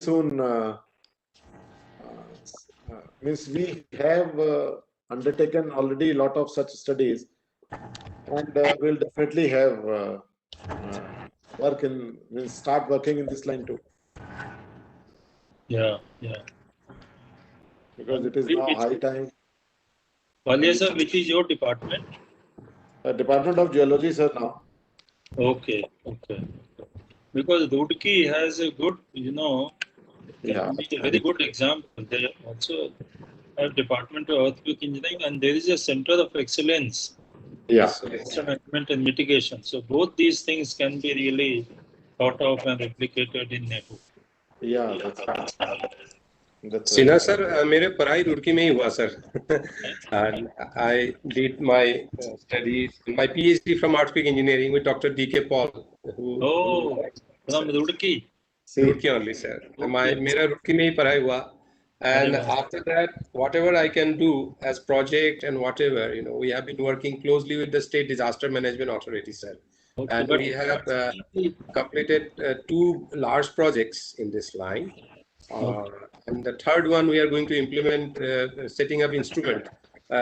soon. Means we have undertaken already a lot of such studies, and we'll definitely have we'll start working in this line too. Yeah. Because it is now high time. Valia sir, which is your department? Department of Geology, sir, now. Okay. Because Roorkee has a good, Yeah. a very good example. They also have Department of Earthquake Engineering, and there is a Center of Excellence. Yeah. Disaster management and mitigation. So both these things can be really thought of and replicated in Nepal. Yeah, that's Sinha sir, मेरे पढ़ाई रुड़की में ही हुआ sir. And I did my studies, my PhD from earthquake engineering with Dr. D.K. Paul. From Roorkee. Roorkee only sir. मेरा रुड़की में ही पढ़ाई हुआ. And after that, whatever I can do as project and whatever, we have been working closely with the State Disaster Management Authority, sir. Okay, and we have completed 2 large projects in this line. And the third one we are going to implement setting up instrument,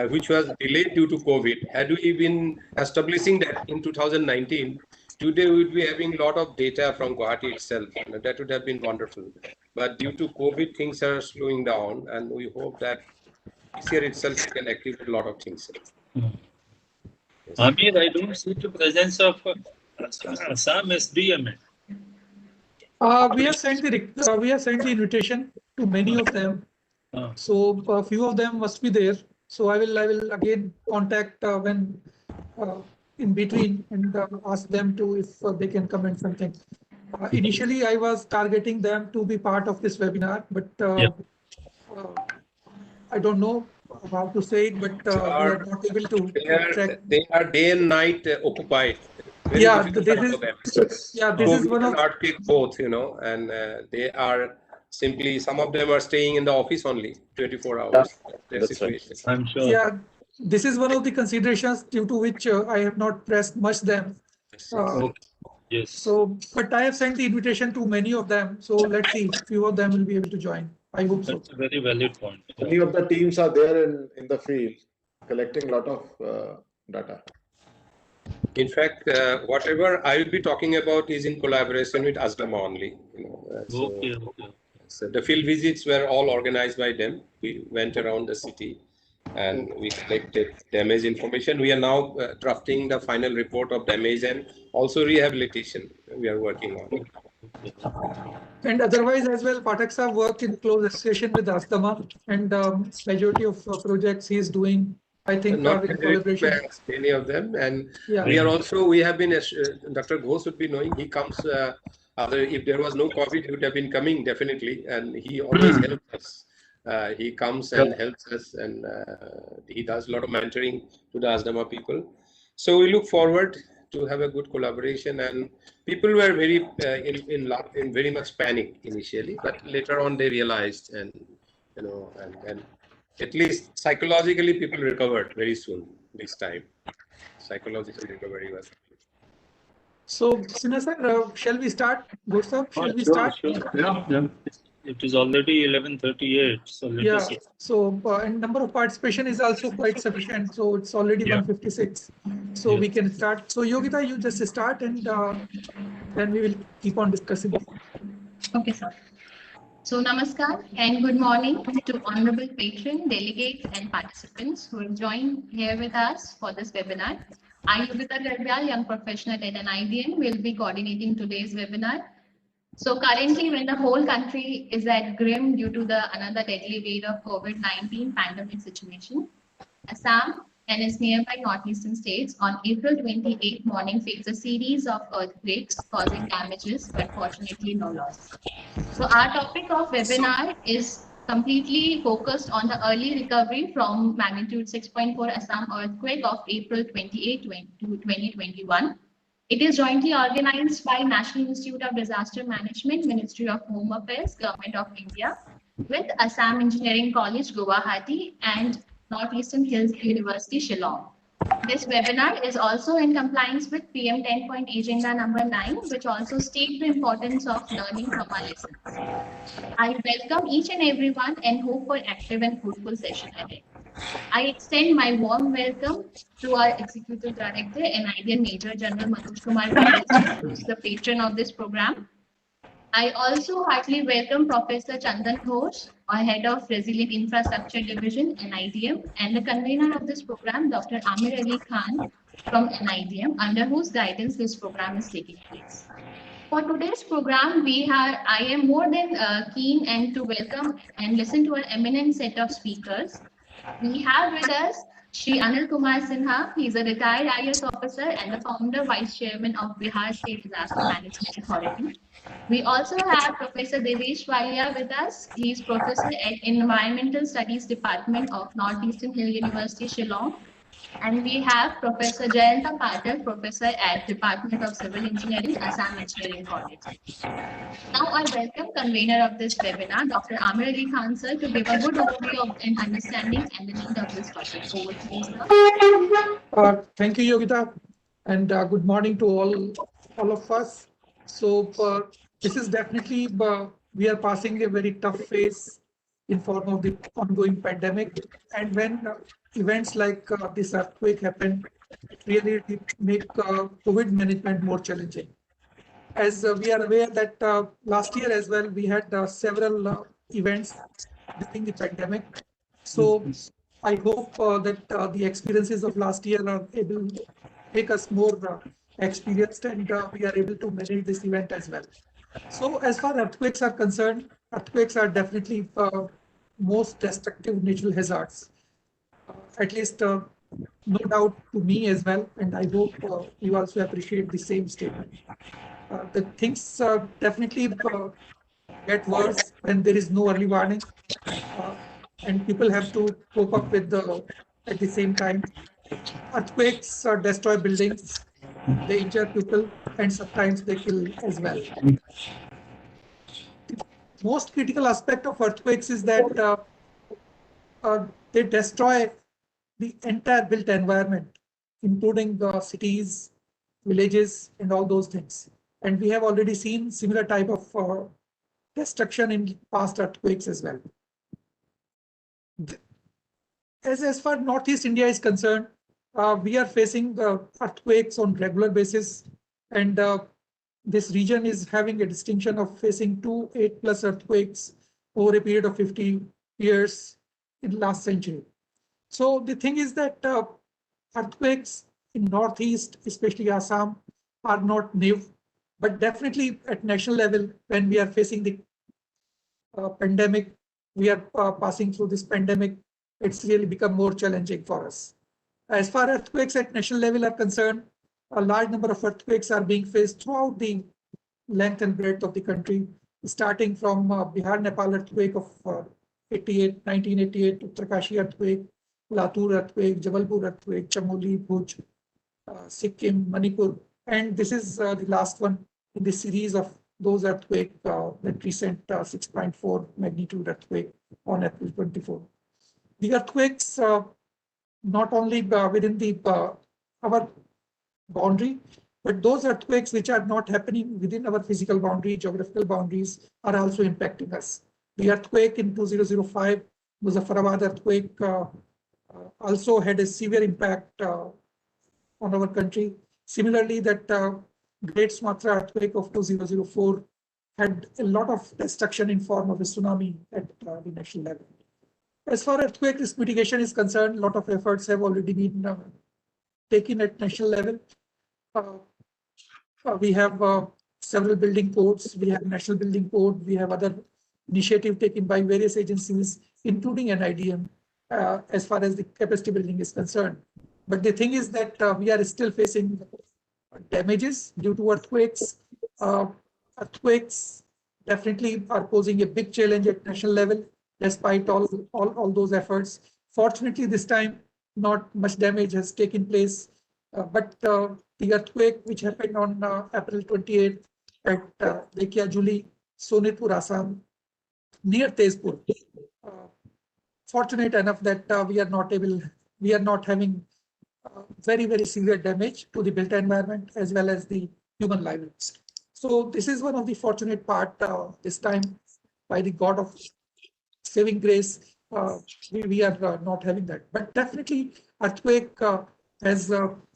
which was delayed due to COVID. Had we been establishing that in 2019, today we would be having a lot of data from Guwahati itself. That would have been wonderful. But due to COVID, things are slowing down, and we hope that this year itself we can activate a lot of things. Yes. Amir, I don't see the presence of Assam SDM. We have sent the invitation to many of them. So a few of them must be there. So I will again contact when in between and ask them to if they can comment something. Initially, I was targeting them to be part of this webinar, but I don't know how to say it, but we are not able to track. They are day and night occupied. This is one of earthquake both, and they are simply, some of them are staying in the office only 24 hours. That's right. I'm sure. Yeah, this is one of the considerations due to which I have not pressed much them. Yes. So, but I have sent the invitation to many of them. So let's see, few of them will be able to join. I hope so. That's a very valid point. Many of the teams are there in the field, collecting a lot of data. In fact, whatever I will be talking about is in collaboration with ASDAMA only. So the field visits were all organized by them. We went around the city and we collected damage information. We are now drafting the final report of damage and also rehabilitation we are working on. And otherwise as well, Pathak sir work in close association with ASDAMA, and majority of projects he is doing, I think, not in collaboration. Many of them, and we have been, Dr. Ghosh would be knowing, he comes, if there was no COVID, he would have been coming definitely, and he always helps us. He comes and helps us, and he does a lot of mentoring to the ASDAMA people. So we look forward to have a good collaboration, and people were very in very much panic initially, but later on they realized, and and at least psychologically people recovered very soon this time. Psychological recovery was. So, Sinha sir, shall we start? Shall we start? Sure. Yeah. It is already 11:38. So let us see. So and number of participation is also quite sufficient. So it's already 156. So we can start. So Yogita, you just start, and then we will keep on discussing. Okay, sir. So namaskar and good morning to honorable patron, delegates and participants who have joined here with us for this webinar. I, Yogita Garbyal, young professional at NIDM, will be coordinating today's webinar. So currently, when the whole country is at grim due to another deadly wave of COVID-19 pandemic situation, Assam and its nearby northeastern states on April 28th morning faced a series of earthquakes causing damages, but fortunately no loss. So our topic of webinar is completely focused on the early recovery from magnitude 6.4 Assam earthquake of April 28, 2021. It is jointly organized by National Institute of Disaster Management, Ministry of Home Affairs, Government of India, with Assam Engineering College, Guwahati, and Northeastern Hills University, Shillong. This webinar is also in compliance with PM 10 Agenda number 9, which also states the importance of learning from our lessons. I welcome each and everyone and hope for active and fruitful session ahead. I extend my warm welcome to our Executive Director and NIDM Major General Manoj Kumar Pandit, who is the patron of this program. I also heartily welcome Professor Chandan Ghosh, our Head of Resilient Infrastructure Division, NIDM, and the convener of this program, Dr. Amir Ali Khan from NIDM, under whose guidance this program is taking place. For today's program, I am more than keen and to welcome and listen to an eminent set of speakers. We have with us Shri Anil Kumar Sinha. He is a retired IAS officer and the founder vice chairman of Bihar State Disaster Management Authority. We also have Professor Devesh Walia with us. He is professor at Environmental Studies Department of Northeastern Hill University, Shillong. And we have Professor Jayanta Patel, professor at Department of Civil Engineering, Assam Engineering College. Now I welcome convener of this webinar, Dr. Amir Ali Khan, sir, to give a good overview of and understanding and the need of this topic. Over to you, sir. Thank you, Yogita, and good morning to all of us. So this is definitely we are passing a very tough phase in form of the ongoing pandemic, and when events like this earthquake happen, it really did make COVID management more challenging. As we are aware that last year as well, we had several events during the pandemic. So I hope that the experiences of last year are able to make us more experienced, and we are able to manage this event as well. So as far as earthquakes are concerned, earthquakes are definitely most destructive natural hazards. At least no doubt to me as well, and I hope you also appreciate the same statement. The things definitely get worse when there is no early warning, and people have to cope up with at the same time. Earthquakes destroy buildings, they injure people, and sometimes they kill as well. The most critical aspect of earthquakes is that they destroy the entire built environment, including the cities, villages, and all those things. And we have already seen similar type of destruction in past earthquakes as well. As far as Northeast India is concerned, we are facing earthquakes on regular basis, and this region is having a distinction of facing 2 8+ earthquakes over a period of 50 years in the last century. So the thing is that earthquakes in Northeast, especially Assam, are not new, but definitely at national level, when we are facing the pandemic, we are passing through this pandemic, it's really become more challenging for us. As far as earthquakes at national level are concerned, a large number of earthquakes are being faced throughout the length and breadth of the country, starting from Bihar Nepal earthquake of 1988, Uttarakhand earthquake, Latur earthquake, Jabalpur earthquake, Chamoli, Bhuj, Sikkim, Manipur, and this is the last one in the series of those earthquake, that recent 6.4 magnitude earthquake on April 24. The earthquakes not only within the our boundary, but those earthquakes which are not happening within our physical boundary, geographical boundaries, are also impacting us. The earthquake in 2005, Muzaffarabad earthquake, also had a severe impact on our country. Similarly, that Great Sumatra earthquake of 2004 had a lot of destruction in form of a tsunami at the national level. As far as earthquake risk mitigation is concerned, a lot of efforts have already been taken at national level. We have several building codes, we have national building code, we have other initiatives taken by various agencies, including NIDM, as far as the capacity building is concerned. But the thing is that we are still facing damages due to earthquakes. Earthquakes definitely are posing a big challenge at national level, despite all those efforts. Fortunately, this time, not much damage has taken place, but the earthquake which happened on April 28 at Dekiajuli, Sonitpur, Assam, near Tezpur. Fortunate enough that we are not having very, very severe damage to the built environment as well as the human livelihoods. So this is one of the fortunate part this time, by the God of saving grace, we are not having that. But definitely earthquake has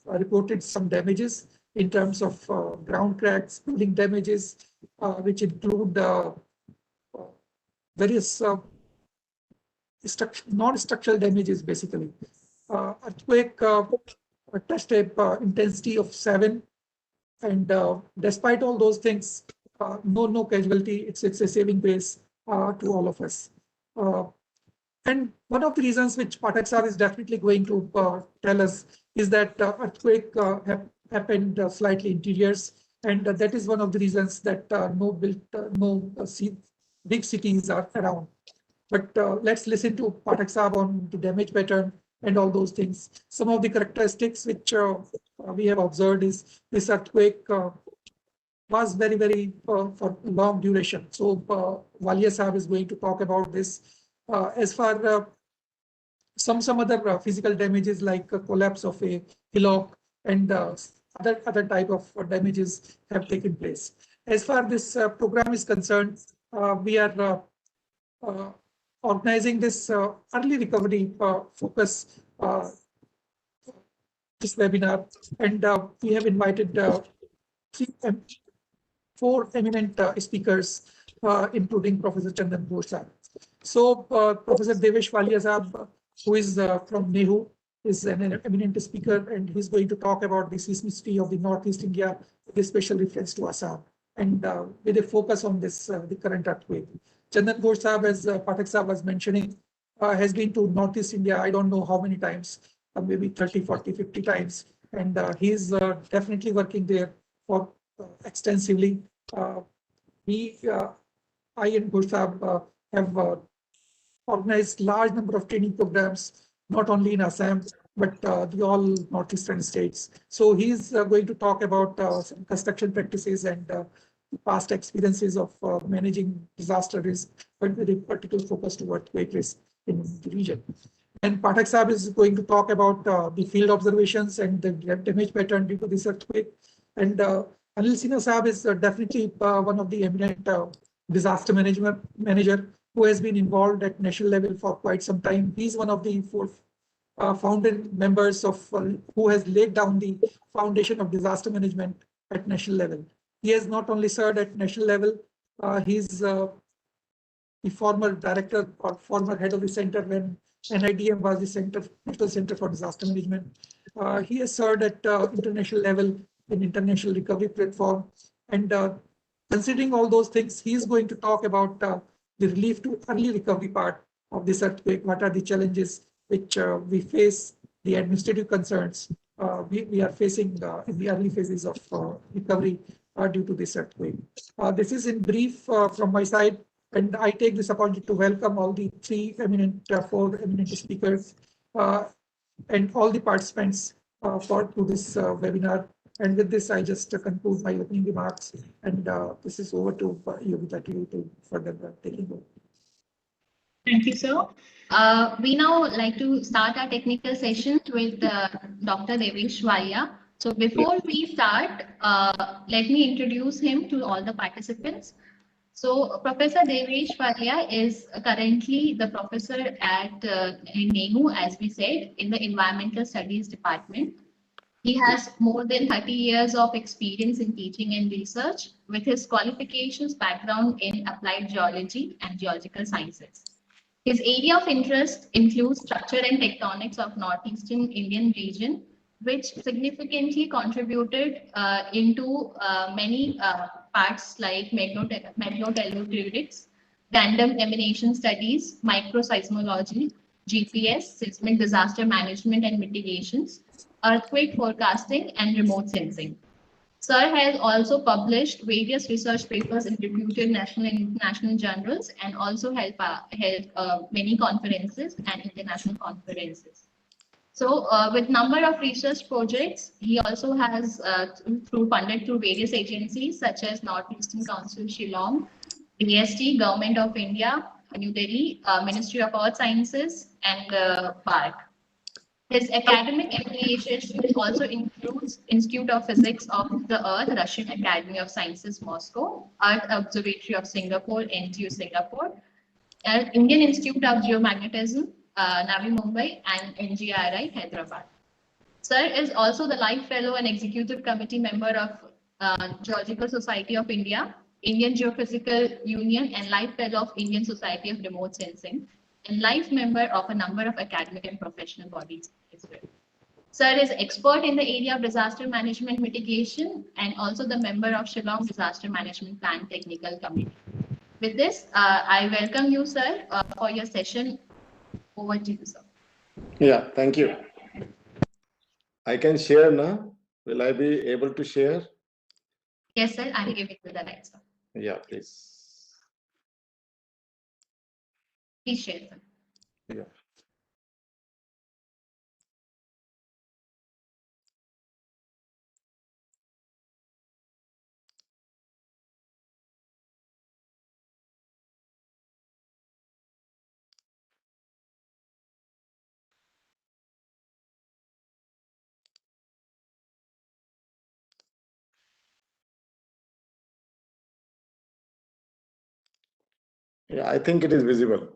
reported some damages in terms of ground cracks, building damages, which include various non-structural damages basically. Earthquake touched a intensity of 7, and despite all those things, no casualty. It's a saving grace to all of us. And one of the reasons which Pathak sir is definitely going to tell us is that earthquake happened slightly interiors, and that is one of the reasons that no big cities are around. But let's listen to Pathak sir on the damage pattern and all those things. Some of the characteristics which we have observed is this earthquake was very, very for long duration. So Walia Sahab is going to talk about this. As far some other physical damages like collapse of a hillock and other type of damages have taken place. As far this program is concerned, we are organizing this early recovery focus this webinar, and we have invited 4 eminent speakers, including Professor Chandan Ghosh. So Professor Devesh Walia Sahab, who is from NEHU, is an eminent speaker, and he's going to talk about the seismicity of the Northeast India with a special reference to Assam, and with a focus on this the current earthquake. Chandan Ghosh Sahab, as Pathak Sahab was mentioning, has been to Northeast India, I don't know how many times, maybe 30, 40, 50 times. And he's definitely working there for extensively. I and Ghosh Sahab have organized large number of training programs, not only in Assam, but the all northeastern states. So he's going to talk about some construction practices and past experiences of managing disaster risk, but with a particular focus to earthquake risk in the region. And Pathak Sahab is going to talk about the field observations and the damage pattern due to this earthquake. And Anil Sinha Sahab is definitely one of the eminent disaster management manager who has been involved at national level for quite some time. He's one of the 4 founder members of who has laid down the foundation of disaster management at national level. He has not only served at national level, he's the former director or former head of the center when NIDM was the National Center for Disaster Management. He has served at international level in international recovery platform. And considering all those things, he is going to talk about the relief to early recovery part of this earthquake. What are the challenges which we face, the administrative concerns we are facing in the early phases of recovery due to this earthquake. This is in brief from my side, and I take this opportunity to welcome all the 4 eminent speakers and all the participants to this webinar. And with this, I just conclude my opening remarks, and this is over to Yogita to further taking over. Thank you, sir. We now like to start our technical session with Dr. Devesh Walia. So before we start, let me introduce him to all the participants. So Professor Devesh Walia is currently the professor at NEHU, as we said, in the Environmental Studies Department. He has more than 30 years of experience in teaching and research, with his qualifications background in applied geology and geological sciences. His area of interest includes structure and tectonics of Northeastern Indian region, which significantly contributed into many parts like magnetotellurics, random emanation studies, microseismology, GPS, seismic disaster management and mitigations, earthquake forecasting, and remote sensing. Sir has also published various research papers in reputed national and international journals, and also held many conferences and international conferences. So with number of research projects, he also has funded through various agencies such as Northeastern Council, Shillong, DST, Government of India, New Delhi, Ministry of Earth Sciences, and BARC. His academic affiliation also includes Institute of Physics of the Earth, Russian Academy of Sciences, Moscow, Earth Observatory of Singapore, NTU, Singapore, Indian Institute of Geomagnetism, Navi Mumbai, and NGRI, Hyderabad. Sir is also the Life Fellow and Executive Committee member of Geological Society of India, Indian Geophysical Union, and Life Fellow of Indian Society of Remote Sensing, and Life member of a number of academic and professional bodies as well. Sir is expert in the area of disaster management mitigation and also the member of Shillong Disaster Management Plan Technical Committee. With this, I welcome you, sir, for your session. Over to you, sir. Yeah, thank you. I can share now. Will I be able to share? Yes, sir. I'll give it to the right, sir. Yeah, please. Please share, sir. Yeah. Yeah, I think it is visible.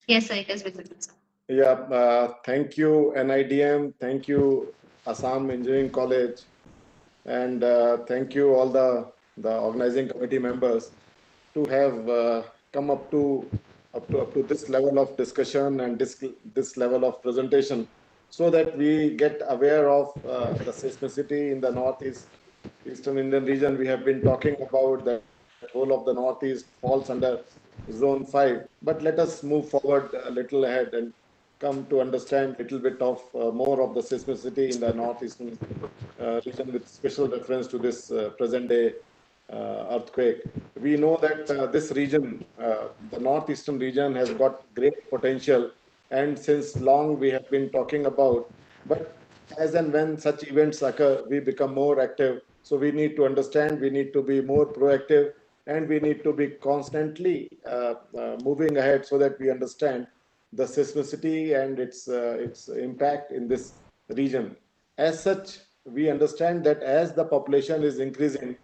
Yes, sir. It is visible, sir. Yeah, thank you, NIDM. Thank you, Assam Engineering College. And thank you all the organizing committee members to have come up to this level of discussion and this level of presentation, so that we get aware of the seismicity in the Eastern Indian region. We have been talking about that whole of the Northeast falls under Zone 5. But let us move forward a little ahead and come to understand a little bit of more of the seismicity in the Northeastern region, with special reference to this present day earthquake. We know that this region, the Northeastern region, has got great potential, and since long we have been talking about. But as and when such events occur, we become more active. So we need to understand, we need to be more proactive, and we need to be constantly moving ahead so that we understand the seismicity and its impact in this region. As such, we understand that as the population is increasing,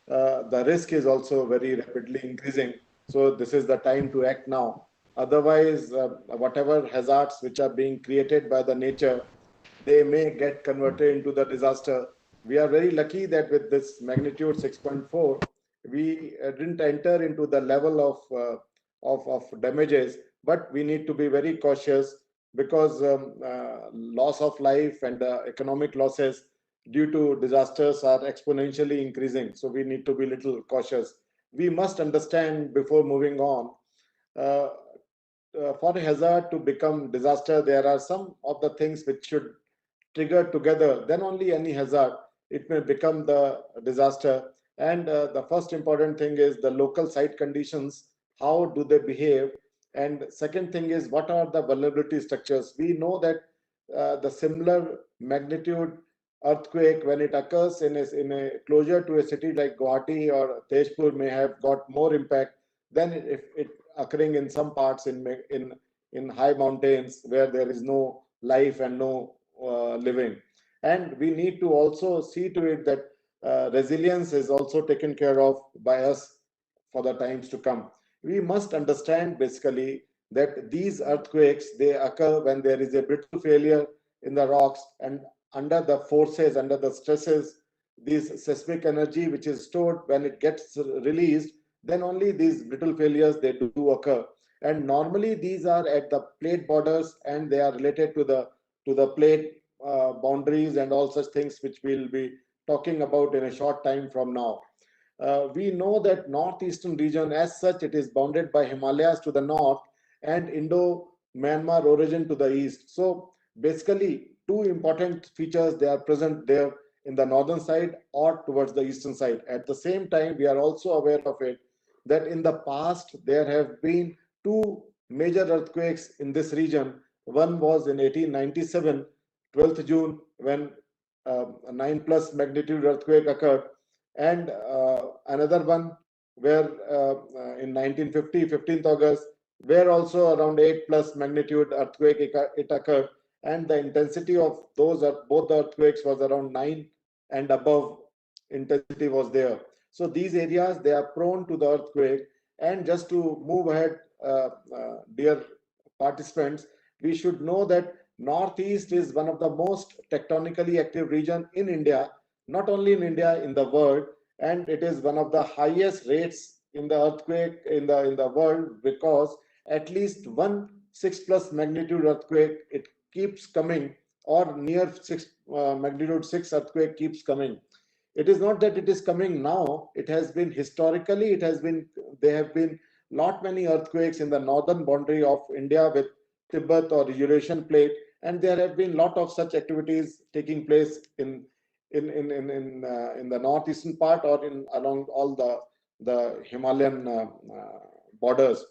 the risk is also very rapidly increasing. So this is the time to act now. Otherwise, whatever hazards which are being created by the nature, they may get converted into the disaster. We are very lucky that with this magnitude 6.4, we didn't enter into the level of damages, but we need to be very cautious, because loss of life and economic losses due to disasters are exponentially increasing. So we need to be a little cautious. We must understand before moving on, uh, for a hazard to become disaster, there are some of the things which should trigger together. Then only any hazard, it may become the disaster. And the first important thing is the local site conditions. How do they behave? And second thing is, what are the vulnerability structures? We know that the similar magnitude earthquake, when it occurs in a closer to a city like Guwahati or Tezpur, may have got more impact than if it occurring in some parts in high mountains where there is no life and no living. And we need to also see to it that resilience is also taken care of by us for the times to come. We must understand basically that these earthquakes, they occur when there is a brittle failure in the rocks, and under the forces, under the stresses, this seismic energy which is stored, when it gets released, then only these brittle failures, they do occur. And normally these are at the plate borders, and they are related to the plate boundaries and all such things, which we'll be talking about in a short time from now. We know that northeastern region as such, it is bounded by Himalayas to the north and Indo-Myanmar origin to the east. So basically two important features, they are present there in the northern side or towards the eastern side. At the same time, we are also aware of it that in the past there have been two major earthquakes in this region. One was in 1897, 12th June, when a 9+ magnitude earthquake occurred, and another one where in 1950, 15th August, where also around 8+ magnitude earthquake it occurred. and the intensity of those both the earthquakes was around 9 and above intensity was there. So these areas, they are prone to the earthquake. And just to move ahead, dear participants, we should know that Northeast is one of the most tectonically active region in India, not only in India, in the world, and it is one of the highest rates in the earthquake in the world, because at least one 6+ magnitude earthquake, it keeps coming, or near 6 magnitude 6 earthquake keeps coming. It is not that it is coming now, it has been historically, there have been lot many earthquakes in the northern boundary of India with Tibet or Eurasian plate, and there have been lot of such activities taking place in the northeastern part, or in along all the Himalayan borders,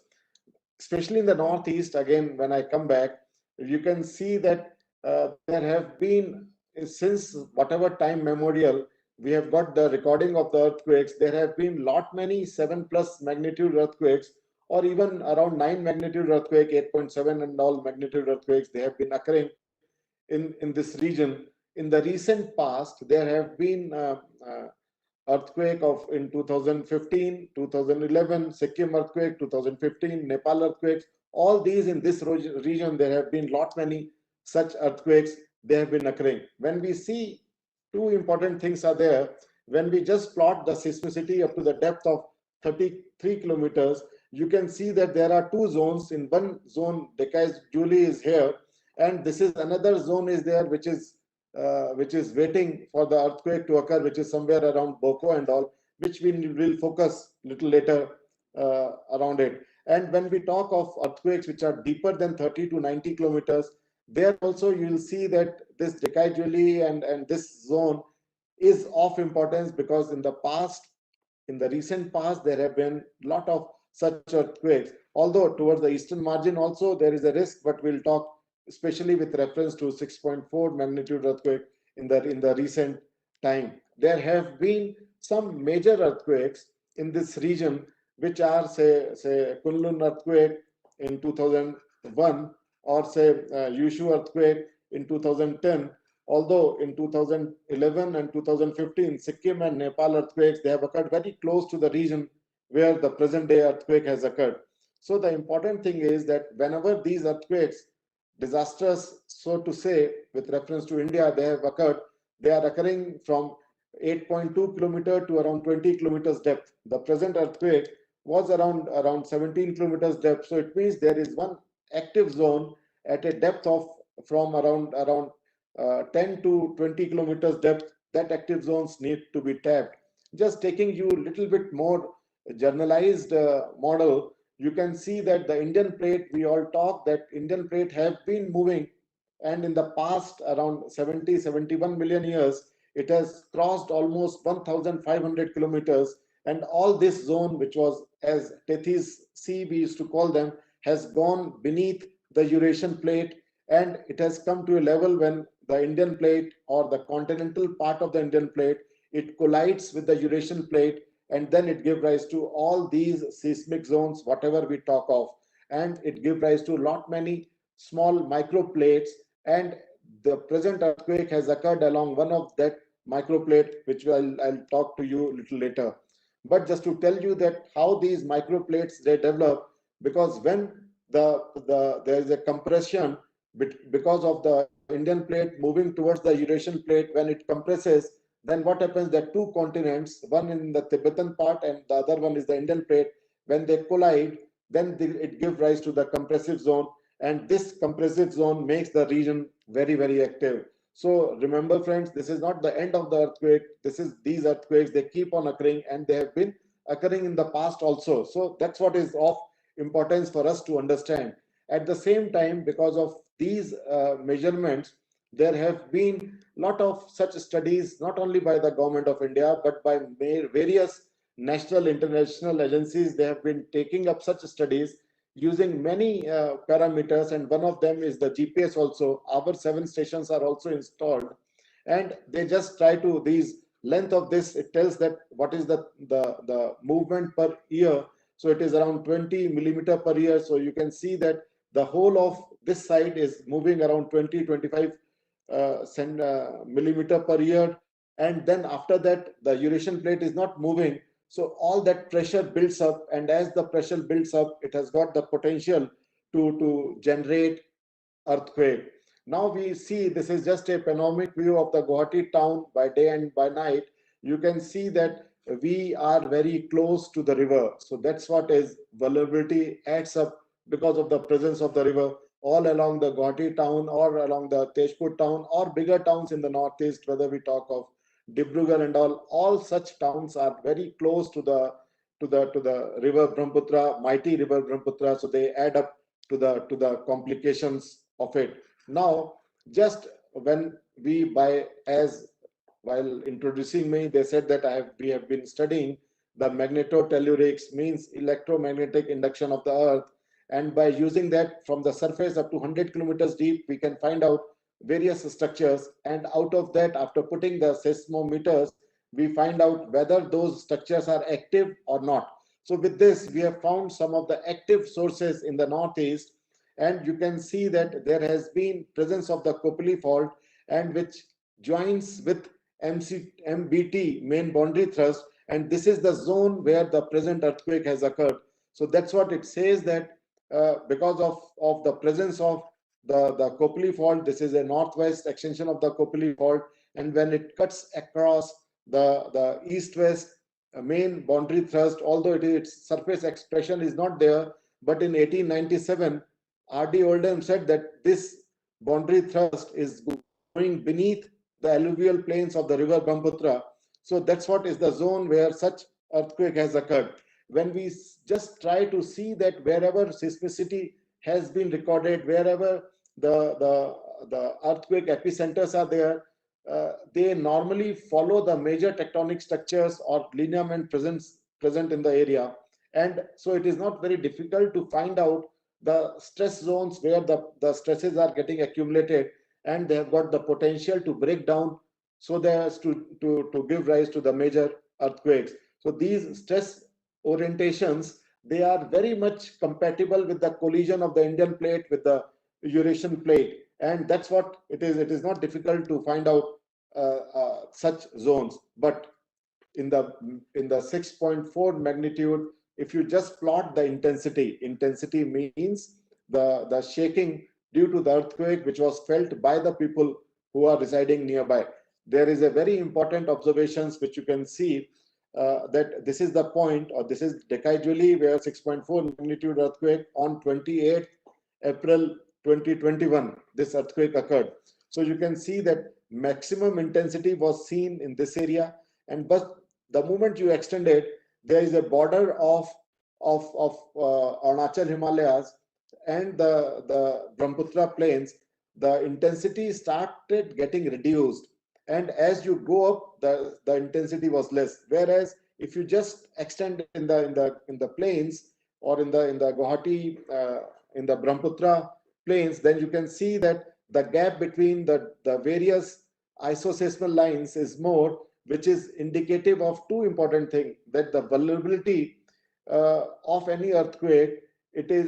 especially in the northeast. Again, when I come back, you can see that there have been, since whatever time memorial, we have got the recording of the earthquakes. There have been lot many 7+ magnitude earthquakes, or even around 9 magnitude earthquake, 8.7 and all magnitude earthquakes, they have been occurring in this region. In the recent past, there have been earthquake of in 2015, 2011, Sikkim earthquake, 2015, Nepal earthquakes. All these in this region, there have been lot many such earthquakes, they have been occurring. When we see, two important things are there. When we just plot the seismicity up to the depth of 33 kilometers, you can see that there are two zones. In one zone, Decades Julie is here, and this is another zone is there, which is waiting for the earthquake to occur, which is somewhere around Boko and all, which we will focus little later around it. And when we talk of earthquakes which are deeper than 30 to 90 kilometers, there also you will see that this Decai Julie and this zone is of importance, because in the past, in the recent past, there have been a lot of such earthquakes. Although towards the eastern margin also there is a risk, but we'll talk especially with reference to 6.4 magnitude earthquake in the recent time. There have been some major earthquakes in this region, which are say Kunlun earthquake in 2001, or say Yushu earthquake in 2010. Although in 2011 and 2015, Sikkim and Nepal earthquakes, they have occurred very close to the region where the present day earthquake has occurred. So the important thing is that whenever these earthquakes, disastrous, so to say, with reference to India, they have occurred, they are occurring from 8.2 kilometer to around 20 kilometers depth. The present earthquake was around 17 kilometers depth. So it means there is one active zone at a depth of from around 10 to 20 kilometers depth. That active zones need to be tapped. Just taking you a little bit more generalized model, you can see that the Indian plate, we all talk that Indian plate have been moving, and in the past around 71 million years, it has crossed almost 1,500 kilometers, and all this zone, which was as Tethys Sea we used to call them, has gone beneath the Eurasian plate, and it has come to a level when the Indian plate, or the continental part of the Indian plate, it collides with the Eurasian plate, and then it gives rise to all these seismic zones, whatever we talk of, and it gives rise to lot many small microplates. And the present earthquake has occurred along one of that microplate, which I'll talk to you a little later. But just to tell you that how these microplates they develop, because when there is a compression because of the Indian plate moving towards the Eurasian plate, when it compresses, then what happens that two continents, one in the Tibetan part and the other one is the Indian plate, when they collide, then it gives rise to the compressive zone, and this compressive zone makes the region very, very active. So remember friends, this is not the end of the earthquake. These earthquakes, they keep on occurring, and they have been occurring in the past also. So that's what is of importance for us to understand. At the same time, because of these measurements, there have been a lot of such studies, not only by the government of India, but by various national, international agencies. They have been taking up such studies using many parameters, and one of them is the GPS also. Our 7 stations are also installed, and they just try to, these length of this, it tells that what is the movement per year. So it is around 20 millimeter per year. So you can see that the whole of this side is moving around 20-25 millimeter per year, and then after that the Eurasian plate is not moving, so all that pressure builds up, and as the pressure builds up, it has got the potential to generate earthquake. Now we see this is just a panoramic view of the Guwahati town by day and by night. You can see that we are very close to the river. So that's what is vulnerability adds up because of the presence of the river all along the Guwahati town or along the Tezpur town or bigger towns in the northeast, whether we talk of Dibrugarh and all such towns are very close to the river Brahmaputra, mighty river Brahmaputra. So they add up to the complications of it. Now, just when while introducing me, they said that we have been studying the magnetotellurics, means electromagnetic induction of the earth, and by using that from the surface up to 100 kilometers deep, we can find out various structures, and out of that, after putting the seismometers, we find out whether those structures are active or not. So with this, we have found some of the active sources in the northeast, and you can see that there has been presence of the Kopali fault, and which joins with MBT, main boundary thrust, and this is the zone where the present earthquake has occurred. So that's what it says, that because of the presence of the Kopali fault, this is a northwest extension of the Kopali fault, and when it cuts across the east-west main boundary thrust, although its surface expression is not there, but in 1897, R.D. Oldham said that this boundary thrust is going beneath the alluvial plains of the river Brahmaputra. So that's what is the zone where such earthquake has occurred. When we just try to see that wherever seismicity has been recorded, wherever the earthquake epicenters are there, they normally follow the major tectonic structures or lineament present in the area. And so it is not very difficult to find out the stress zones where the stresses are getting accumulated, and they have got the potential to break down so as to give rise to the major earthquakes. So these stress orientations, they are very much compatible with the collision of the Indian plate with the Eurasian plate, and that's what it is. It is not difficult to find out such zones. But in the 6.4 magnitude, if you just plot the intensity means the shaking due to the earthquake which was felt by the people who are residing nearby. There is a very important observations which you can see, that this is the point, or this is Decajuli, where 6.4 magnitude earthquake on 28th April 2021, this earthquake occurred. So you can see that maximum intensity was seen in this area, and but the moment you extend it, there is a border of Arunachal Himalayas and the Brahmaputra plains. The intensity started getting reduced, and as you go up, the intensity was less. Whereas if you just extend in the plains, or in the Guwahati, in the Brahmaputra plains, then you can see that the gap between the various isoseismal lines is more, which is indicative of two important things: that the vulnerability of any earthquake,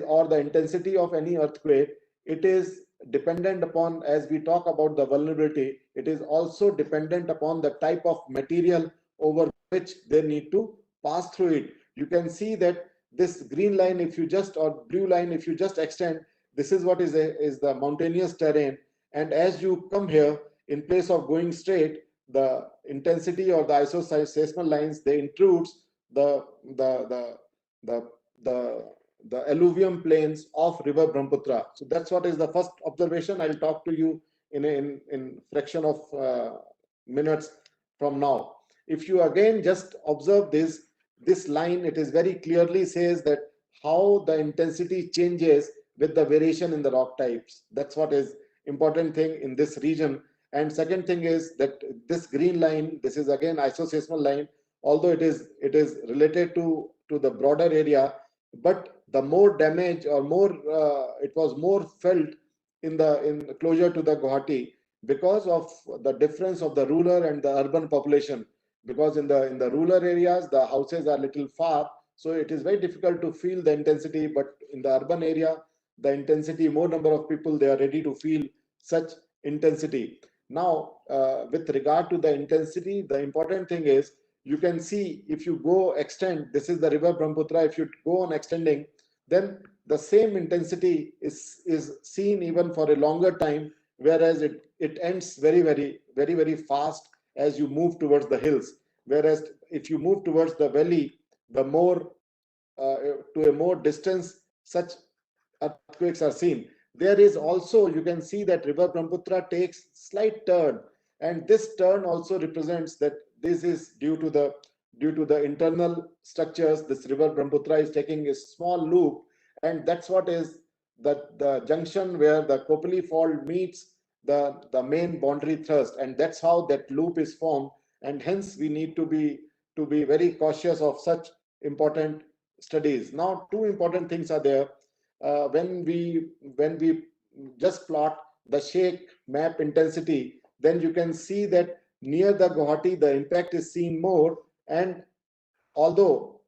or the intensity of any earthquake, it is dependent upon, as we talk about the vulnerability, it is also dependent upon the type of material over which they need to pass through it. You can see that this green line, if you just, or blue line, if you just extend, this is what is the mountainous terrain, and as you come here, in place of going straight, the intensity or the isoseismal lines, they intrudes the alluvium plains of river Brahmaputra. So that's what is the first observation. I'll talk to you in fraction of minutes from now. If you again just observe this line, it is very clearly says that how the intensity changes with the variation in the rock types. That's what is important thing in this region. And second thing is that this green line, this is again isoseismal line, although it is related to the broader area, but the more damage, or more it was more felt in closer to the Guwahati, because of the difference of the rural and the urban population. Because in the rural areas, the houses are little far, so it is very difficult to feel the intensity, but in the urban area, the intensity, more number of people, they are ready to feel such intensity. Now, with regard to the intensity, the important thing is, you can see if you go extend, this is the river Brahmaputra, if you go on extending, then the same intensity is seen even for a longer time, whereas it ends very fast as you move towards the hills. Whereas if you move towards the valley, the more to a more distance, such earthquakes are seen. There is also, you can see that river Brahmaputra takes slight turn, and this turn also represents that this is due to the internal structures. This river Brahmaputra is taking a small loop, and that's what is the junction where the Kopali fault meets the main boundary thrust, and that's how that loop is formed. And hence we need to be very cautious of such important studies. Now, two important things are there. When we just plot the shake map intensity, then you can see that near the Guwahati the impact is seen more, and although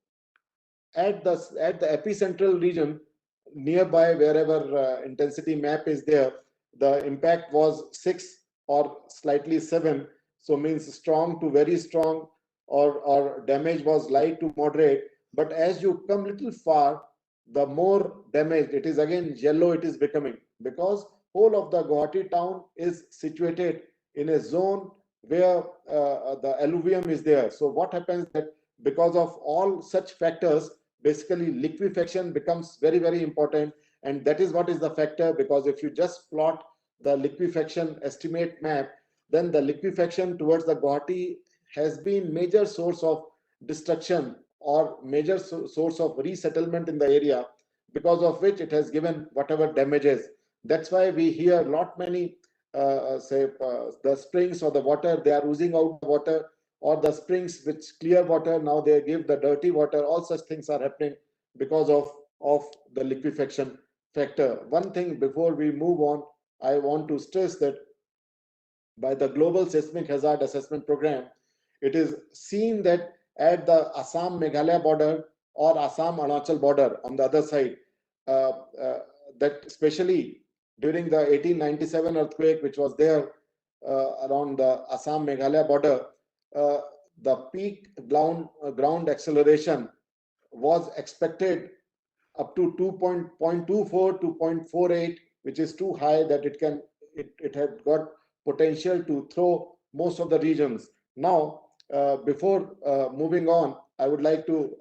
at the epicentral region nearby, wherever intensity map is there, the impact was 6 or slightly 7, so means strong to very strong, or damage was light to moderate. But as you come little far, the more damaged it is, again yellow it is becoming, because whole of the Guwahati town is situated in a zone where the alluvium is there. So what happens that because of all such factors, basically liquefaction becomes very important, and that is what is the factor. Because if you just plot the liquefaction estimate map, then the liquefaction towards the Guwahati has been major source of destruction or major source of resettlement in the area, because of which it has given whatever damages. That's why we hear lot many the springs or the water, they are oozing out water, or the springs which clear water, now they give the dirty water. All such things are happening because of the liquefaction factor. One thing before we move on, I want to stress that by the Global Seismic Hazard Assessment Program, it is seen that at the Assam Meghalaya border or Assam Arunachal border on the other side, uh, uh, that especially during the 1897 earthquake which was there around the Assam Meghalaya border, uh, the peak ground acceleration was expected up to 2.24 to 0.48, which is too high, that it had got potential to throw most of the regions. Now, before moving on, I would like to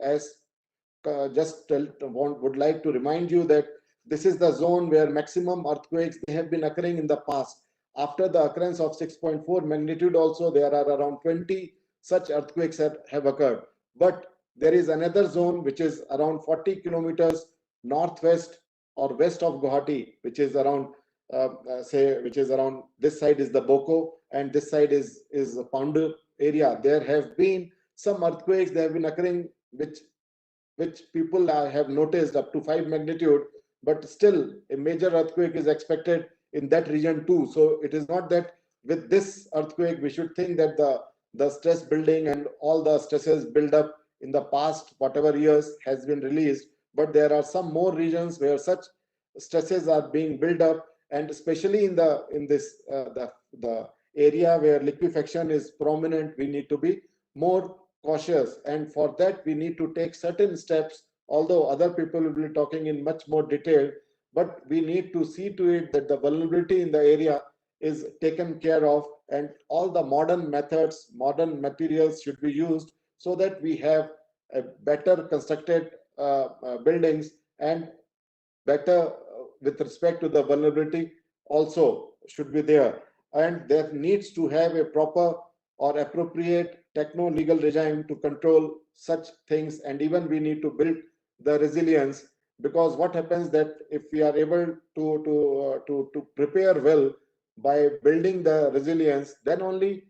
would like to remind you that this is the zone where maximum earthquakes they have been occurring in the past. After the occurrence of 6.4 magnitude, also there are around 20 such earthquakes have occurred. But there is another zone which is around 40 kilometers northwest or west of Guwahati, which is around which is around, this side is the Boko and this side is the Pandu area. There have been some earthquakes, they have been occurring which people have noticed up to 5 magnitude, but still a major earthquake is expected in that region too. So it is not that with this earthquake we should think that the stress building and all the stresses build up in the past whatever years has been released, but there are some more regions where such stresses are being built up, and especially in the area where liquefaction is prominent, we need to be more cautious, and for that we need to take certain steps, although other people will be talking in much more detail. But we need to see to it that the vulnerability in the area is taken care of, and all the modern methods, modern materials should be used, so that we have a better constructed buildings, and better with respect to the vulnerability also should be there. And there needs to have a proper or appropriate techno-legal regime to control such things, and even we need to build the resilience, because what happens that if we are able to prepare well by building the resilience, then only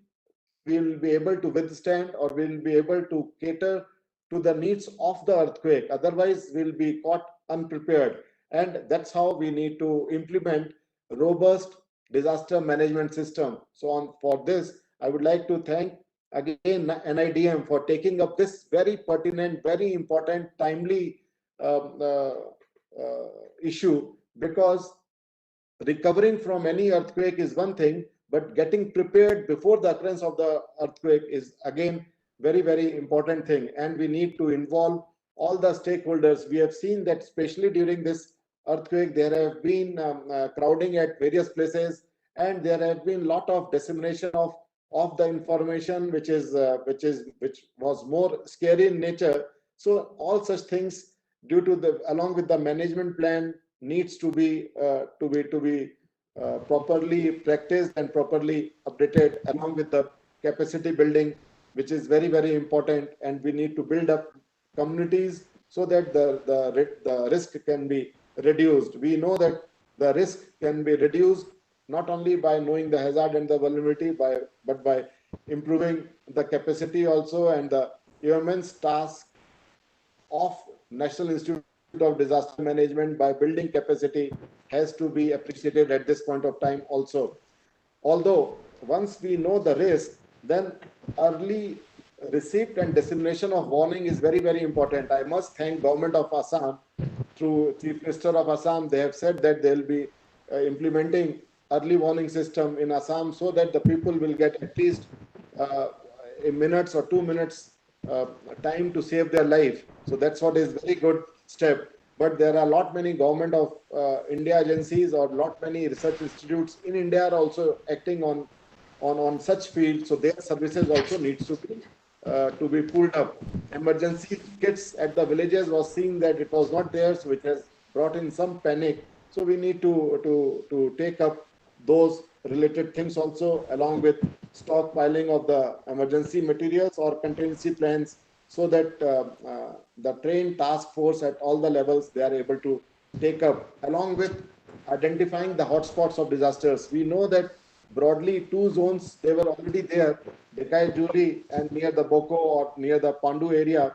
we will be able to withstand, or we will be able to cater to the needs of the earthquake. Otherwise we will be caught unprepared, and that's how we need to implement robust disaster management system. So on, for this I would like to thank again NIDM for taking up this very pertinent, very important, timely issue, because recovering from any earthquake is one thing, but getting prepared before the occurrence of the earthquake is again very, very important thing. And we need to involve all the stakeholders. We have seen that especially during this earthquake, there have been crowding at various places, and there have been lot of dissemination of the information which was more scary in nature. So all such things, due to the along with the management plan, needs to be properly practiced and properly updated, along with the capacity building, which is very, very important. And we need to build up communities so that the risk can be reduced. We know that the risk can be reduced not only by knowing the hazard and the vulnerability, but by improving the capacity also. And the government's task of National Institute of Disaster Management by building capacity has to be appreciated at this point of time also. Although once we know the risk, then early receipt and dissemination of warning is very, very important. I must thank Government of Assam through Chief Minister of Assam. They have said that they'll be implementing early warning system in Assam, so that the people will get at least a minutes or 2 minutes time to save their life. So that's what is very good step. But there are a lot many government of India agencies or lot many research institutes in India are also acting on such fields. So their services also needs to be pulled up. Emergency kits at the villages was seeing that it was not there, so which has brought in some panic. So we need to take up those related things also, along with stockpiling of the emergency materials or contingency plans, so that the trained task force at all the levels, they are able to take up, along with identifying the hotspots of disasters. We know that broadly 2 zones, they were already there, Dekai Juri and near the Boko or near the Pandu area.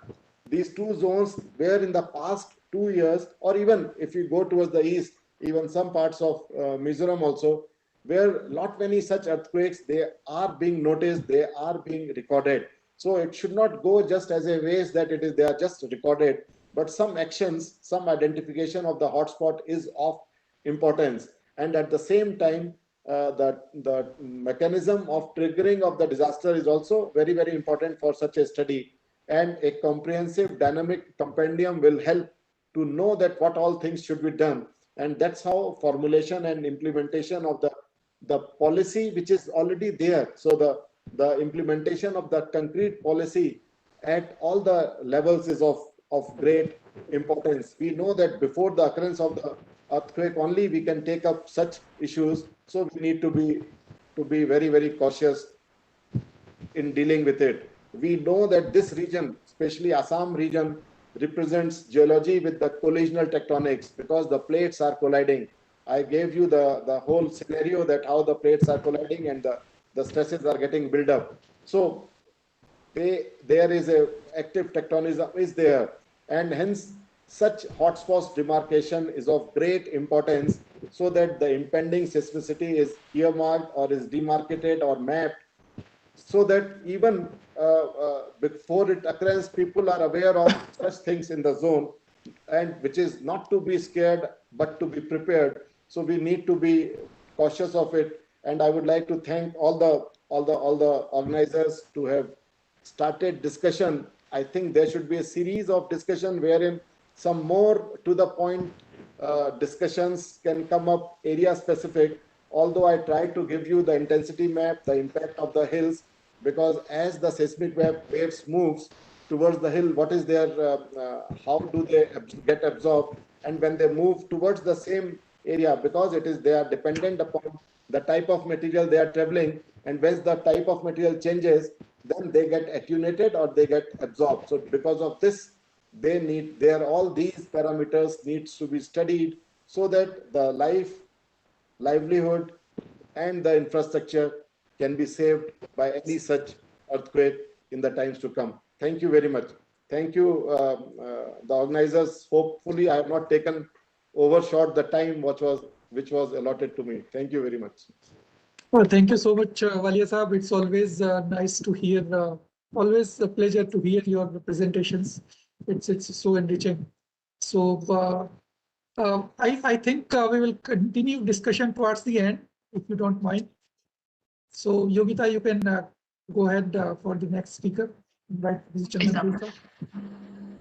These 2 zones were in the past 2 years, or even if you go towards the east, even some parts of Mizoram also, where lot many such earthquakes, they are being noticed, they are being recorded. So it should not go just as a waste that it is they are just recorded, but some actions, some identification of the hotspot is of importance. And at the same time, the mechanism of triggering of the disaster is also very, very important for such a study. And a comprehensive dynamic compendium will help to know that what all things should be done. And that's how formulation and implementation of the policy, which is already there. So the implementation of the concrete policy at all the levels is of great importance. We know that before the occurrence of the earthquake only we can take up such issues. So we need to be very, very cautious in dealing with it. We know that this region, especially Assam region, represents geology with the collisional tectonics, because the plates are colliding. I gave you the whole scenario that how the plates are colliding and the stresses are getting built up. So there is a active tectonism is there, and hence such hotspots demarcation is of great importance, so that the impending seismicity is earmarked or is demarcated or mapped, so that even before it occurs, people are aware of such things in the zone, and which is not to be scared but to be prepared. So we need to be cautious of it. And I would like to thank all the organizers to have started discussion. I think there should be a series of discussion wherein some more to the point discussions can come up, area specific. Although I tried to give you the intensity map, the impact of the hills, because as the seismic waves moves towards the hill, what is their, how do they get absorbed, and when they move towards the same area, because they are dependent upon the type of material they are traveling, and when the type of material changes, then they get attenuated or they get absorbed. So because of this, all these parameters needs to be studied, so that the livelihood and the infrastructure can be saved by any such earthquake in the times to come. Thank you very much. Thank you, the organizers. Hopefully I have not taken overshot the time which was allotted to me. Thank you very much. Well, thank you so much, Walia Saab. It's always nice to hear, always a pleasure to hear your presentations. It's so enriching. So I think we will continue discussion towards the end, if you don't mind. So Yogita, you can go ahead for the next speaker. Right, sir.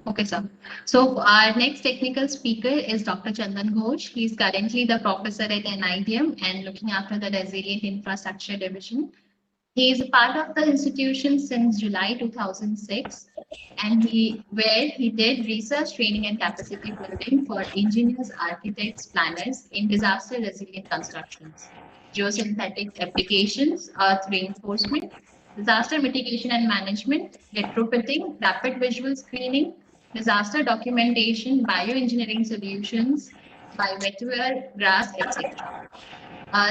Okay, sir. So our next technical speaker is Dr. Chandan Ghosh. He is currently the professor at NIDM and looking after the Resilient Infrastructure Division. He is a part of the institution since July 2006, and where he did research, training, and capacity building for engineers, architects, planners in disaster resilient constructions, geosynthetic applications, earth reinforcement, disaster mitigation and management, retrofitting, rapid visual screening, disaster documentation, bioengineering solutions, biometeor, grass, etc.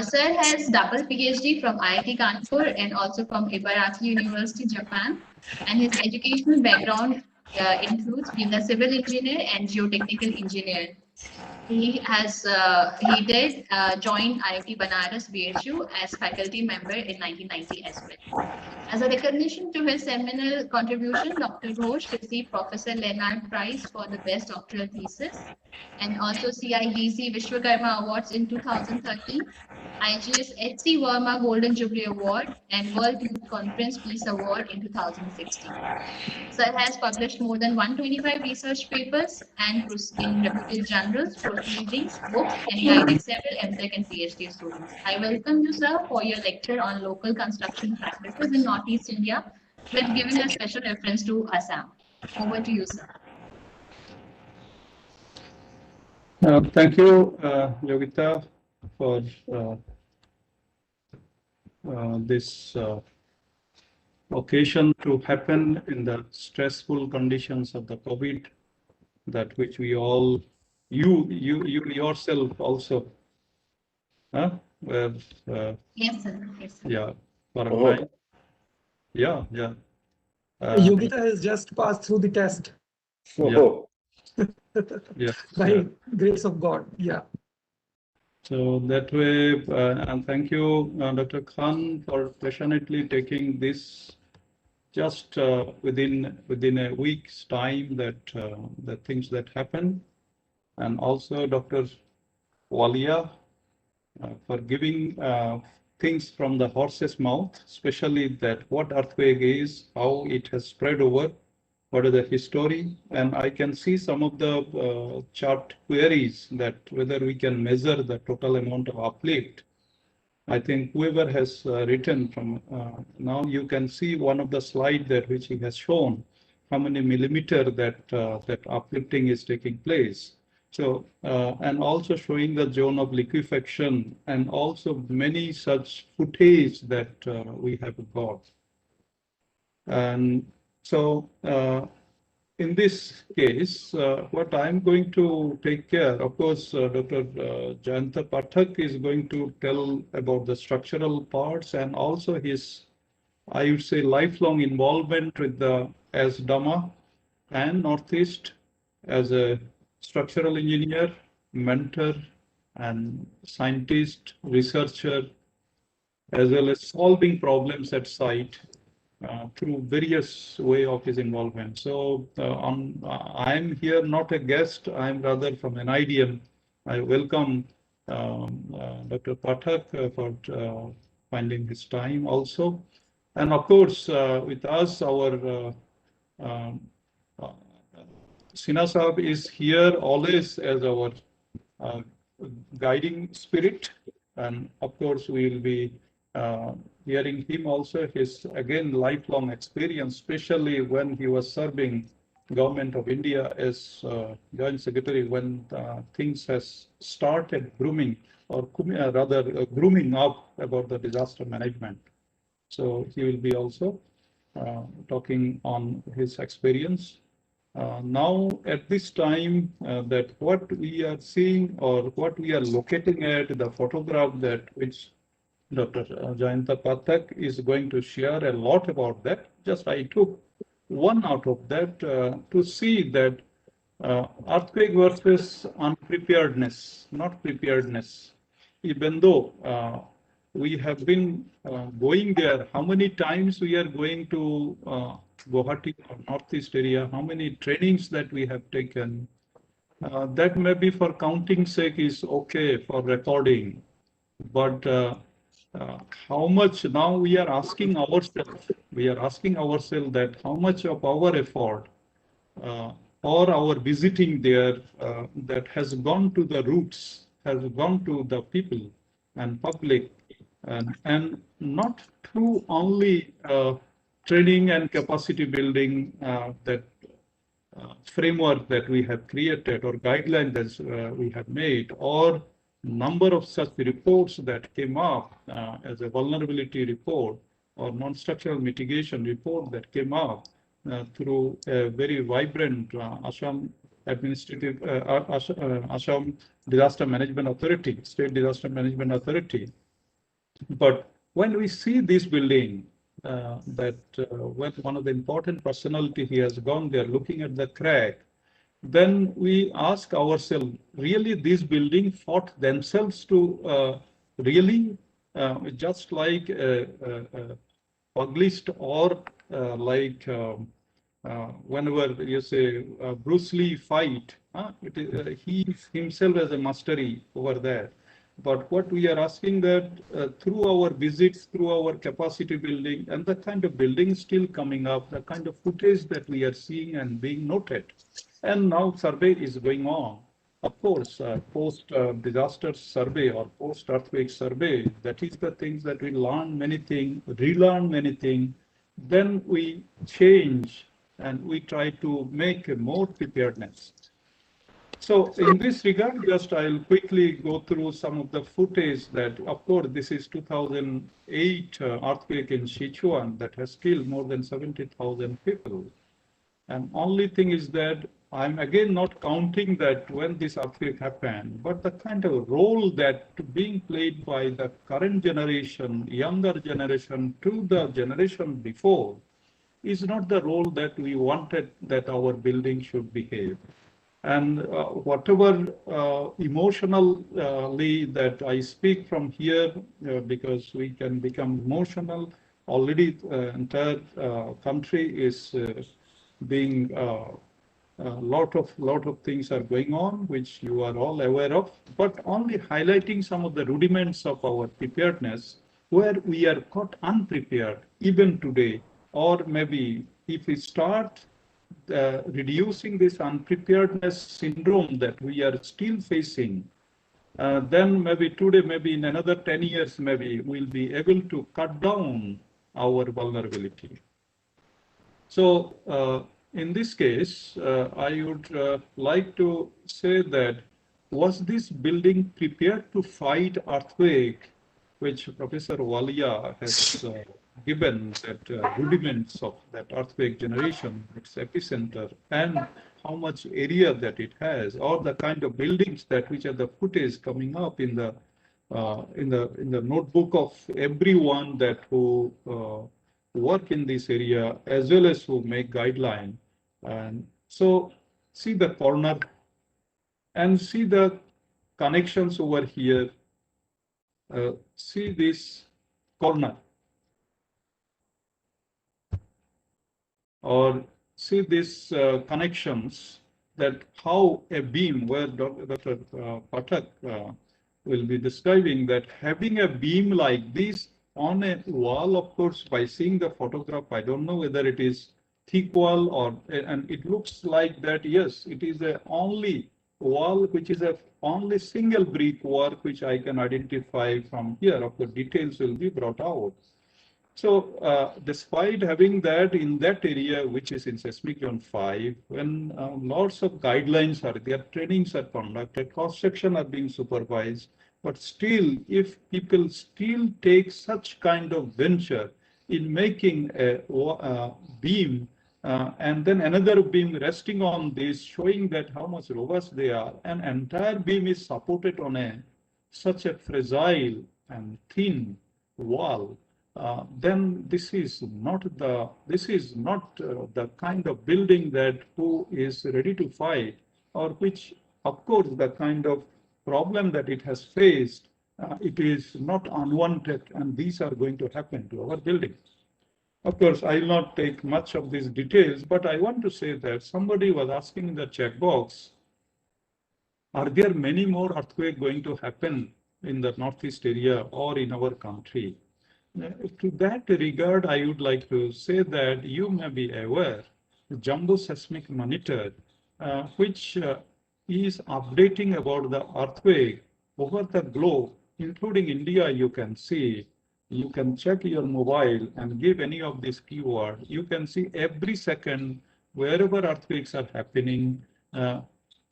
Sir has double PhD from IIT Kanpur and also from Ibaraki University, Japan. And his educational background includes being a civil engineer and geotechnical engineer. He did join IIT Banaras BHU as faculty member in 1990 as well. As a recognition to his seminal contribution, Dr. Ghosh received Professor Leonard Prize for the best doctoral thesis and also CIDC Vishwakarma Awards in 2013, IGS HC Verma Golden Jubilee Award, and World Youth Conference Peace Award in 2016. Sir has published more than 125 research papers and in reputed journals, proceedings, books, and guided several MTech and PhD students. I welcome you, sir, for your lecture on local construction practices in Northeast India, with giving a special reference to Assam. Over to you, sir. Thank you, Yogita, for this occasion to happen in the stressful conditions of the COVID, that which we all, you yourself also, were, yes, sir. Yes, sir. Yeah, quarantine. Yeah. Yogita has just passed through the test. Yeah. By grace of God. Yeah. So that way, and thank you, Dr. Khan, for passionately taking this just within a week's time, that the things that happen, and also Dr. Walia for giving things from the horse's mouth, especially that what earthquake is, how it has spread over, what is the history, and I can see some of the chart queries that whether we can measure the total amount of uplift. I think whoever has written from now, you can see one of the slide that which he has shown how many millimeter that uplifting is taking place. So and also showing the zone of liquefaction and also many such footage that we have got. And so in this case, what I'm going to take care, of course, Dr. Jayanta Pathak is going to tell about the structural parts and also his, I would say, lifelong involvement with the ASDAMA and Northeast as a structural engineer, mentor, and scientist, researcher, as well as solving problems at site through various way of his involvement. So I'm here not a guest, I'm rather from NIDM. I welcome Dr. Pathak for finding his time also. And of course, with us, our Sinha Saab is here always as our guiding spirit. And of course, we will be hearing him also, his again lifelong experience, especially when he was serving Government of India as Joint Secretary when things has started grooming, or rather grooming up about the disaster management. So he will be also talking on his experience. Now at this time that what we are seeing or what we are locating at, the photograph that which Dr. Jayanta Pathak is going to share a lot about that. Just I took one out of that to see that earthquake versus unpreparedness, not preparedness. Even though we have been going there, how many times we are going to Guwahati or Northeast area, how many trainings that we have taken, That maybe for counting sake is okay for recording, but how much now we are asking ourselves, that how much of our effort uh, or our visiting there that has gone to the roots, has gone to the people and public, and not through only training and capacity building that framework that we have created or guidelines that we have made, or number of such reports that came up as a vulnerability report or non-structural mitigation report that came up through a very vibrant Assam administrative Assam Disaster Management Authority, State Disaster Management Authority. But when we see this building, when one of the important personality he has gone there looking at the crack, then we ask ourselves, really this building fought themselves to really just like published or like whenever you say Bruce Lee fight, he himself has a mastery over there. But what we are asking that through our visits, through our capacity building, and the kind of building still coming up, the kind of footage that we are seeing and being noted, and now survey is going on. Of course, post-disaster survey or post-earthquake survey, that is the things that we learn many things, relearn many things, then we change and we try to make more preparedness. So in this regard, just I'll quickly go through some of the footage that, of course, this is 2008 earthquake in Sichuan that has killed more than 70,000 people. And only thing is that I'm again not counting that when this earthquake happened, but the kind of role that being played by the current generation, younger generation to the generation before is not the role that we wanted that our building should behave. And whatever emotionally that I speak from here, because we can become emotional, already entire country is being lot of things are going on, which you are all aware of, but only highlighting some of the rudiments of our preparedness, where we are caught unprepared even today, or maybe if we start reducing this unpreparedness syndrome that we are still facing, then maybe today, maybe in another 10 years, maybe we'll be able to cut down our vulnerability. So in this case, I would like to say that was this building prepared to fight earthquake, which Professor Walia has given that rudiments of that earthquake generation, its epicenter, and how much area that it has, or the kind of buildings that which are the footage coming up in the notebook of everyone that who work in this area, as well as who make guideline. And so see the corner and see the connections over here. See this corner, or see these connections, that how a beam, where Dr. Pathak will be describing that having a beam like this on a wall, of course, by seeing the photograph, I don't know whether it is thick wall or, and it looks like that, yes, it is the only wall, which is a only single brick work, which I can identify from here. Of course, details will be brought out. So despite having that in that area, which is in seismic zone 5, when lots of guidelines are there, trainings are conducted, cross-section are being supervised, but still, if people still take such kind of venture in making a beam, and then another beam resting on this, showing that how much robust they are, an entire beam is supported on such a fragile and thin wall, then this is not the kind of building that who is ready to fight, or which, of course, the kind of problem that it has faced, it is not unwanted, and these are going to happen to our buildings. Of course, I will not take much of these details, but I want to say that somebody was asking in the chat box Are there many more earthquakes going to happen in the northeast area or in our country? To that regard, I would like to say that you may be aware, the Jumbo Seismic Monitor, which is updating about the earthquake over the globe, including India, you can see. You can check your mobile and give any of these keywords. You can see every second, wherever earthquakes are happening,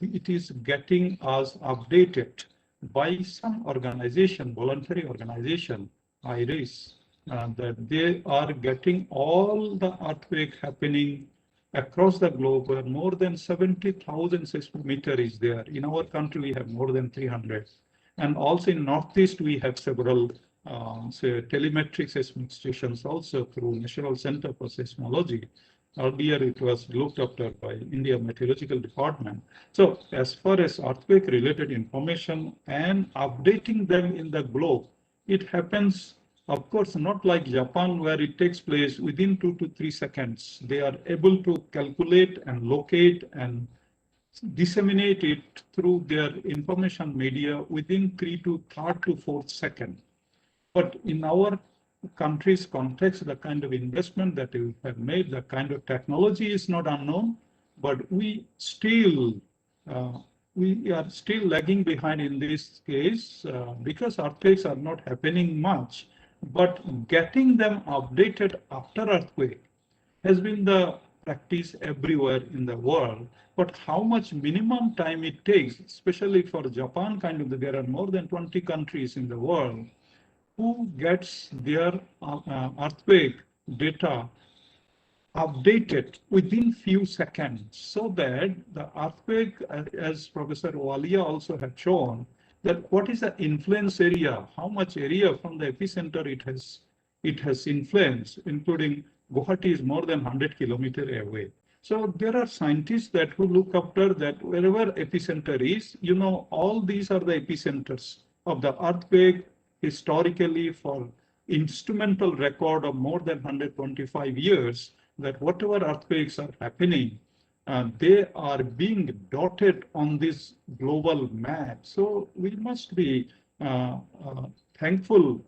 it is getting us updated by some organization, voluntary organization, IRIS, that they are getting all the earthquake happening across the globe, where more than 70,000 seismometer is there. In our country, we have more than 300. And also in Northeast, we have several say telemetric seismic stations also through National Center for Seismology. Earlier, it was looked after by India Meteorological Department. So as far as earthquake-related information and updating them in the globe, it happens, of course, not like Japan, where it takes place within 2 to 3 seconds. They are able to calculate and locate and disseminate it through their information media within 3 to 4 seconds. But in our country's context, the kind of investment that we have made, the kind of technology is not unknown, but we are still lagging behind in this case because earthquakes are not happening much. But getting them updated after earthquake has been the practice everywhere in the world. But how much minimum time it takes, especially for Japan kind of, there are more than 20 countries in the world who gets their earthquake data updated within few seconds, so that the earthquake, as Professor Walia also had shown, that what is the influence area, how much area from the epicenter it has influenced, including Guwahati is more than 100 kilometers away. So there are scientists that who look after that wherever epicenter is, all these are the epicenters of the earthquake historically for instrumental record of more than 125 years, that whatever earthquakes are happening, they are being dotted on this global map. So we must be thankful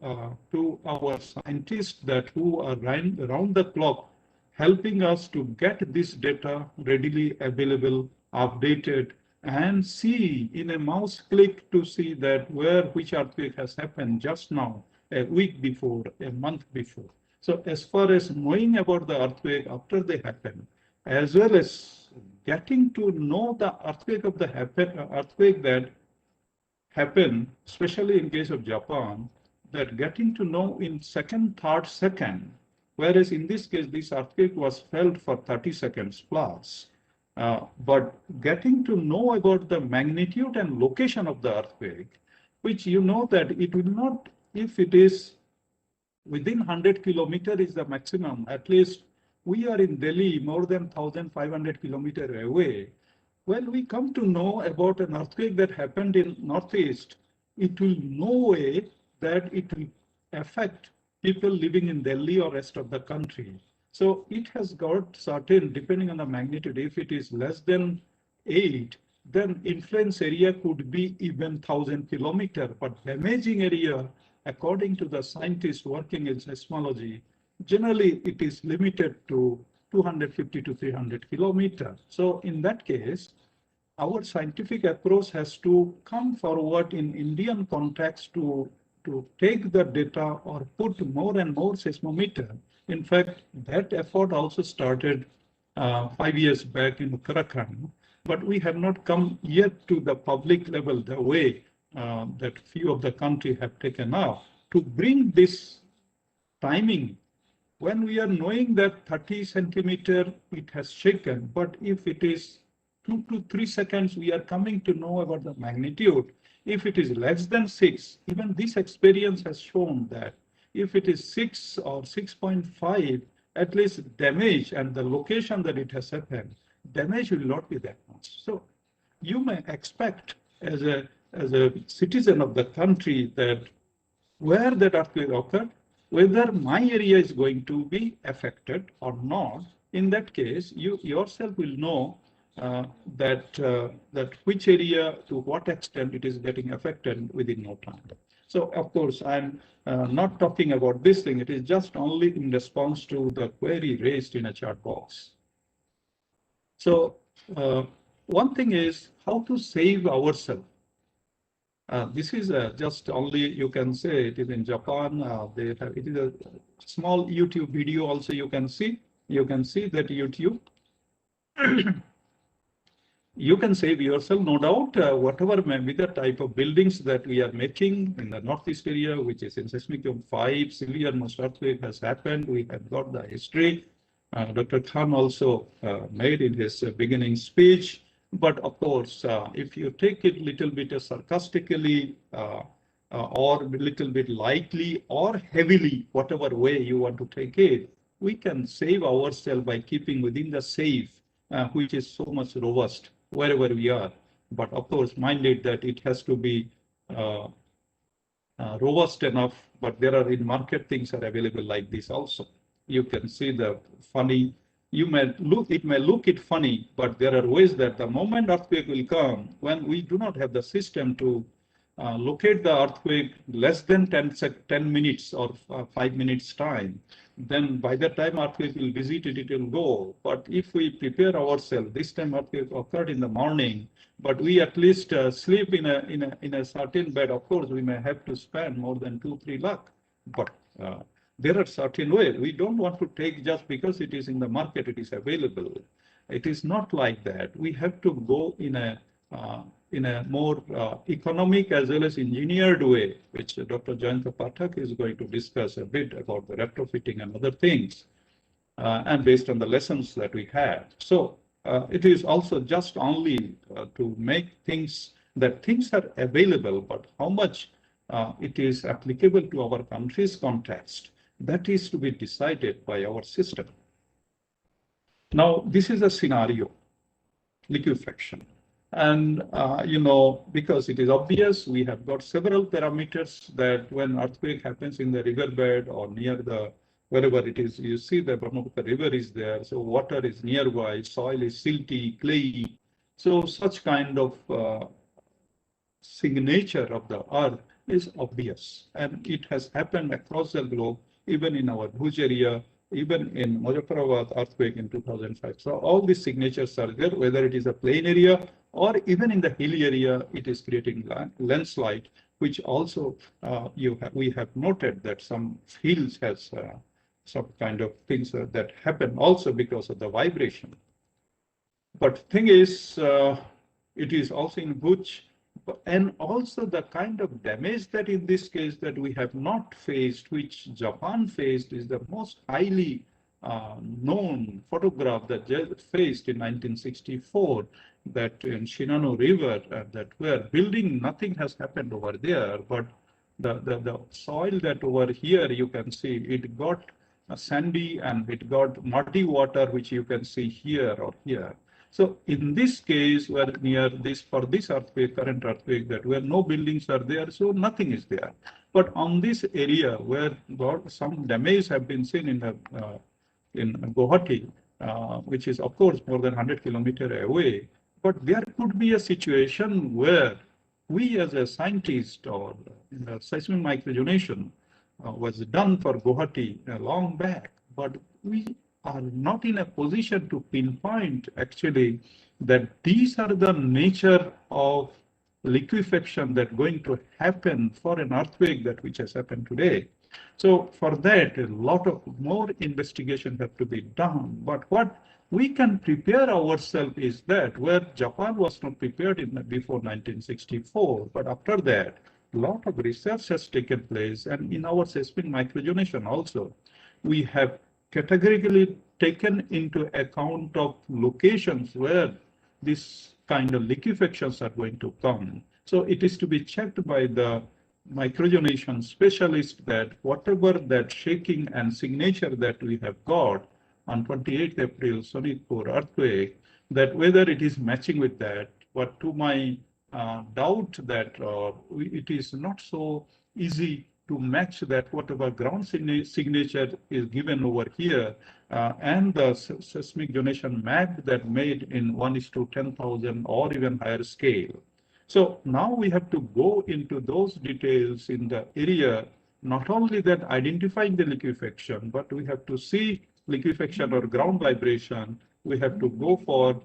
to our scientists that who are around the clock helping us to get this data readily available, updated, and see in a mouse click to see that which earthquake has happened just now, a week before, a month before. So as far as knowing about the earthquake after they happen, as well as getting to know the earthquake that happened, especially in case of Japan, that getting to know in second, third second, whereas in this case, this earthquake was felt for 30 seconds plus. But getting to know about the magnitude and location of the earthquake, which that it will not, if it is within 100 kilometers is the maximum, at least we are in Delhi more than 1,500 kilometers away. When we come to know about an earthquake that happened in Northeast, it will no way that it will affect people living in Delhi or rest of the country. So it has got certain, depending on the magnitude, if it is less than 8, then influence area could be even 1,000 kilometers, but damaging area, according to the scientists working in seismology, generally it is limited to 250 to 300 kilometers. So in that case, our scientific approach has to come forward in Indian context to take the data or put more and more seismometer. In fact, that effort also started 5 years back in Uttarakhand, but we have not come yet to the public level the way that few of the country have taken up to bring this timing. When we are knowing that 30 centimeter it has shaken, but if it is 2 to 3 seconds, we are coming to know about the magnitude. If it is less than 6, even this experience has shown that if it is 6 or 6.5, at least damage and the location that it has happened, damage will not be that much. So you may expect as a citizen of the country that where that earthquake occurred, whether my area is going to be affected or not. In that case, you yourself will know that which area to what extent it is getting affected within no time. So of course, I'm not talking about this thing. It is just only in response to the query raised in a chat box. So one thing is how to save ourselves. This is just only, you can say it is in Japan. They have, it is a small YouTube video also you can see. You can see that YouTube. You can save yourself, no doubt, whatever may be the type of buildings that we are making in the Northeast area, which is in seismic zone 5, severe most earthquake has happened. We have got the history. Dr. Khan also made in his beginning speech. But of course, if you take it a little bit sarcastically or a little bit lightly or heavily, whatever way you want to take it, we can save ourselves by keeping within the safe, which is so much robust wherever we are. But of course, mind it that it has to be robust enough, but there are in market things are available like this also. You can see the funny, it may look funny, but there are ways that the moment earthquake will come, when we do not have the system to locate the earthquake less than 10 minutes or 5 minutes time, then by the time earthquake will visit it, it will go. But if we prepare ourselves, this time earthquake occurred in the morning, but we at least sleep in a certain bed. Of course, we may have to spend more than 2-3 lakh, but there are certain ways. We don't want to take just because it is in the market, it is available. It is not like that. We have to go in a more economic as well as engineered way, which Dr. Jayanta Pathak is going to discuss a bit about the retrofitting and other things, and based on the lessons that we had. So it is also just only to make things that things are available, but how much it is applicable to our country's context, that is to be decided by our system. Now, this is a scenario, liquefaction. And, because it is obvious, we have got several parameters that when earthquake happens in the riverbed or near the, wherever it is, you see the Brahmaputra River is there. So water is nearby, soil is silty, clayey. So such kind of signature of the earth is obvious. And it has happened across the globe, even in our Bhuj area, even in Muzaffarabad earthquake in 2005. So all these signatures are there, whether it is a plain area or even in the hilly area, it is creating landslide, which also we have noted that some fields has some kind of things that happen also because of the vibration. But thing is, it is also in Bhuj, and also the kind of damage that in this case that we have not faced, which Japan faced, is the most highly known photograph that faced in 1964, that in Shinano River, that where building, nothing has happened over there, but the soil that over here you can see, it got sandy and it got muddy water, which you can see here or here. So in this case, where near this, for this earthquake, current earthquake, that where no buildings are there, so nothing is there. But on this area where some damage have been seen in Guwahati, which is of course more than 100 kilometers away, but there could be a situation where we as a scientist or in the seismic microzonation was done for Guwahati long back, but we are not in a position to pinpoint actually that these are the nature of liquefaction that going to happen for an earthquake that which has happened today. So for that, a lot of more investigation have to be done. But what we can prepare ourselves is that where Japan was not prepared before 1964, but after that, a lot of research has taken place, and in our seismic microzonation also, we have categorically taken into account of locations where this kind of liquefactions are going to come. So it is to be checked by the microzonation specialist that whatever that shaking and signature that we have got on 28th April Sonitpur earthquake, that whether it is matching with that. But to my doubt that it is not so easy to match that whatever ground signature is given over here and the seismic zonation map that made in 1:10,000 or even higher scale. So now we have to go into those details in the area, not only that identifying the liquefaction, but we have to see liquefaction or ground vibration. We have to go for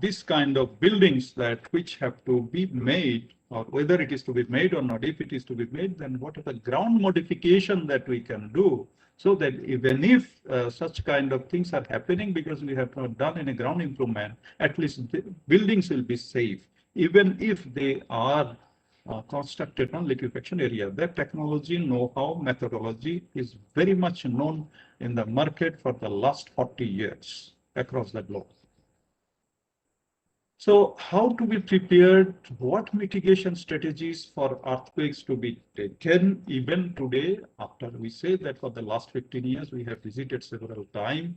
this kind of buildings that which have to be made, or whether it is to be made or not. If it is to be made, then what are the ground modification that we can do, so that even if such kind of things are happening because we have not done any ground improvement, at least the buildings will be safe, even if they are constructed on liquefaction area. That technology, know-how, methodology is very much known in the market for the last 40 years across the globe. So how to be prepared? What mitigation strategies for earthquakes to be taken even today, after we say that for the last 15 years we have visited several times,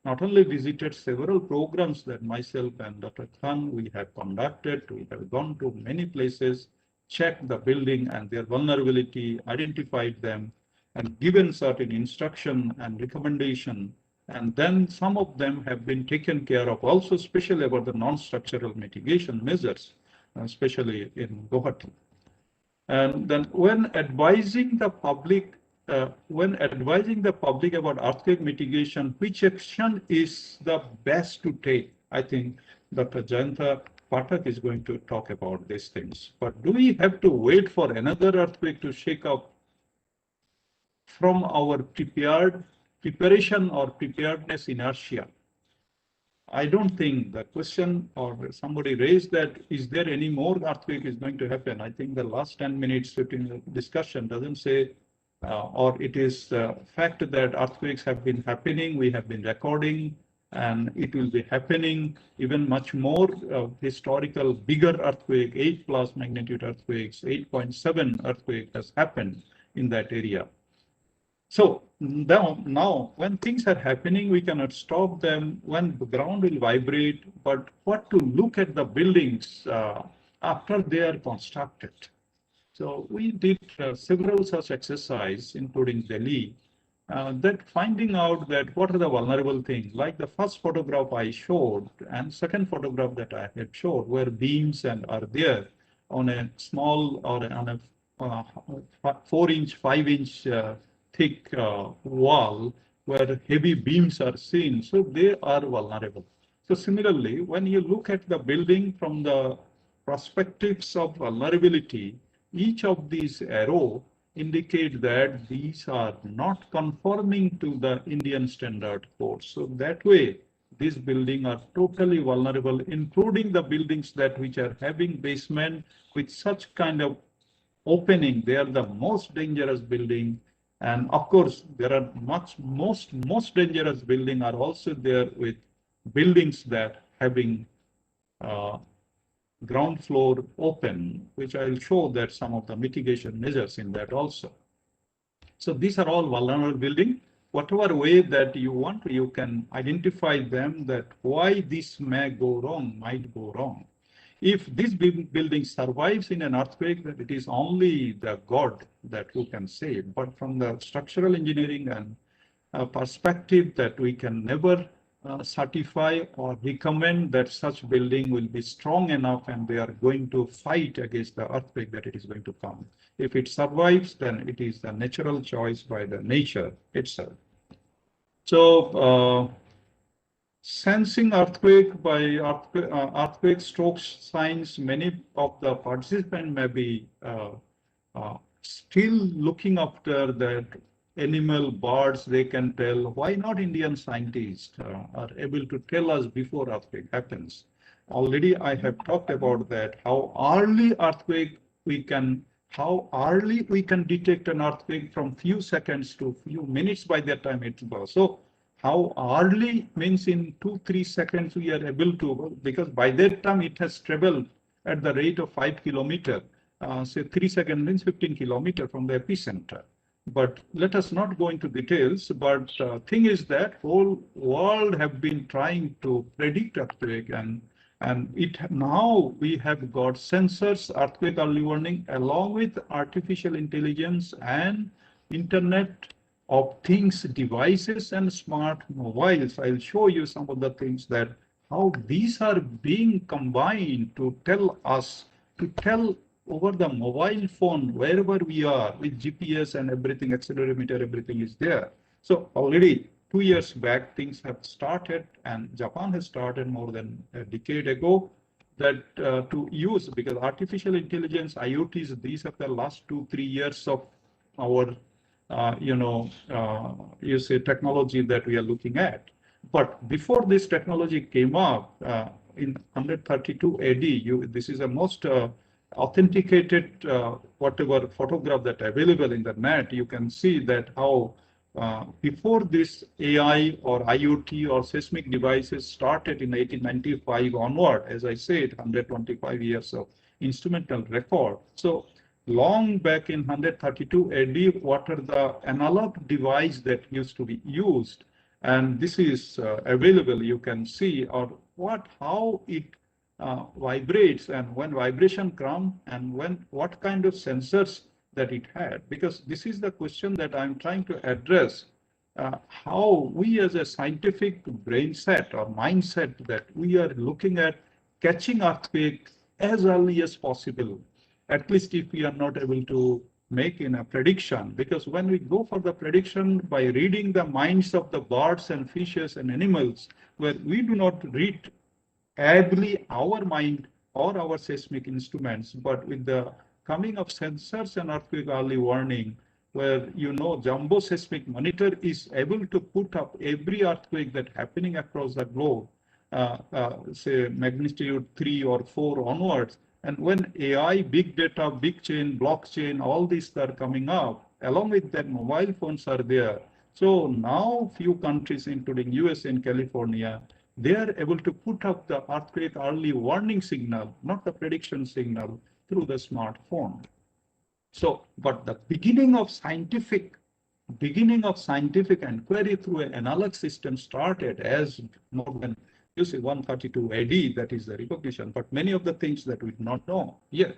not only visited several programs that myself and Dr. Khan we have conducted, we have gone to many places, checked the building and their vulnerability, identified them, and given certain instruction and recommendation. And then some of them have been taken care of, also especially about the non-structural mitigation measures, especially in Guwahati. And then when advising the public about earthquake mitigation, which action is the best to take? I think Dr. Jayanta Pathak is going to talk about these things. But do we have to wait for another earthquake to shake up from our preparation or preparedness inertia? I don't think the question or somebody raised that, is there any more earthquake is going to happen? I think the last 10 minutes, 15 discussion doesn't say, or it is the fact that earthquakes have been happening, we have been recording, and it will be happening even much more. Historical bigger earthquake, 8+ magnitude earthquakes, 8.7 earthquake has happened in that area. So now, when things are happening, we cannot stop them. When the ground will vibrate, but what to look at the buildings after they are constructed. So we did several such exercises, including Delhi, that finding out that what are the vulnerable things. Like the first photograph I showed and second photograph that I had showed, where beams and are there on a small or on a 4-inch, 5-inch thick wall where heavy beams are seen, so they are vulnerable. So similarly, when you look at the building from the perspectives of vulnerability, each of these arrows indicate that these are not conforming to the Indian standard code. So that way, these buildings are totally vulnerable, including the buildings that which are having basement with such kind of opening. They are the most dangerous building. And of course, there are most dangerous buildings are also there with buildings that having ground floor open, which I will show that some of the mitigation measures in that also. So these are all vulnerable buildings. Whatever way that you want, you can identify them that why this might go wrong. If this building survives in an earthquake, that it is only the God that who can save. But from the structural engineering and perspective, that we can never certify or recommend that such building will be strong enough and they are going to fight against the earthquake that it is going to come. If it survives, then it is the natural choice by the nature itself. So sensing earthquake by earthquake stroke signs, many of the participants may be still looking after that animal, birds, they can tell. Why not Indian scientists are able to tell us before earthquake happens? Already I have talked about that, how early we can detect an earthquake from few seconds to few minutes by the time it goes. So how early means in 2-3 seconds we are able to, because by that time it has traveled at the rate of 5 kilometers. Say 3 seconds means 15 kilometers from the epicenter. But let us not go into details. But thing is that whole world have been trying to predict earthquake, and And now we have got sensors, earthquake early warning, along with artificial intelligence and Internet of Things devices and smart mobiles. I'll show you some of the things that how these are being combined to tell us, to tell over the mobile phone, wherever we are with GPS and everything, accelerometer, everything is there. So already 2 years back, things have started, and Japan has started more than a decade ago that to use, because artificial intelligence, IoTs, these are the last 2-3 years of our, you say technology that we are looking at. But before this technology came up in 132 AD, this is a most authenticated whatever photograph that available in the net. You can see that how before this AI or IoT or seismic devices started in 1895 onward, as I said, 125 years of instrumental record. So long back in 132 AD, what are the analog device that used to be used? And this is available, you can see, or how it vibrates, and when vibration comes, and what kind of sensors that it had, because this is the question that I'm trying to address. How we as a scientific brain set or mindset that we are looking at catching earthquake as early as possible, at least if we are not able to make in a prediction, because when we go for the prediction by reading the minds of the birds and fishes and animals, where we do not read ably our mind or our seismic instruments, but with the coming of sensors and earthquake early warning, where jumbo seismic monitor is able to put up every earthquake that happening across the globe, say magnitude 3 or 4 onwards. And when AI, big data, big chain, blockchain, all these are coming up, along with that mobile phones are there. So now few countries, including US and California, they are able to put up the earthquake early warning signal, not the prediction signal, through the smartphone. So, but the beginning of scientific inquiry through an analog system started as more than, 132 AD, that is the recognition, but many of the things that we do not know yet.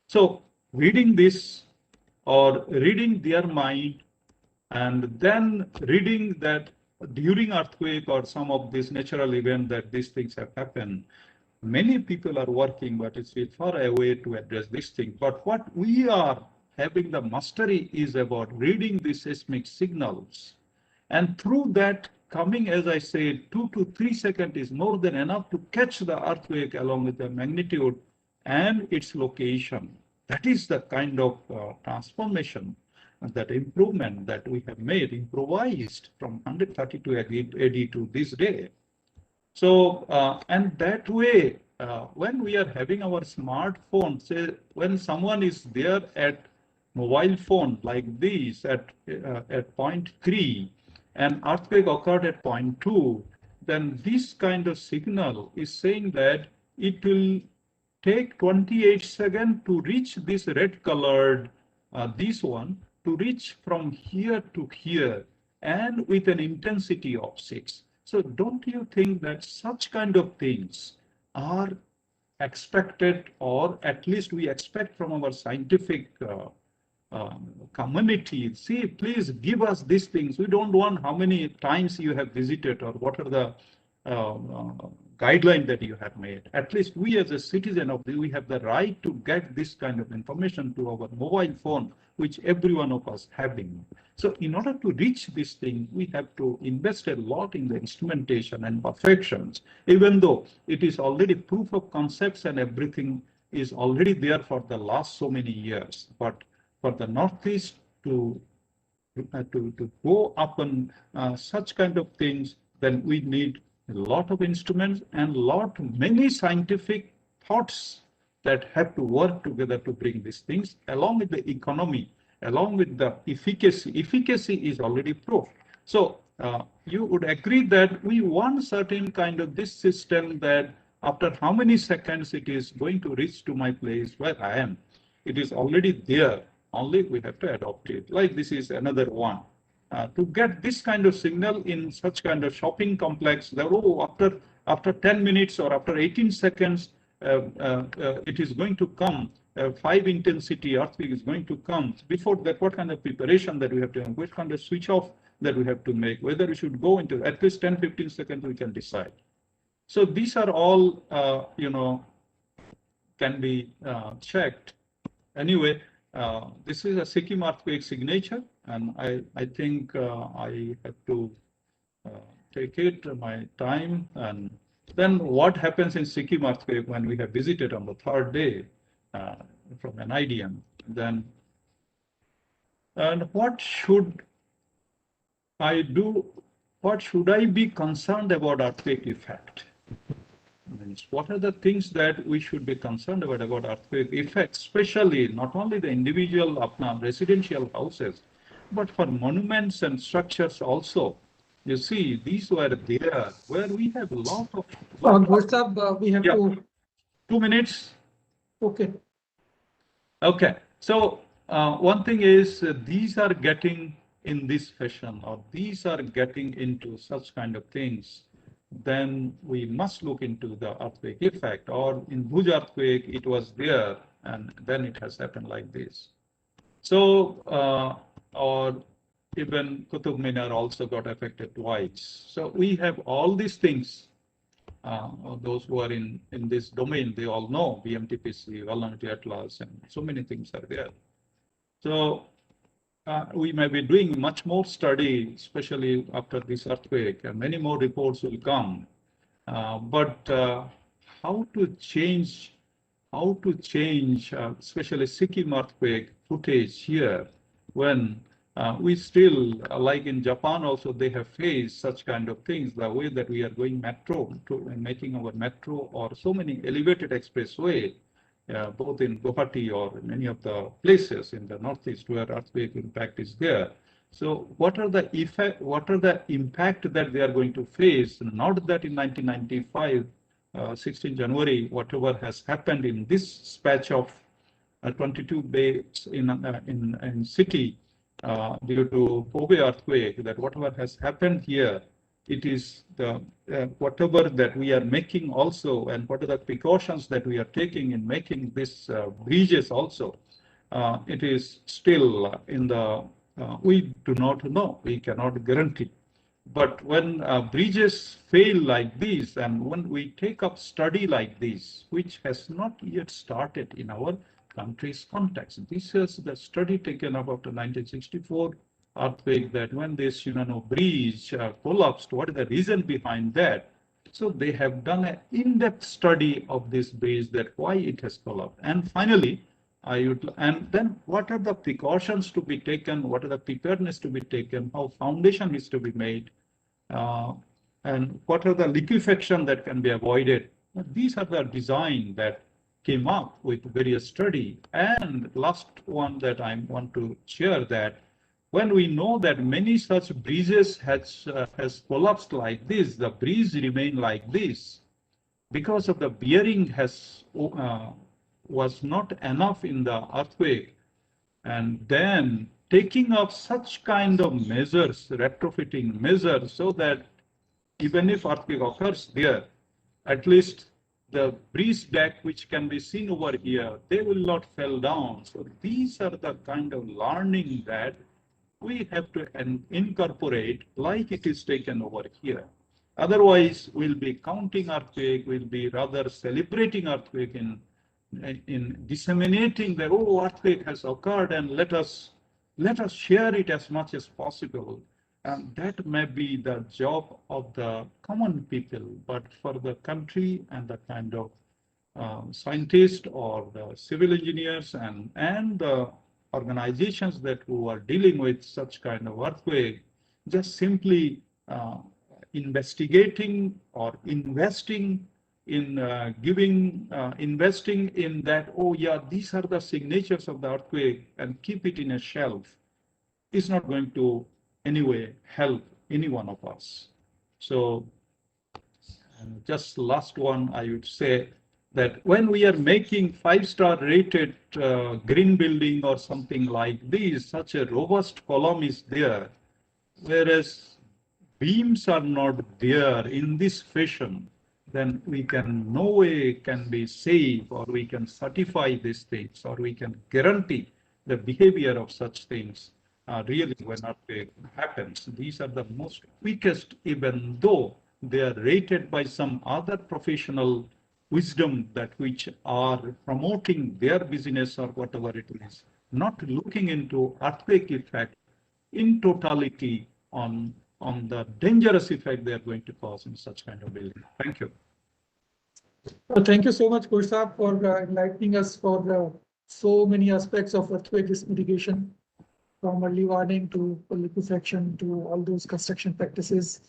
So reading this or reading their mind, and then reading that during earthquake or some of this natural event that these things have happened, many people are working, but it's far away to address this thing. But what we are having the mastery is about reading the seismic signals. And through that coming, as I said, 2 to 3 seconds is more than enough to catch the earthquake along with the magnitude and its location. That is the kind of transformation, that improvement that we have made, improvised from 132 AD to this day. So, and that way, when we are having our smartphone, say when someone is there at mobile phone like this at 0.3 and earthquake occurred at 0.2, then this kind of signal is saying that it will take 28 seconds to reach this red colored, this one, to reach from here to here, and with an intensity of 6. So don't you think that such kind of things are expected, or at least we expect from our scientific community? See, please give us these things. We don't want how many times you have visited or what are the guideline that you have made. At least we as a citizen we have the right to get this kind of information to our mobile phone, which every one of us having. So in order to reach this thing, we have to invest a lot in the instrumentation and perfections, even though it is already proof of concepts and everything is already there for the last so many years. But for the Northeast to go up on such kind of things, then we need a lot of instruments and many scientific thoughts that have to work together to bring these things, along with the economy, along with the efficacy. Efficacy is already proved. So you would agree that we want certain kind of this system that after how many seconds it is going to reach to my place where I am. It is already there. Only we have to adopt it. Like this is another one. To get this kind of signal in such kind of shopping complex, that after after 10 minutes or after 18 seconds, it is going to come. 5 intensity earthquake is going to come. Before that, what kind of preparation that we have to have, what kind of switch off that we have to make, whether we should go into at least 10, 15 seconds, we can decide. So these are all, can be checked. Anyway, this is a Sikkim earthquake signature, and I think I have to take it my time. And then what happens in Sikkim earthquake when we have visited on the 3rd day from NIDM? Then, and what should I do? What should I be concerned about earthquake effect? Means what are the things that we should be concerned about earthquake effect, especially not only the individual residential houses, but for monuments and structures also. You see, these were there where we have a lot of. We have to. 2 minutes. Okay. Okay. So one thing is these are getting in this fashion, or these are getting into such kind of things. Then we must look into the earthquake effect. Or in Bhuj earthquake, it was there, and then it has happened like this. So, or even Qutub Minar also got affected twice. So we have all these things. Those who are in this domain, they all know BMTPC, Vulnerability Atlas, and so many things are there. So we may be doing much more study, especially after this earthquake, and many more reports will come. But how to change, especially Sikkim earthquake footage here, when we still, like in Japan also, they have faced such kind of things, the way that we are going metro, making our metro, or so many elevated expressway, both in Guwahati or many of the places in the northeast where earthquake impact is there. So what are the effect? What are the impact that they are going to face? Not that in 1995, 16 January, whatever has happened in this patch of 22 bays in city due to Kobe earthquake, that whatever has happened here, it is the whatever that we are making also, and what are the precautions that we are taking in making this bridges also. It is still in the, we do not know, we cannot guarantee. But when bridges fail like this, and when we take up study like this, which has not yet started in our country's context, this is the study taken up after 1964 earthquake, that when this bridge collapsed, what is the reason behind that? So they have done an in-depth study of this bridge, that why it has collapsed. And finally, and then what are the precautions to be taken, what are the preparedness to be taken, how foundation is to be made, and what are the liquefaction that can be avoided. These are the design that came up with various study. And last one that I want to share, that when we know that many such bridges has collapsed like this, the bridge remain like this, because of the bearing was not enough in the earthquake. And then taking up such kind of measures, retrofitting measures, so that even if earthquake occurs there, at least the bridge deck which can be seen over here, they will not fall down. So these are the kind of learning that we have to incorporate, like it is taken over here. Otherwise, we'll be counting earthquake, we'll be rather celebrating earthquake in disseminating that, oh, earthquake has occurred, and let us share it as much as possible. And that may be the job of the common people, but for the country and the kind of scientists or the civil engineers and the organizations that who are dealing with such kind of earthquake, just simply investigating or investing in investing in that, oh yeah, these are the signatures of the earthquake, and keep it in a shelf, is not going to anyway help any one of us. So just last one, I would say that when we are making 5-star rated green building or something like this, such a robust column is there, whereas beams are not there in this fashion. then we can no way can be safe, or we can certify these things, or we can guarantee the behavior of such things really when earthquake happens. These are the most quickest, even though they are rated by some other professional wisdom that which are promoting their business or whatever it is, not looking into earthquake effect in totality on the dangerous effect they are going to cause in such kind of building. Thank you. Thank you so much, Kursab, for enlightening us for so many aspects of earthquake risk mitigation, from early warning to liquefaction to all those construction practices.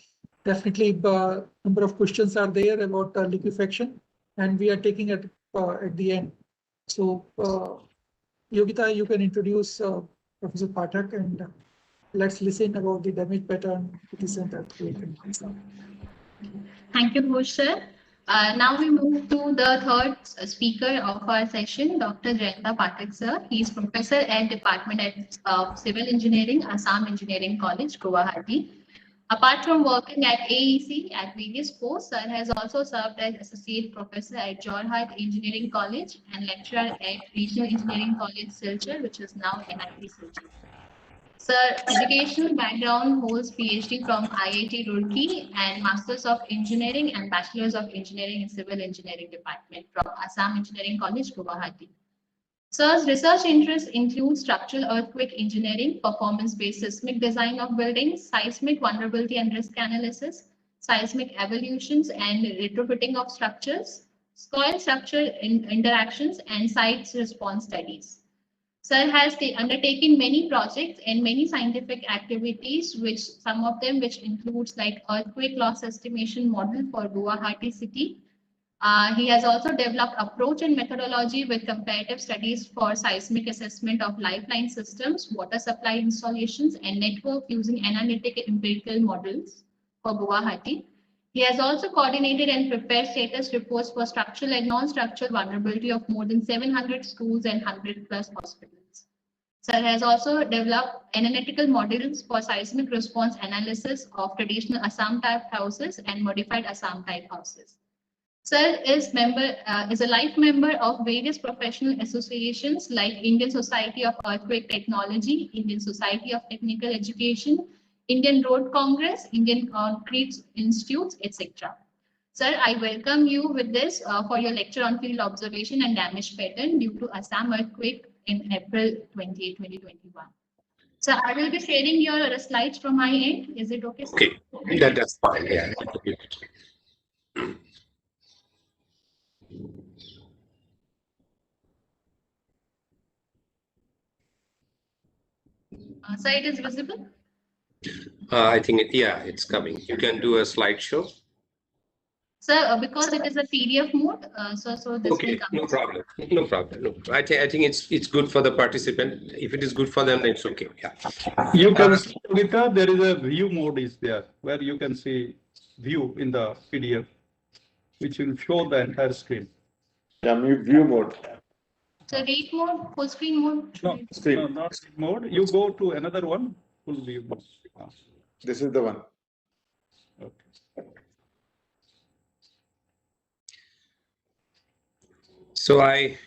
Definitely, number of questions are there about liquefaction, and we are taking it at the end. So, Yogita, you can introduce Professor Pathak, and let's listen about the damage pattern, recent earthquake, and stuff. Thank you, Ghosh sir. Now we move to the third speaker of our session, Dr. Jayanta Pathak sir. He is professor at Department of Civil Engineering, Assam Engineering College, Guwahati. Apart from working at AEC at various posts, sir has also served as associate professor at Jorhat Engineering College and lecturer at Regional Engineering College, Silchar, which is now NIT Silchar. Sir, educational background holds PhD from IIT Roorkee and Masters of Engineering and Bachelors of Engineering in Civil Engineering Department from Assam Engineering College, Guwahati. Sir's research interests include structural earthquake engineering, performance-based seismic design of buildings, seismic vulnerability and risk analysis, seismic evolutions and retrofitting of structures, soil structure interactions, and site response studies. Sir has undertaken many projects and many scientific activities, which some of them which includes like earthquake loss estimation model for Guwahati city. He has also developed approach and methodology with comparative studies for seismic assessment of lifeline systems, water supply installations, and network using analytic empirical models for Guwahati. He has also coordinated and prepared status reports for structural and non-structural vulnerability of more than 700 schools and 100 plus hospitals. Sir has also developed analytical models for seismic response analysis of traditional Assam type houses and modified Assam type houses. Sir is a life member of various professional associations like Indian Society of Earthquake Technology, Indian Society of Technical Education, Indian Road Congress, Indian Concrete Institutes, etc. Sir, I welcome you with this for your lecture on field observation and damage pattern due to Assam earthquake in April 28, 2021. So I will be sharing your slides from my end. Is it okay, sir? Okay, that's fine. Yeah. Sir, it is visible? I think, it's coming. You can do a slideshow. Sir, because it is a PDF mode, so this Okay, will come. no problem. No problem. No. I think it's good for the participant. If it is good for them, it's okay. Yeah. You can see, Yogita, there is a view mode is there where you can see view in the PDF, which will show the entire screen. Yeah, view mode. So read mode, full screen mode? No, no, not read mode. You go to another one, full view mode. This is the one. Okay. So I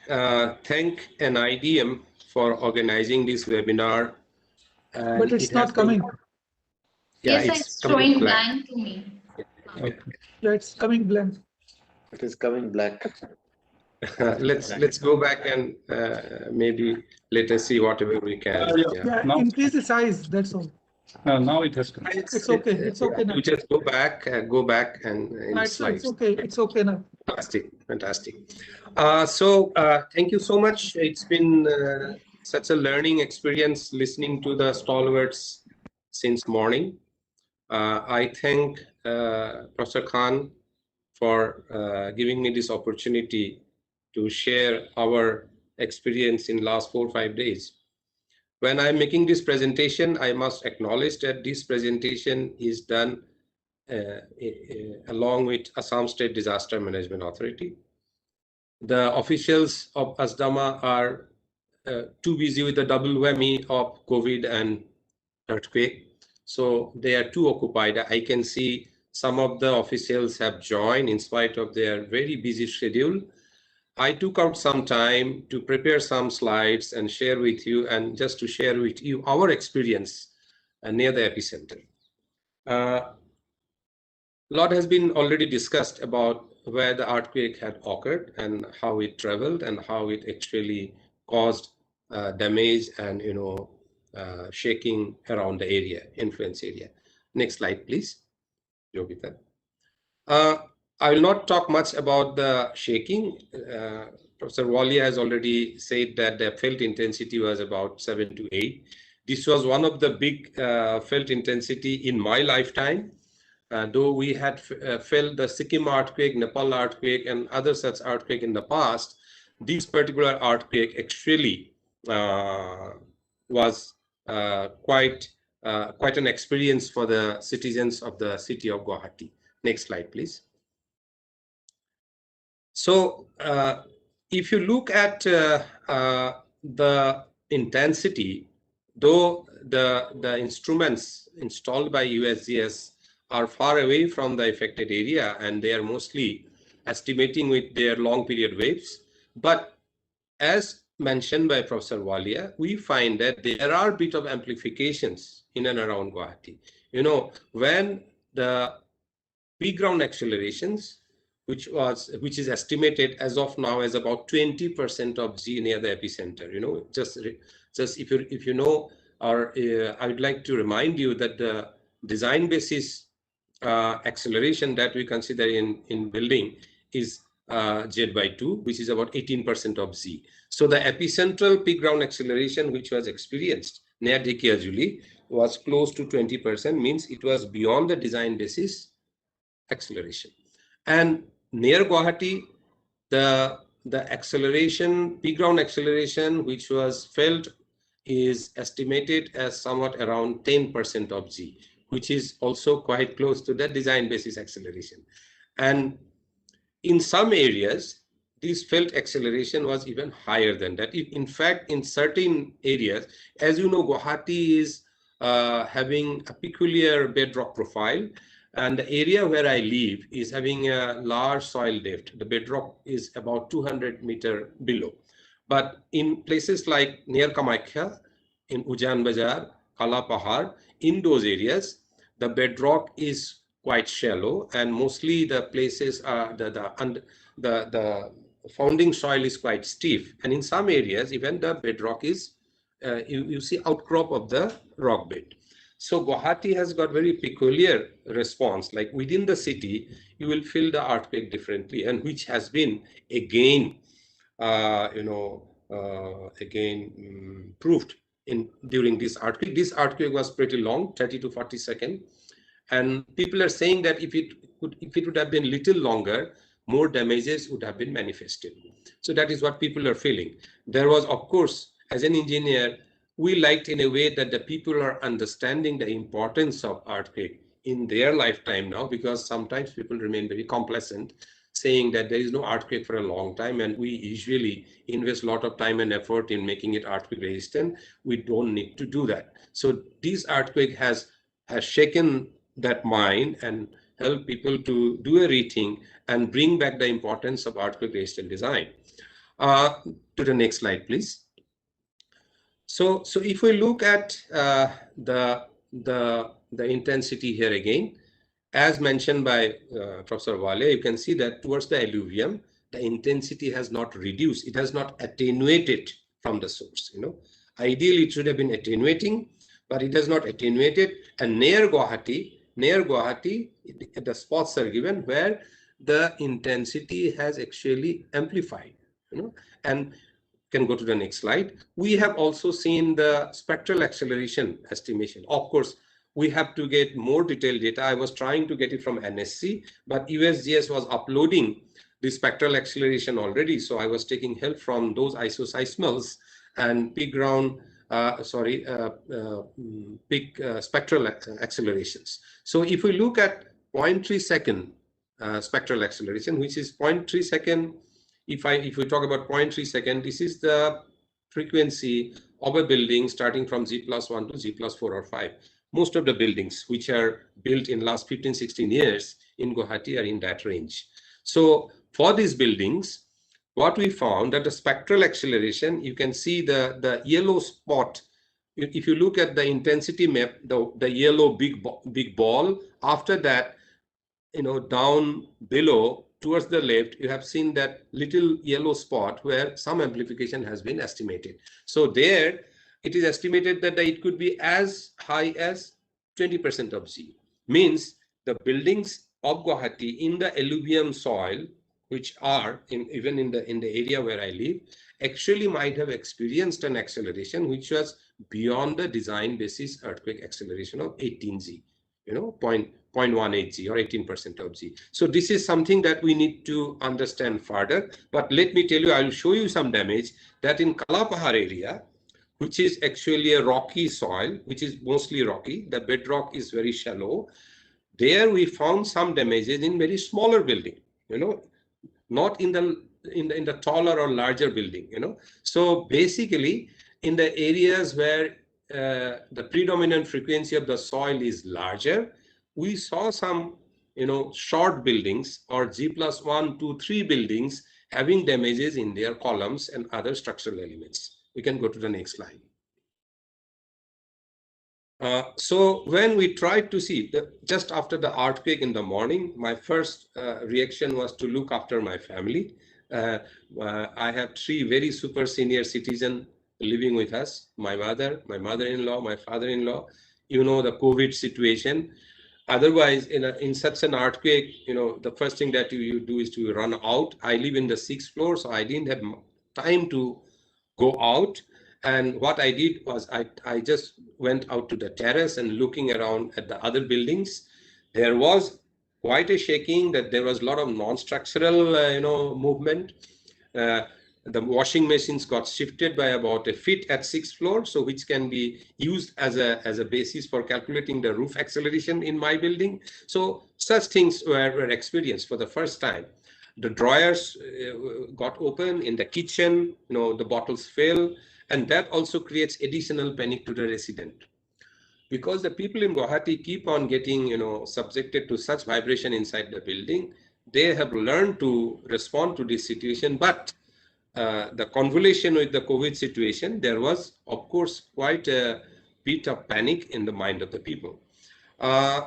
thank NIDM for organizing this webinar. But it's not coming. Yeah, Yes, it's showing blank to me. Okay. Yeah, it's coming blank. It is coming black. Let's go back and maybe let us see whatever we can. Yeah, Now- increase the size. That's all. Now it has come. It's okay. It's okay now. You just go back and in It's slides. okay. It's okay now. Fantastic. So thank you so much. It's been such a learning experience listening to the stalwarts since morning. I thank Professor Khan for giving me this opportunity to share our experience in last 4 or 5 days. When I'm making this presentation, I must acknowledge that this presentation is done along with Assam State Disaster Management Authority. The officials of ASDAMA are too busy with the double whammy of COVID and earthquake. So they are too occupied. I can see some of the officials have joined in spite of their very busy schedule. I took out some time to prepare some slides and share with you, and just to share with you our experience near the epicenter. A lot has been already discussed about where the earthquake had occurred and how it traveled and how it actually caused damage and shaking around the area, influence area. Next slide, please, Yogita. I will not talk much about the shaking. Professor Walia has already said that the felt intensity was about 7 to 8. This was one of the big felt intensity in my lifetime. Though we had felt the Sikkim earthquake, Nepal earthquake, and other such earthquake in the past, this particular earthquake actually was quite an experience for the citizens of the city of Guwahati. Next slide, please. So if you look at the intensity, though the instruments installed by USGS are far away from the affected area and they are mostly estimating with their long period waves, but as mentioned by Professor Walia, we find that there are a bit of amplifications in and around Guwahati. When the pre-ground accelerations, which is estimated as of now as about 20% of G near the epicenter. Just if you know, or I would like to remind you that the design basis acceleration that we consider in building is Z/2, which is about 18% of Z. So the epicentral peak ground acceleration which was experienced near Dhekiyajuli was close to 20%, means it was beyond the design basis acceleration. And near Guwahati, the acceleration, peak ground acceleration which was felt is estimated as somewhat around 10% of G, which is also quite close to the design basis acceleration. And in some areas, this felt acceleration was even higher than that. In fact, in certain areas, as you know, Guwahati is having a peculiar bedrock profile, and the area where I live is having a large soil depth. The bedrock is about 200 meters below. But in places like near Kamakhya, in Ujan Bazar, Kala Pahar, in those areas, the bedrock is quite shallow, and mostly the places are the founding soil is quite stiff, and in some areas even the bedrock is you see outcrop of the rock bed. So Guwahati has got very peculiar response. Like within the city, you will feel the earthquake differently, and which has been again proved during this earthquake. This earthquake was pretty long, 30 to 40 seconds. And people are saying that if it would have been little longer, more damages would have been manifested. So that is what people are feeling. There was, of course, as an engineer, we liked in a way that the people are understanding the importance of earthquake in their lifetime now, because sometimes people remain very complacent, saying that there is no earthquake for a long time, and we usually invest a lot of time and effort in making it earthquake resistant. We don't need to do that. So this earthquake has shaken that mind and help people to do a rethink and bring back the importance of earthquake resistant design. To the next slide, please. So if we look at the intensity here again, as mentioned by Professor Walia, you can see that towards the alluvium, the intensity has not reduced. It has not attenuated from the source. Ideally, it should have been attenuating, but it has not attenuated. And near Guwahati, the spots are given where the intensity has actually amplified. And can go to the next slide. We have also seen the spectral acceleration estimation. Of course, we have to get more detailed data. I was trying to get it from NSC, but USGS was uploading the spectral acceleration already. So I was taking help from those isoseismals and peak ground, peak spectral accelerations. So if we look at 0.3 second spectral acceleration, which is 0.3 second, if we talk about 0.3 second, this is the frequency of a building starting from G+1 to G+4 or 5. most of the buildings which are built in last 15-16 years in Guwahati are in that range. So for these buildings, what we found that the spectral acceleration, you can see the yellow spot. If you look at the intensity map, the yellow big ball, after that, down below towards the left, you have seen that little yellow spot where some amplification has been estimated. So there, it is estimated that it could be as high as 20% of Z. Means the buildings of Guwahati in the alluvium soil, which are even in the area where I live, actually might have experienced an acceleration which was beyond the design basis earthquake acceleration of 18Z, 0.18 Z or 18% of Z. So this is something that we need to understand further. But let me tell you, I will show you some damage that in Kalapahar area, which is actually a rocky soil, which is mostly rocky. The bedrock is very shallow. There we found some damages in very smaller building, not in the taller or larger building, So basically, in the areas where the predominant frequency of the soil is larger, we saw some, short buildings or G+1, 2, 3 buildings having damages in their columns and other structural elements. We can go to the next slide. So when we tried to see, just after the earthquake in the morning, my first reaction was to look after my family. I have 3 very super senior citizens living with us, my mother, my mother-in-law, my father-in-law. The COVID situation. Otherwise, in such an earthquake, the first thing that you do is to run out. I live in the 6th floor, so I didn't have time to go out. And what I did was I just went out to the terrace and looking around at the other buildings. There was quite a shaking, that there was a lot of non-structural, movement. The washing machines got shifted by about a feet at 6th floor, so which can be used as a basis for calculating the roof acceleration in my building. So such things were experienced for the first time. The dryers got open in the kitchen, the bottles fell, and that also creates additional panic to the resident. Because the people in Guwahati keep on getting, subjected to such vibration inside the building, they have learned to respond to this situation. But the convolution with the COVID situation, there was, of course, quite a bit of panic in the mind of the people.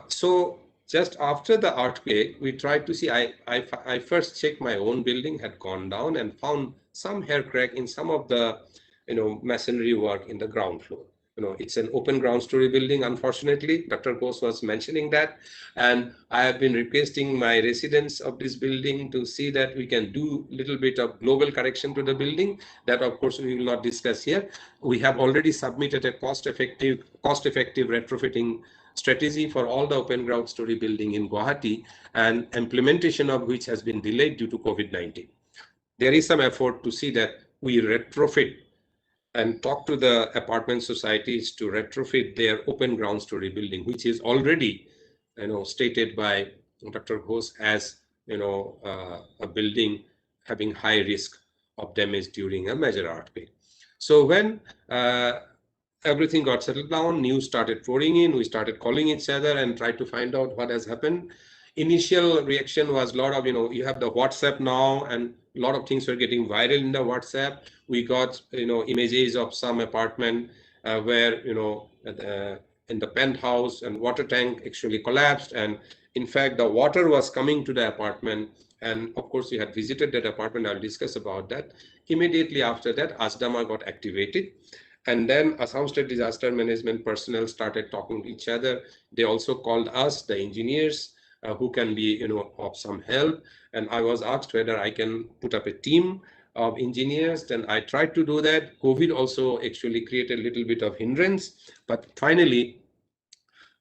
So just after the earthquake, we tried to see, I first checked my own building had gone down and found some hair crack in some of the, masonry work in the ground floor. It's an open ground story building, unfortunately. Dr. Ghosh was mentioning that. And I have been requesting my residents of this building to see that we can do a little bit of global correction to the building. That, of course, we will not discuss here. We have already submitted a cost-effective retrofitting strategy for all the open ground story building in Guwahati, and implementation of which has been delayed due to COVID-19. There is some effort to see that we retrofit and talk to the apartment societies to retrofit their open ground story building, which is already, stated by Dr. Ghosh as, a building having high risk of damage during a major earthquake. So when everything got settled down, news started pouring in, we started calling each other and tried to find out what has happened. Initial reaction was a lot of, you have the WhatsApp now, and a lot of things were getting viral in the WhatsApp. We got, images of some apartment where, in the penthouse and water tank actually collapsed. And in fact, the water was coming to the apartment. And of course, we had visited that apartment. I'll discuss about that. Immediately after that, ASDAMA got activated. And then Assam State Disaster Management personnel started talking to each other. They also called us, the engineers, who can be, of some help. And I was asked whether I can put up a team of engineers. Then I tried to do that. COVID also actually created a little bit of hindrance. But finally,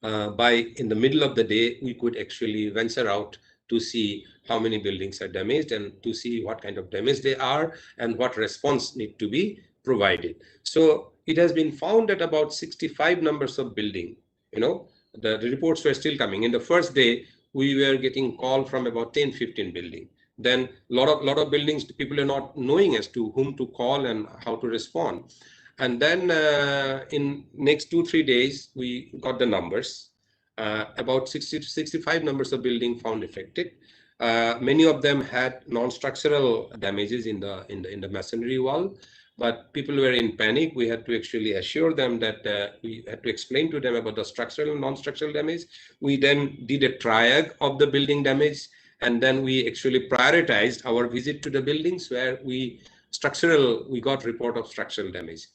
in the middle of the day, we could actually venture out to see how many buildings are damaged and to see what kind of damage they are and what response need to be provided. So it has been found that about 65 numbers of building, the reports were still coming. In the first day, we were getting call from about 10, 15 buildings. Then a lot of buildings, people are not knowing as to whom to call and how to respond. And then in next 2-3 days, we got the numbers. About 60 to 65 numbers of building found affected. Many of them had non-structural damages in the masonry wall, but people were in panic. We had to actually assure them that we had to explain to them about the structural and non-structural damage. We then did a triage of the building damage, and then we actually prioritized our visit to the buildings where we got report of structural damage.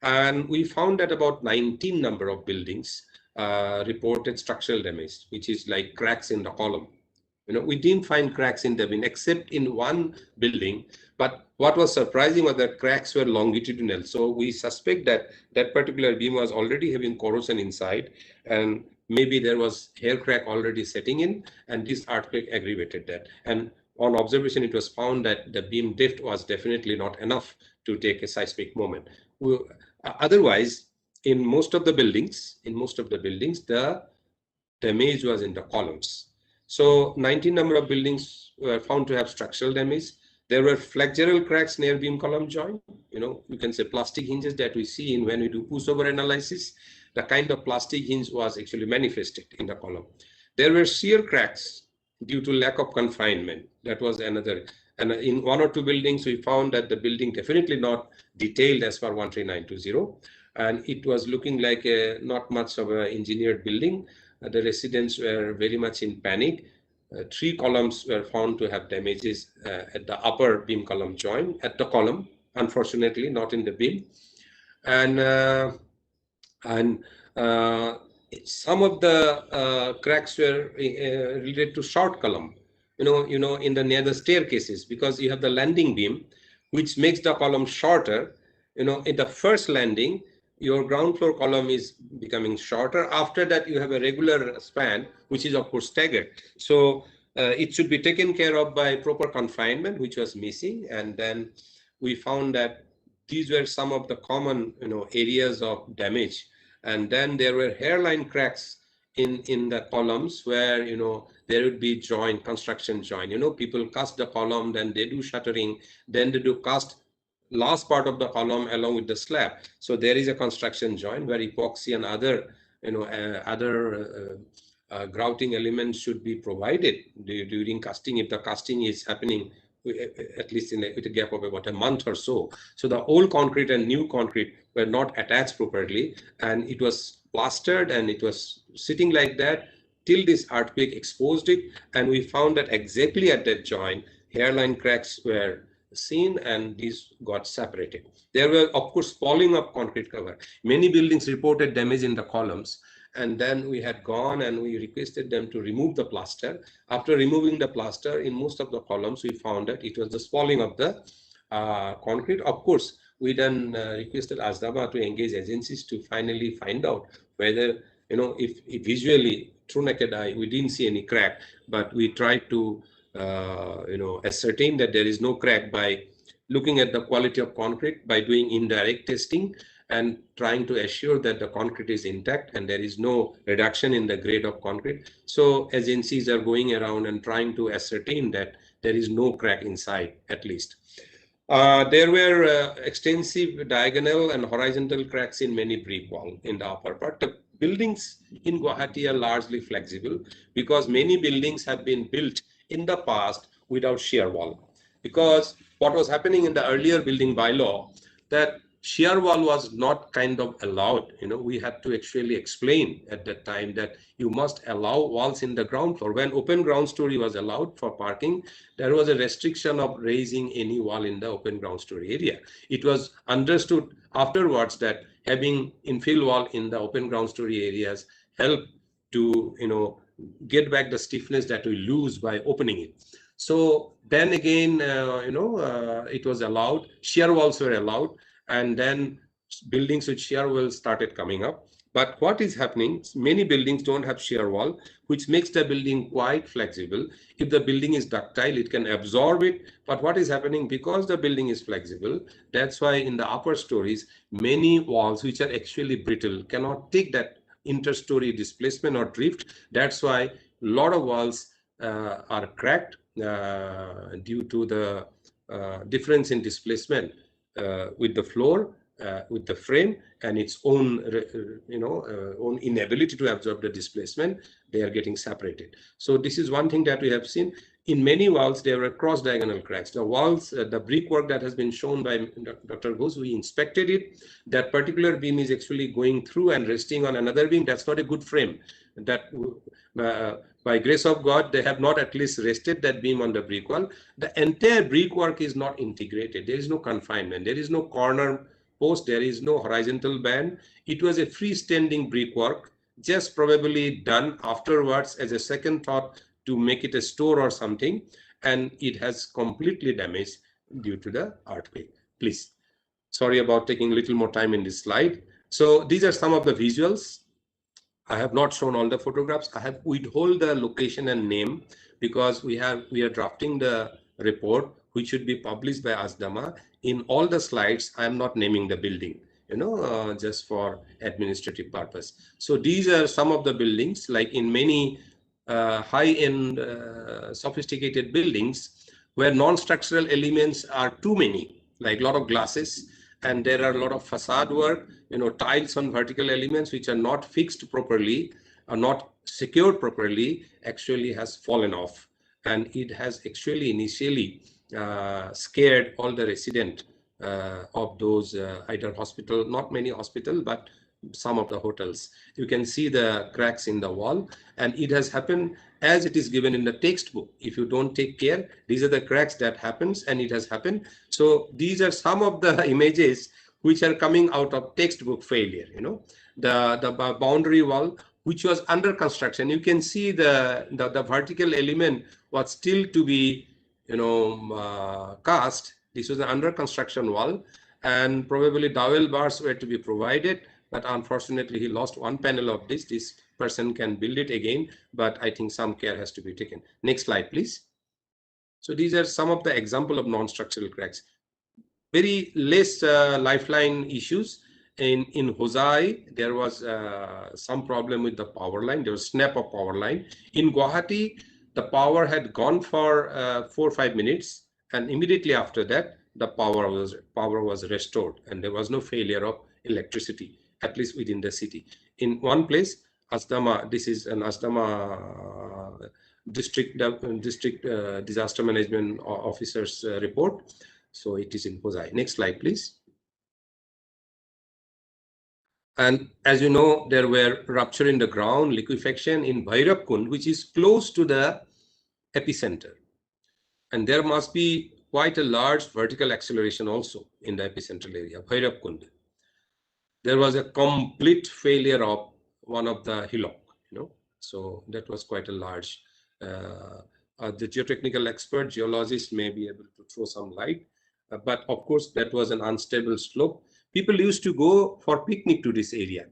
And we found that about 19 number of buildings reported structural damage, which is like cracks in the column. We didn't find cracks in the beam except in one building, but what was surprising was that cracks were longitudinal. So we suspect that that particular beam was already having corrosion inside, and maybe there was hair crack already setting in, and this earthquake aggravated that. And on observation, it was found that the beam depth was definitely not enough to take a seismic moment. Otherwise, in most of the buildings, the damage was in the columns. So 19 number of buildings were found to have structural damage. There were flexural cracks near beam column joint. You can say plastic hinges that we see in when we do pushover analysis. The kind of plastic hinge was actually manifested in the column. There were shear cracks due to lack of confinement. That was another. And in 1 or 2 buildings, we found that the building definitely not detailed as per 13920. And it was looking like not much of an engineered building. The residents were very much in panic. 3 columns were found to have damages at the upper beam column joint, at the column, unfortunately, not in the beam. And some of the cracks were related to short column, in the near the staircases, because you have the landing beam, which makes the column shorter. In the first landing, your ground floor column is becoming shorter. After that, you have a regular span, which is of course staggered. So it should be taken care of by proper confinement, which was missing. And then we found that these were some of the common, areas of damage. And then there were hairline cracks in the columns where, there would be construction joint. People cast the column, then they do shuttering, then they do cast last part of the column along with the slab. So there is a construction joint where epoxy and other, grouting elements should be provided during casting, if the casting is happening at least with a gap of about a month or so. So the old concrete and new concrete were not attached properly, and it was plastered and it was sitting like that till this earthquake exposed it. And we found that exactly at that joint, hairline cracks were seen, and these got separated. There were, of course, falling of concrete cover. Many buildings reported damage in the columns, and then we had gone and we requested them to remove the plaster. After removing the plaster, in most of the columns, we found that it was the falling of the concrete. Of course, we then requested ASDAMA to engage agencies to finally find out whether, if visually, through naked eye, we didn't see any crack, but we tried to ascertain that there is no crack by looking at the quality of concrete, by doing indirect testing and trying to assure that the concrete is intact and there is no reduction in the grade of concrete. So agencies are going around and trying to ascertain that there is no crack inside, at least. There were extensive diagonal and horizontal cracks in many brick wall in the upper part. The buildings in Guwahati are largely flexible because many buildings have been built in the past without shear wall. Because what was happening in the earlier building bylaw, that shear wall was not kind of allowed. We had to actually explain at that time that you must allow walls in the ground floor. When open ground story was allowed for parking, there was a restriction of raising any wall in the open ground story area. It was understood afterwards that having infill wall in the open ground story areas help to, get back the stiffness that we lose by opening it. So then again, it was allowed, shear walls were allowed, and then buildings with shear walls started coming up. But what is happening, many buildings don't have shear wall, which makes the building quite flexible. If the building is ductile, it can absorb it. But what is happening, because the building is flexible, that's why in the upper stories, many walls which are actually brittle cannot take that interstory displacement or drift. That's why a lot of walls are cracked due to the difference in displacement with the floor, with the frame and its own, own inability to absorb the displacement, they are getting separated. So this is one thing that we have seen. In many walls, there were cross-diagonal cracks. The walls, the brickwork that has been shown by Dr. Ghosh, we inspected it. That particular beam is actually going through and resting on another beam. That's not a good frame. That by grace of God, they have not at least rested that beam on the brick wall. The entire brickwork is not integrated. There is no confinement. There is no corner post. There is no horizontal band. It was a freestanding brickwork, just probably done afterwards as a second thought to make it a store or something, and it has completely damaged due to the earthquake. Please, sorry about taking a little more time in this slide. So these are some of the visuals. I have not shown all the photographs. I have withhold the location and name because we are drafting the report which should be published by ASDAMA. In all the slides, I am not naming the building, just for administrative purpose. So these are some of the buildings, like in many high-end sophisticated buildings where non-structural elements are too many, like a lot of glasses, and there are a lot of facade work, tiles on vertical elements which are not fixed properly, are not secured properly, actually has fallen off. And it has actually initially scared all the residents of those either hospital, not many hospital, but some of the hotels. You can see the cracks in the wall, and it has happened as it is given in the textbook. If you don't take care, these are the cracks that happens, and it has happened. So these are some of the images which are coming out of textbook failure. The boundary wall which was under construction, you can see the vertical element was still to be cast. This was an under construction wall, and probably dowel bars were to be provided, but unfortunately he lost one panel of this. This person can build it again, but I think some care has to be taken. Next slide, please. So these are some of the example of non-structural cracks. Very less lifeline issues. In Hosai, there was some problem with the power line. There was snap of power line. In Guwahati, the power had gone for 4 or 5 minutes, and immediately after that, the power was restored, and there was no failure of electricity, at least within the city. In one place, ASDAMA, this is an ASDAMA district disaster management officer's report. So it is in Hosai. Next slide, please. And as you know, there were rupture in the ground, liquefaction in Bhairabkund, which is close to the epicenter. And there must be quite a large vertical acceleration also in the epicentral area, Bhairabkund. There was a complete failure of one of the hillock, so that was quite a large. The geotechnical expert, geologist may be able to throw some light, but of course that was an unstable slope. People used to go for picnic to this area.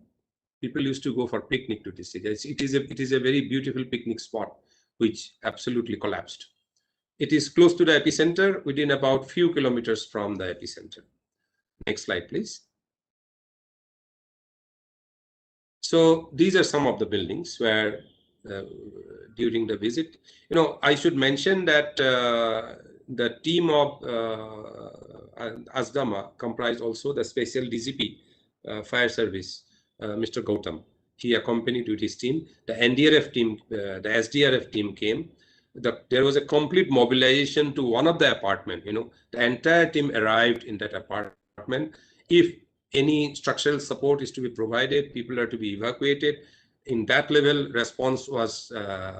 It is a very beautiful picnic spot, which absolutely collapsed. It is close to the epicenter, within about few kilometers from the epicenter. Next slide, please. So these are some of the buildings where during the visit, I should mention that the team of ASDAMA comprised also the special DCP fire service, Mr. Gautam. He accompanied with his team. The NDRF team, the SDRF team came. There was a complete mobilization to one of the apartment. The entire team arrived in that apartment. If any structural support is to be provided, people are to be evacuated. In that level, response was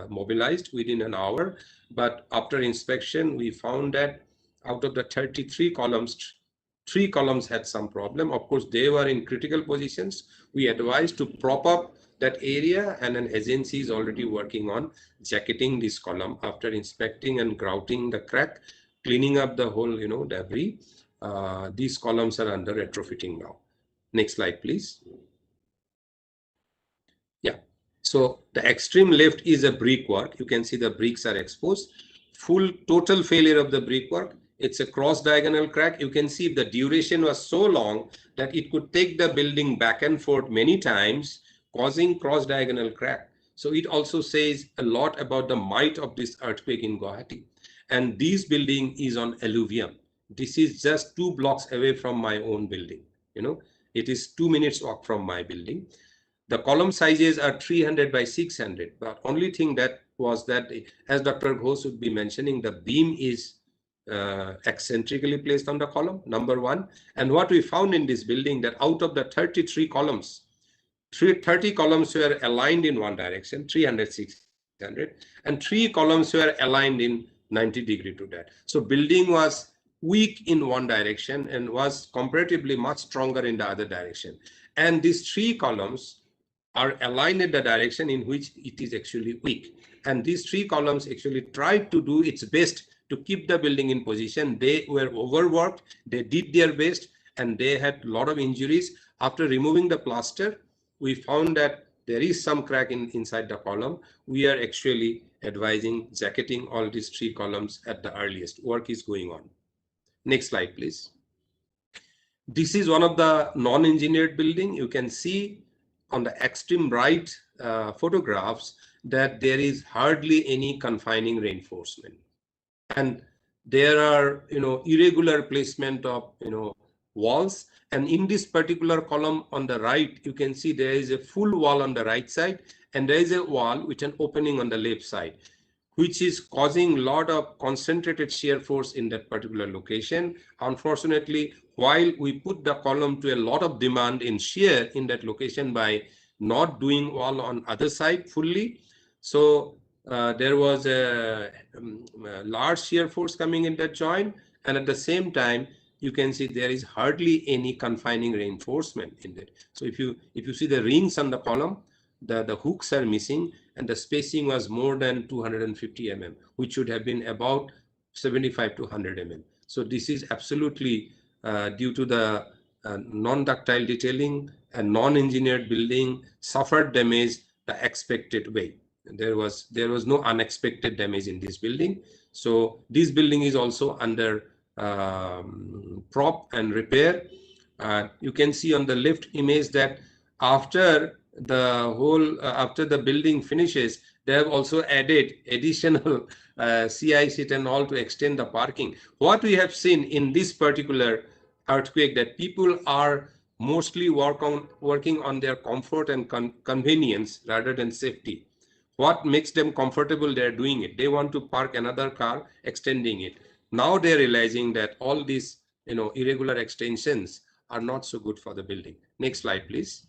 mobilized within an hour. But after inspection, we found that out of the 33 columns, 3 columns had some problem. Of course, they were in critical positions. We advised to prop up that area, and an agency is already working on jacketing this column after inspecting and grouting the crack, cleaning up the whole, debris. These columns are under retrofitting now. Next slide, please. Yeah. So the extreme left is a brickwork. You can see the bricks are exposed. Full total failure of the brickwork. It's a cross diagonal crack. You can see the duration was so long that it could take the building back and forth many times, causing cross diagonal crack. So it also says a lot about the might of this earthquake in Guwahati. And this building is on alluvium. This is just 2 blocks away from my own building. It is 2 minutes walk from my building. The column sizes are 300 by 600, but only thing that was that, as Dr. Ghosh would be mentioning, the beam is eccentrically placed on the column, number one. And what we found in this building, that out of the 33 columns, 30 columns were aligned in one direction, 300, 600, and 3 columns were aligned in 90 degree to that. So building was weak in one direction and was comparatively much stronger in the other direction. And these 3 columns are aligned in the direction in which it is actually weak. And these 3 columns actually tried to do its best to keep the building in position. They were overworked, they did their best, and they had a lot of injuries. After removing the plaster, we found that there is some crack inside the column. We are actually advising jacketing all these 3 columns at the earliest. Work is going on. Next slide, please. This is one of the non-engineered building. You can see on the extreme right photographs that there is hardly any confining reinforcement, and there are irregular placement of walls. And in this particular column on the right, you can see there is a full wall on the right side, and there is a wall with an opening on the left side, which is causing a lot of concentrated shear force in that particular location. Unfortunately, while we put the column to a lot of demand in shear in that location by not doing wall on other side fully, so there was a large shear force coming in that joint, and at the same time you can see there is hardly any confining reinforcement in that. So if you see the rings on the column, the hooks are missing, and the spacing was more than 250 mm, which should have been about 75 to 100 mm. So this is absolutely due to the non-ductile detailing and non-engineered building suffered damage the expected way. There was no unexpected damage in this building. So this building is also under prop and repair. You can see on the left image that after the building finishes, they have also added additional CI sheet and all to extend the parking. What we have seen in this particular earthquake, that people are mostly working on their comfort and convenience rather than safety. What makes them comfortable, they're doing it. They want to park another car, extending it. Now they're realizing that all these irregular extensions are not so good for the building. Next slide, please.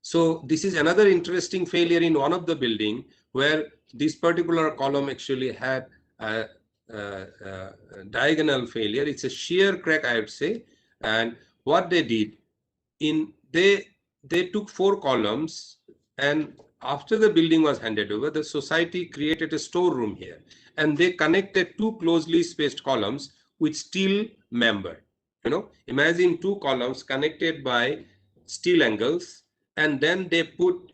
So this is another interesting failure in one of the building, where this particular column actually had a diagonal failure. It's a shear crack, I would say. And what they did, they took 4 columns, and after the building was handed over, the society created a storeroom here, and they connected 2 closely spaced columns with steel member. Imagine 2 columns connected by steel angles, and then they put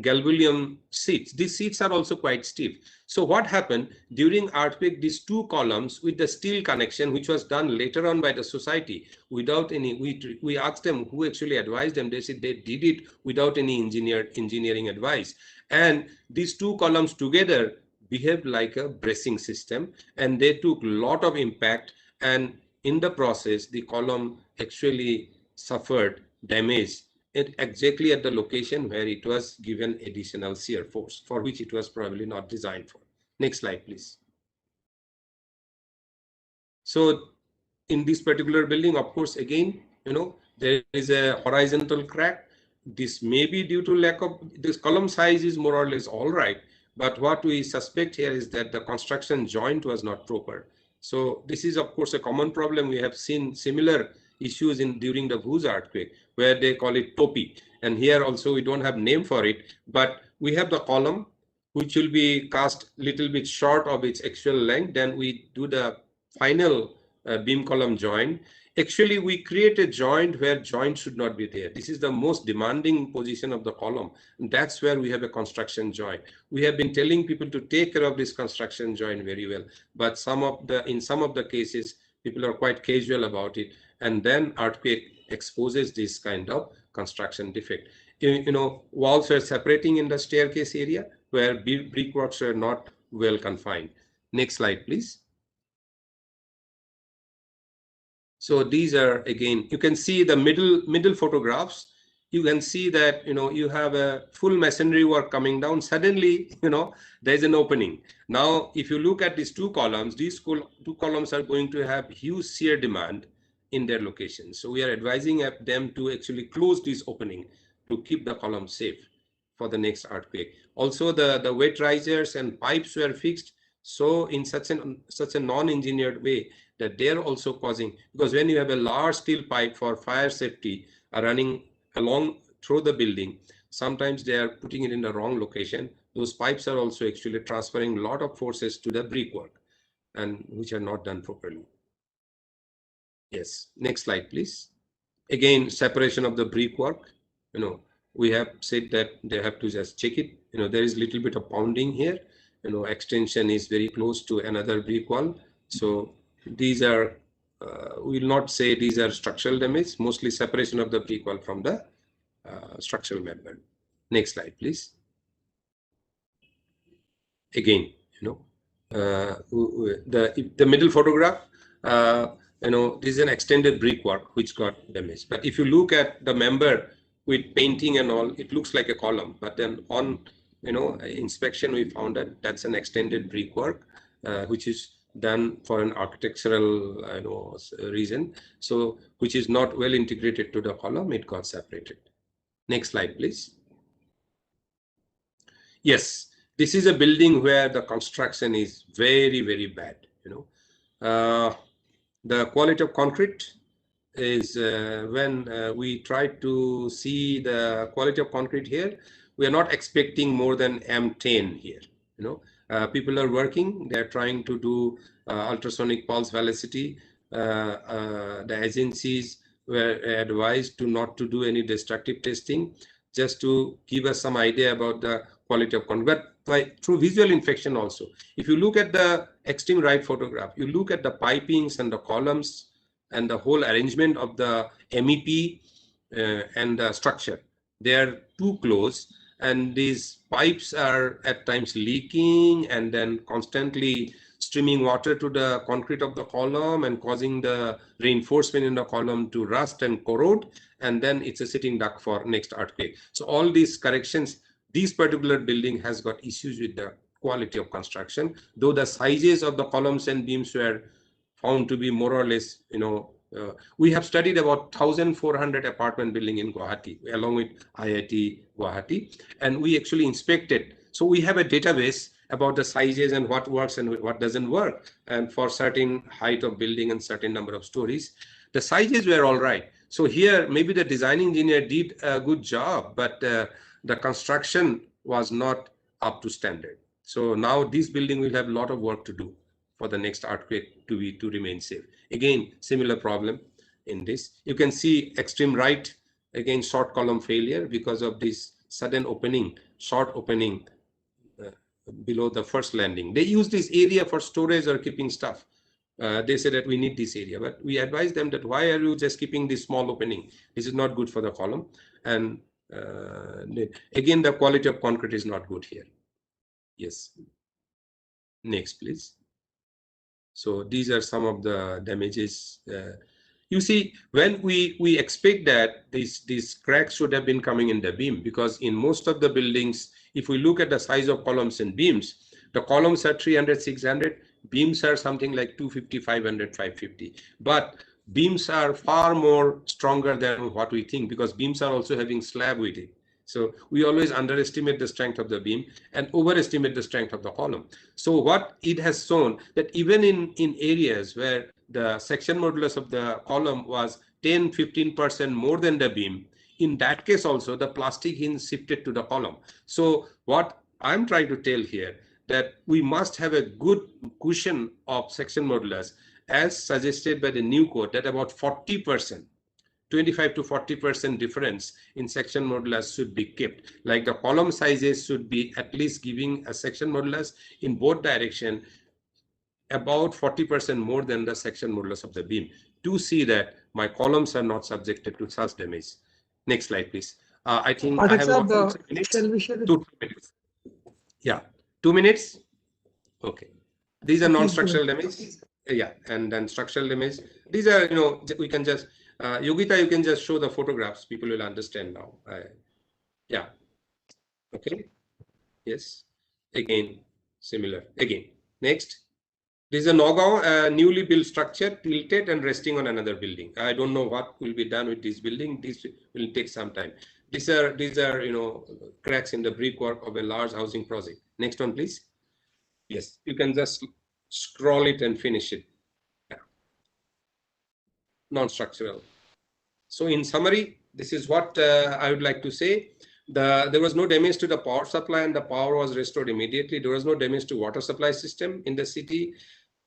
galvanum seats. These seats are also quite stiff. So what happened during earthquake, these 2 columns with the steel connection, which was done later on by the society without any, we asked them who actually advised them. They said they did it without any engineering advice. And these 2 columns together behaved like a bracing system, and they took a lot of impact, and in the process the column actually suffered damage exactly at the location where it was given additional shear force, for which it was probably not designed for. Next slide, please. So in this particular building, of course, again, there is a horizontal crack. This may be due to lack of, this column size is more or less all right, but what we suspect here is that the construction joint was not proper. So this is of course a common problem. We have seen similar issues during the Bhuj earthquake, where they call it topi, and here also we don't have name for it, but we have the column which will be cast little bit short of its actual length. Then we do the final beam column joint. Actually, we create a joint where joint should not be there. This is the most demanding position of the column, and that's where we have a construction joint. We have been telling people to take care of this construction joint very well, but in some of the cases people are quite casual about it, and then earthquake exposes this kind of construction defect. Walls were separating in the staircase area where brickworks were not well confined. Next slide, please. So these are, again, you can see the middle photographs. You can see that, you have a full masonry work coming down. Suddenly, there's an opening. Now, if you look at these two columns, these two columns are going to have huge shear demand in their location. So we are advising them to actually close this opening to keep the column safe for the next earthquake. Also, the weight risers and pipes were fixed so in such a non-engineered way that they're also causing, because when you have a large steel pipe for fire safety running along through the building, sometimes they are putting it in the wrong location. Those pipes are also actually transferring a lot of forces to the brickwork, and which are not done properly. Yes, next slide, please. Again, separation of the brickwork. We have said that they have to just check it. There is a little bit of pounding here. Extension is very close to another brick wall. So these are, we will not say these are structural damage, mostly separation of the brick wall from the structural member. Next slide, please. Again, the middle photograph, this is an extended brickwork which got damaged. But if you look at the member with painting and all, it looks like a column. But then on inspection, we found that that's an extended brickwork, which is done for an architectural reason. So which is not well integrated to the column, it got separated. Next slide, please. Yes. This is a building where the construction is very, very bad. The quality of concrete is when we try to see the quality of concrete here, we are not expecting more than M10 here. People are working, they're trying to do ultrasonic pulse velocity. The agencies were advised not to do any destructive testing, just to give us some idea about the quality of concrete. But through visual inspection also, if you look at the extreme right photograph, you look at the pipings and the columns and the whole arrangement of the MEP and the structure, they are too close, and these pipes are at times leaking and then constantly streaming water to the concrete of the column and causing the reinforcement in the column to rust and corrode, and then it's a sitting duck for next earthquake. So all these corrections, this particular building has got issues with the quality of construction, though the sizes of the columns and beams were found to be more or less, we have studied about 1,400 apartment building in Guwahati, along with IIT Guwahati, and we actually inspected. So we have a database about the sizes and what works and what doesn't work, and for certain height of building and certain number of stories. The sizes were all right. So here, maybe the design engineer did a good job, but the construction was not up to standard. So now this building will have a lot of work to do for the next earthquake to remain safe. Again, similar problem in this. You can see extreme right, again, short column failure because of this sudden opening, short opening below the first landing. They use this area for storage or keeping stuff. They say that we need this area, but we advise them that why are you just keeping this small opening? This is not good for the column. And again, the quality of concrete is not good here. Yes. Next, please. So these are some of the damages. You see, when we expect that these cracks should have been coming in the beam, because in most of the buildings, if we look at the size of columns and beams, the columns are 300, 600, beams are something like 250, 500, 550. But beams are far more stronger than what we think, because beams are also having slab with it. So we always underestimate the strength of the beam and overestimate the strength of the column. So what it has shown that even in areas where the section modulus of the column was 10-15% more than the beam, in that case also the plastic hinge shifted to the column. So what I'm trying to tell here, that we must have a good cushion of section modulus as suggested by the new code, that about 40%, 25 to 40% difference in section modulus should be kept. Like the column sizes should be at least giving a section modulus in both direction about 40% more than the section modulus of the beam, to see that my columns are not subjected to such damage. Next slide, please. I think I have about 2 minutes. Yeah, 2 minutes. Okay. These are non-structural damage. Yeah, and then structural damage. These are, you know, we can just, Yogita, you can just show the photographs. People will understand now. Yeah. Okay. Yes. Again, similar. Again. Next. This is a Nagaon, newly built structure, tilted and resting on another building. I don't know what will be done with this building. This will take some time. These are, you know, cracks in the brickwork of a large housing project. Next one, please. Yes, you can just scroll it and finish it. Yeah. Non-structural. So in summary, this is what I would like to say. There was no damage to the power supply and the power was restored immediately. There was no damage to water supply system in the city.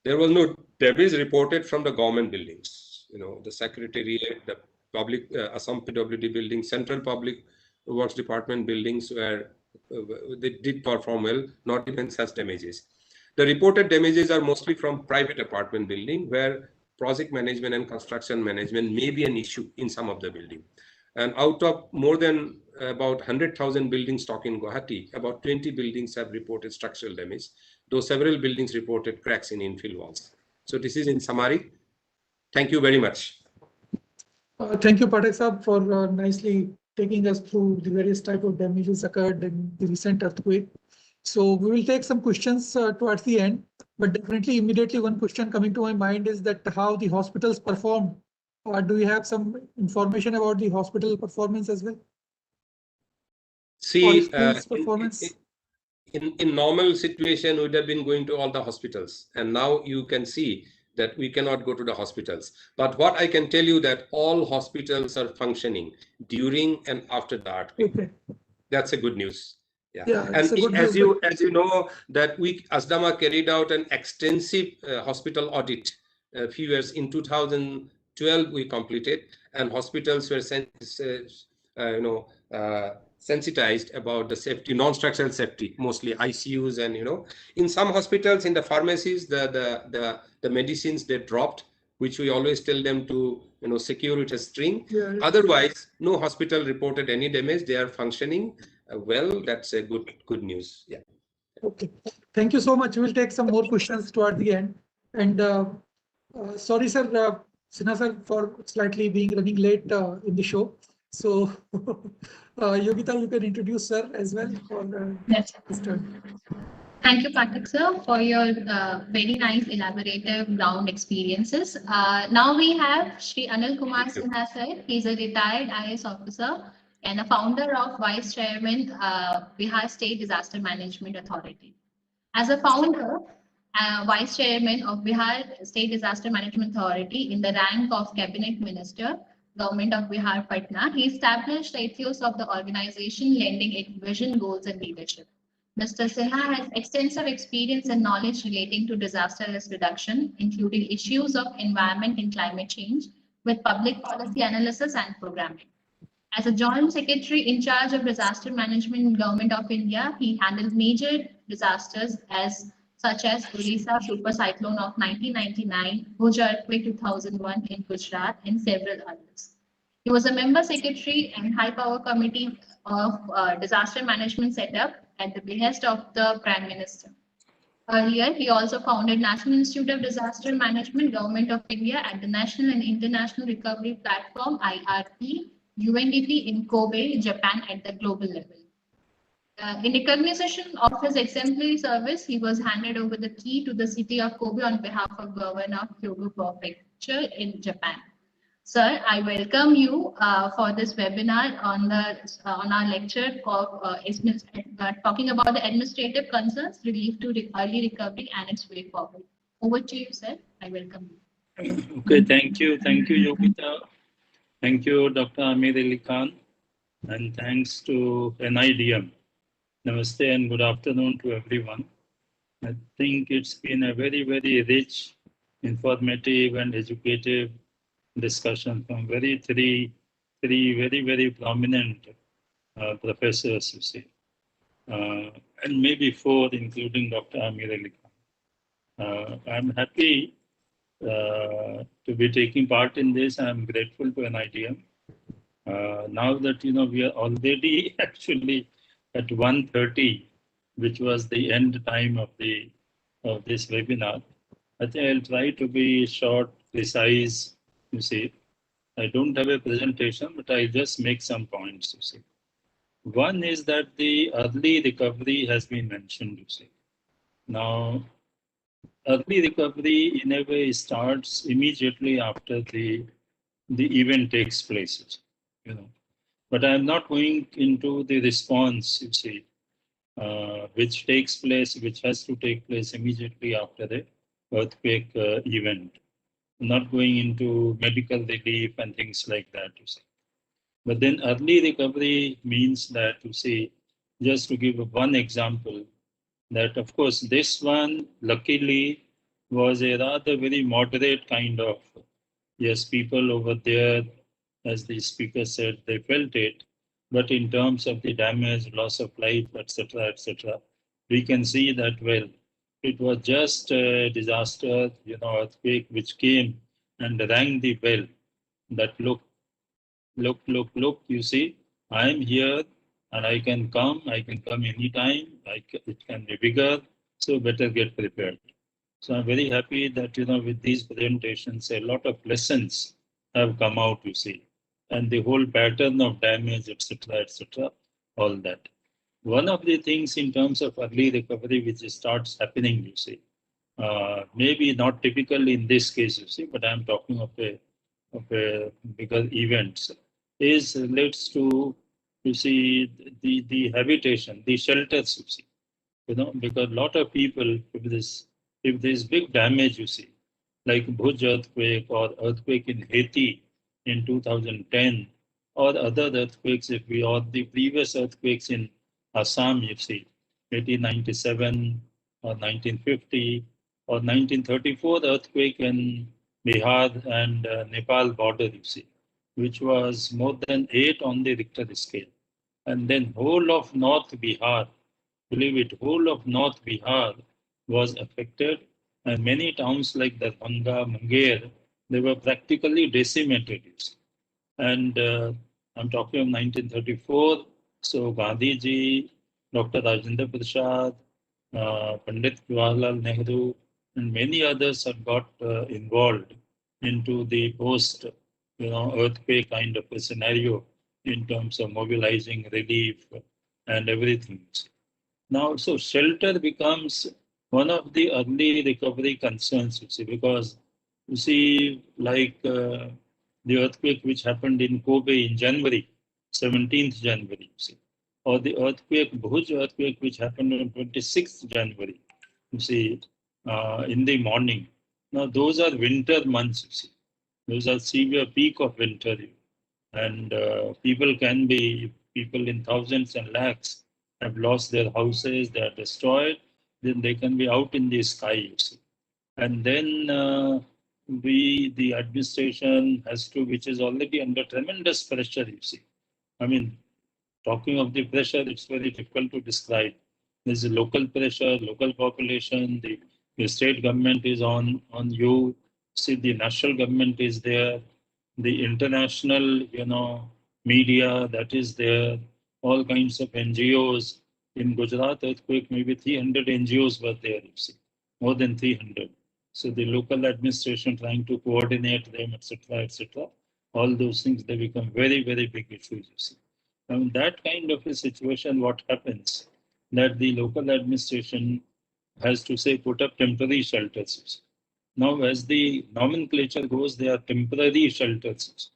There was no damage reported from the government buildings. You know, the Secretariat, the public Assam PWD building, Central Public Works Department buildings where they did perform well, not even such damages. The reported damages are mostly from private apartment building where project management and construction management may be an issue in some of the building. And out of more than about 100,000 building stock in Guwahati, about 20 buildings have reported structural damage, though several buildings reported cracks in infill walls. So this is in summary. Thank you very much. Thank you, Pathak Sahab, for nicely taking us through the various type of damages occurred in the recent earthquake. So we will take some questions towards the end, but definitely immediately one question coming to my mind is that how the hospitals performed. Do you have some information about the hospital performance as well? See, performance? In normal situation, we'd have been going to all the hospitals, and now you can see that we cannot go to the hospitals. But what I can tell you that all hospitals are functioning during and after the earthquake. Okay. That's a good news. Yeah. And as you know that ASDAMA carried out an extensive hospital audit a few years in 2012 we completed, and hospitals were sensitized about the safety, non-structural safety, mostly ICUs, and in some hospitals, in the pharmacies, the medicines they dropped, which we always tell them to secure with a string. Yeah. Otherwise, no hospital reported any damage. They are functioning well. That's a good news. Yeah. Okay. Thank you so much. We'll take some more questions toward the end. And sorry, sir, Sinha sir, for slightly running late in the show. So, Yogita, you can introduce sir as well for this turn. Thank you, Pathak sir, for your very nice elaborative ground experiences. Now we have Shri Anil Kumar Sinha sir. He's a retired IAS officer and a founder of Vice Chairman Bihar State Disaster Management Authority. As a founder, Vice Chairman of Bihar State Disaster Management Authority in the rank of Cabinet Minister, Government of Bihar Patna, he established the ethos of the organization, lending it vision, goals, and leadership. Mr. Sinha has extensive experience and knowledge relating to disaster risk reduction, including issues of environment and climate change, with public policy analysis and programming. As a Joint Secretary in charge of disaster management in Government of India, he handled major disasters such as Odisha super cyclone of 1999, Bhuj earthquake 2001 in Gujarat, and several others. He was a member secretary and high power committee of disaster management setup at the behest of the Prime Minister. Earlier, he also founded National Institute of Disaster Management, Government of India at the National and International Recovery Platform, IRP, UNDP in Kobe, Japan at the global level. In recognition of his exemplary service, he was handed over the key to the city of Kobe on behalf of Governor of Kyoto Prefecture in Japan. Sir, I welcome you for this webinar on our lecture of talking about the administrative concerns, relief to early recovery and its way forward. Over to you, sir. I welcome you. Okay, thank you, Yogita. Thank you, Dr. Amir Ali Khan, and thanks to NIDM. Namaste and good afternoon to everyone. I think it's been a very, very rich, informative and educative discussion from three very, very prominent professors, you see, and maybe four, including Dr. Amir Ali Khan. I'm happy to be taking part in this. I'm grateful to NIDM. Now that we are already actually at 1:30, which was the end time of this webinar, I think I'll try to be short, precise, you see. I don't have a presentation, but I just make some points, you see. One is that the early recovery has been mentioned, you see. Now, early recovery in a way starts immediately after the event takes place, you know. But I'm not going into the response, you see, which takes place, which has to take place immediately after the earthquake event. I'm not going into medical relief and things like that, you see. But then early recovery means that, you see, just to give one example, that of course this one luckily was a rather very moderate kind of, yes, people over there, as the speaker said, they felt it, but in terms of the damage, loss of life, etc., we can see that, well, it was just a disaster, you know, earthquake which came and rang the bell that look, you see, I'm here and I can come anytime, it can be bigger, so better get prepared. So I'm very happy that, you know, with these presentations, a lot of lessons have come out, you see, and the whole pattern of damage, etc., all that. One of the things in terms of early recovery which starts happening, you see, maybe not typical in this case, you see, but I'm talking of a bigger events, is relates to, you see, the habitation, the shelters, you see, you know, because a lot of people, if there's big damage, you see, like Bhuj earthquake or earthquake in Haiti in 2010, or other earthquakes, or the previous earthquakes in Assam, you see, 1897 or 1950 or 1934 earthquake in Bihar and Nepal border, you see, which was more than 8 on the Richter scale. And then whole of North Bihar, believe it, whole of North Bihar was affected, and many towns like Darbhanga, Munger, they were practically decimated. And I'm talking of 1934. So Gandhiji, Dr. Rajendra Prasad, Pandit Jawaharlal Nehru, and many others have got involved into the post, you know, earthquake kind of a scenario in terms of mobilizing relief and everything. Now, so shelter becomes one of the early recovery concerns, you see, because you see, like the earthquake which happened in Kobe in January, 17th January, you see, or the earthquake, Bhuj earthquake, which happened on 26th January, you see, in the morning. Now, those are winter months, you see. Those are severe peak of winter, and people in thousands and lakhs have lost their houses, they are destroyed, then they can be out in the sky, you see. And then the administration has to, which is already under tremendous pressure, you see. I mean, talking of the pressure, it's very difficult to describe. There's a local pressure, local population, the state government is on you, see, the national government is there, the international, you know, media that is there, all kinds of NGOs. In Gujarat earthquake, maybe 300 NGOs were there, you see, more than 300. So the local administration trying to coordinate them, etc., all those things, they become very, very big issues, you see. In that kind of a situation, what happens, that the local administration has to say put up temporary shelters. Now, as the nomenclature goes, they are temporary shelters.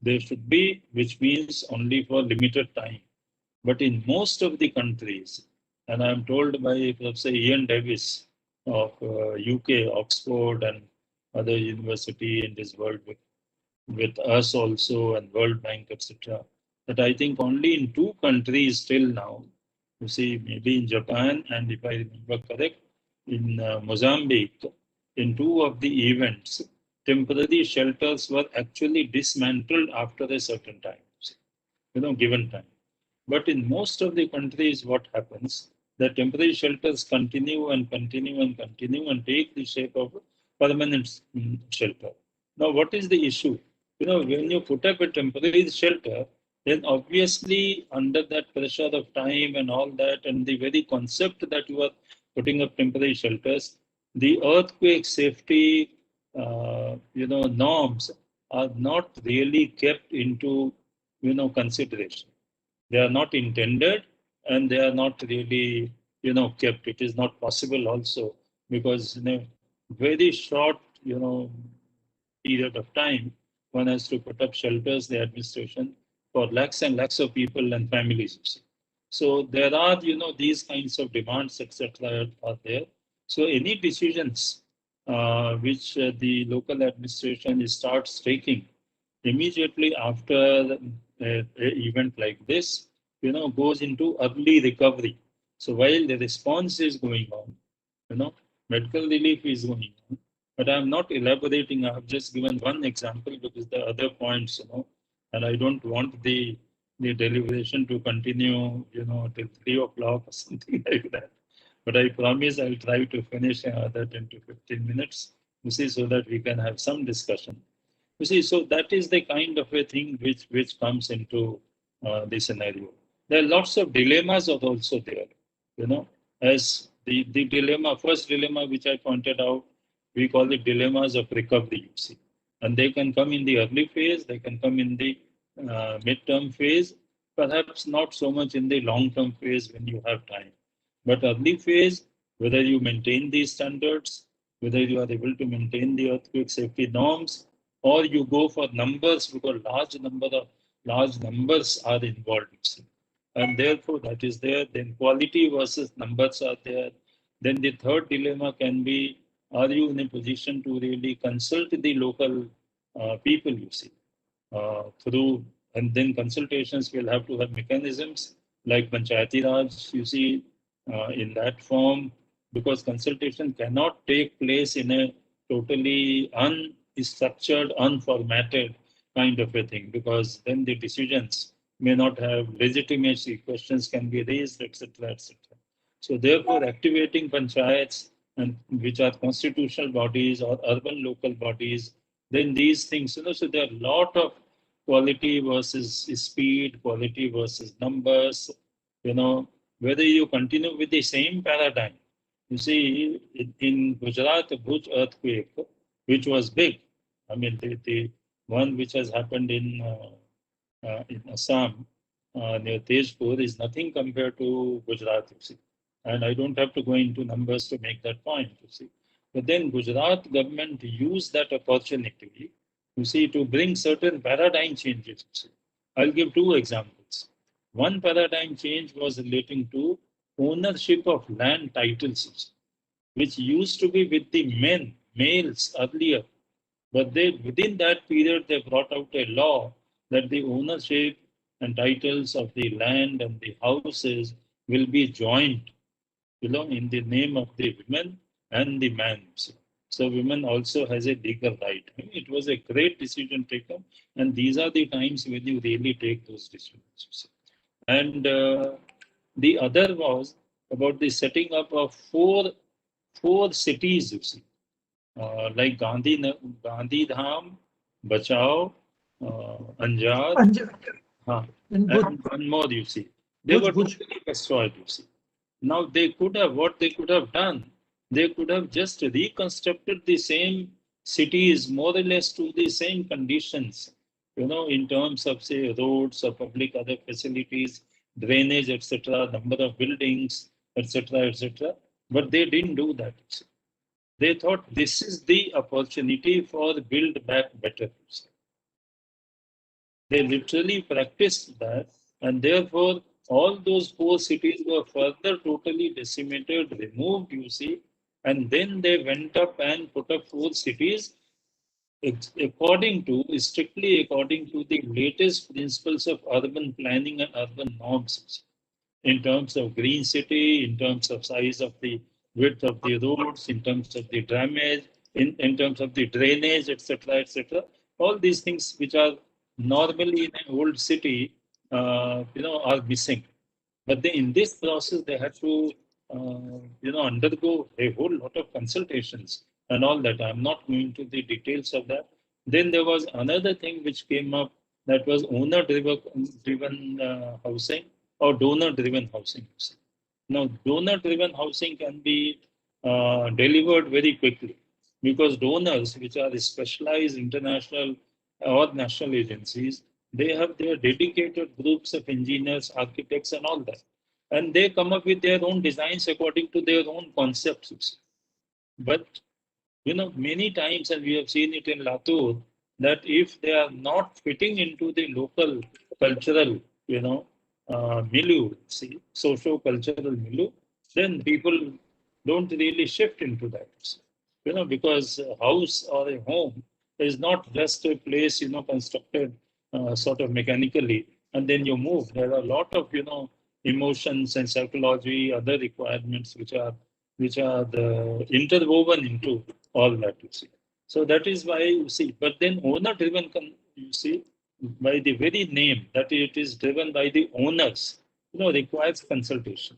They should be, which means only for limited time. But in most of the countries, and I'm told by Professor Ian Davis of UK, Oxford, and other university in this world with us also, and World Bank, etc., that I think only in 2 countries till now, you see, maybe in Japan, and if I remember correct, in Mozambique, in 2 of the events, temporary shelters were actually dismantled after a certain time, you know, given time. But in most of the countries, what happens, the temporary shelters continue and take the shape of permanent shelter. Now, what is the issue? You know, when you put up a temporary shelter, then obviously under that pressure of time and all that, and the very concept that you are putting up temporary shelters, the earthquake safety, you know, norms are not really kept into, consideration. They are not intended, and they are not really, kept. It is not possible also, because in a very short, period of time, one has to put up shelters, the administration, for lakhs and lakhs of people and families. So there are, these kinds of demands, etc., are there. So any decisions which the local administration starts taking immediately after an event like this, goes into early recovery. So while the response is going on, medical relief is going on, but I'm not elaborating. I have just given one example because the other points, and I don't want the deliberation to continue, till 3 o'clock or something like that. But I promise I'll try to finish another 10 to 15 minutes, so that we can have some discussion. You see, so that is the kind of a thing which comes into the scenario. There are lots of dilemmas are also there, as the dilemma, first dilemma which I pointed out, we call it dilemmas of recovery, you see. And they can come in the early phase, they can come in the mid-term phase, perhaps not so much in the long-term phase when you have time. But early phase, whether you maintain these standards, whether you are able to maintain the earthquake safety norms, or you go for numbers because large numbers are involved, you see. And therefore that is there. Then quality versus numbers are there. Then the third dilemma can be, are you in a position to really consult the local people, you see, through, and then consultations will have to have mechanisms like Panchayati Raj, you see, in that form, because consultation cannot take place in a totally unstructured, unformatted kind of a thing, because then the decisions may not have legitimacy, questions can be raised, etc., etc. So therefore, activating panchayats, and which are constitutional bodies or urban local bodies, then these things, so there are a lot of quality versus speed, quality versus numbers, whether you continue with the same paradigm. You see, in Gujarat, Bhuj earthquake, which was big, I mean, the one which has happened in Assam, near Tezpur, is nothing compared to Gujarat, you see. And I don't have to go into numbers to make that point, you see. But then Gujarat government used that opportunity, you see, to bring certain paradigm changes. You see. I'll give two examples. One paradigm change was relating to ownership of land titles, which used to be with the males earlier. But they, within that period, they brought out a law that the ownership and titles of the land and the houses will be joint, in the name of the women and the man. So women also has a legal right. It was a great decision taken, and these are the times when you really take those decisions. And the other was about the setting up of four cities, you see, like Gandhi Dham, Bachao, Anjar, and one more, you see. They were totally destroyed, you see. Now what they could have done, they could have just reconstructed the same cities more or less to the same conditions, in terms of, say, roads or public other facilities, drainage, etc., number of buildings, etc., etc. But they didn't do that. They thought this is the opportunity for build back better. They literally practiced that, and therefore all those four cities were further totally decimated, removed, you see, and then they went up and put up four cities strictly according to the latest principles of urban planning and urban norms, in terms of green city, in terms of size of the width of the roads, in terms of the damage, in terms of the drainage, etc., etc. All these things which are normally in an old city, are missing. But in this process, they had to, undergo a whole lot of consultations and all that. I'm not going to the details of that. Then there was another thing which came up, that was owner-driven housing or donor-driven housing. Now, donor-driven housing can be delivered very quickly, because donors, which are specialized international or national agencies, they have their dedicated groups of engineers, architects, and all that. And they come up with their own designs according to their own concepts. But many times, and we have seen it in Latur, that if they are not fitting into the local cultural, milieu, see, socio-cultural milieu, then people don't really shift into that. Because a house or a home is not just a place, constructed sort of mechanically, and then you move. There are a lot of, emotions and psychology, other requirements which are interwoven into all that, you see. So that is why you see, but then owner driven, you see, by the very name that it is driven by the owners, requires consultation,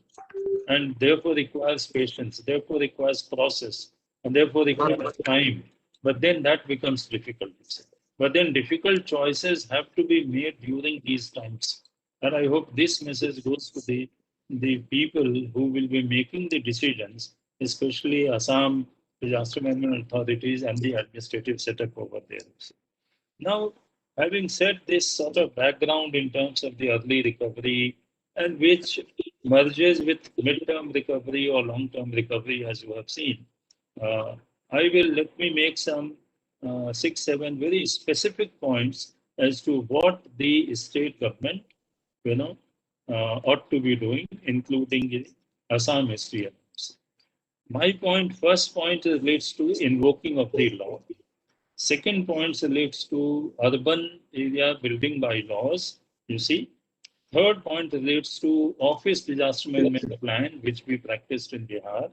and therefore requires patience, therefore requires process, and therefore requires time. But then that becomes difficult, you see. But then difficult choices have to be made during these times. And I hope this message goes to the people who will be making the decisions, especially Assam Disaster Management Authorities and the administrative setup over there. Now, having said this sort of background in terms of the early recovery, and which merges with mid-term recovery or long-term recovery, as you have seen, let me make some 6, 7 very specific points as to what the state government, ought to be doing, including the Assam SDM. First point relates to invoking of the law. Second point relates to urban area building bylaws, you see. Third point relates to office disaster management plan, which we practiced in Bihar.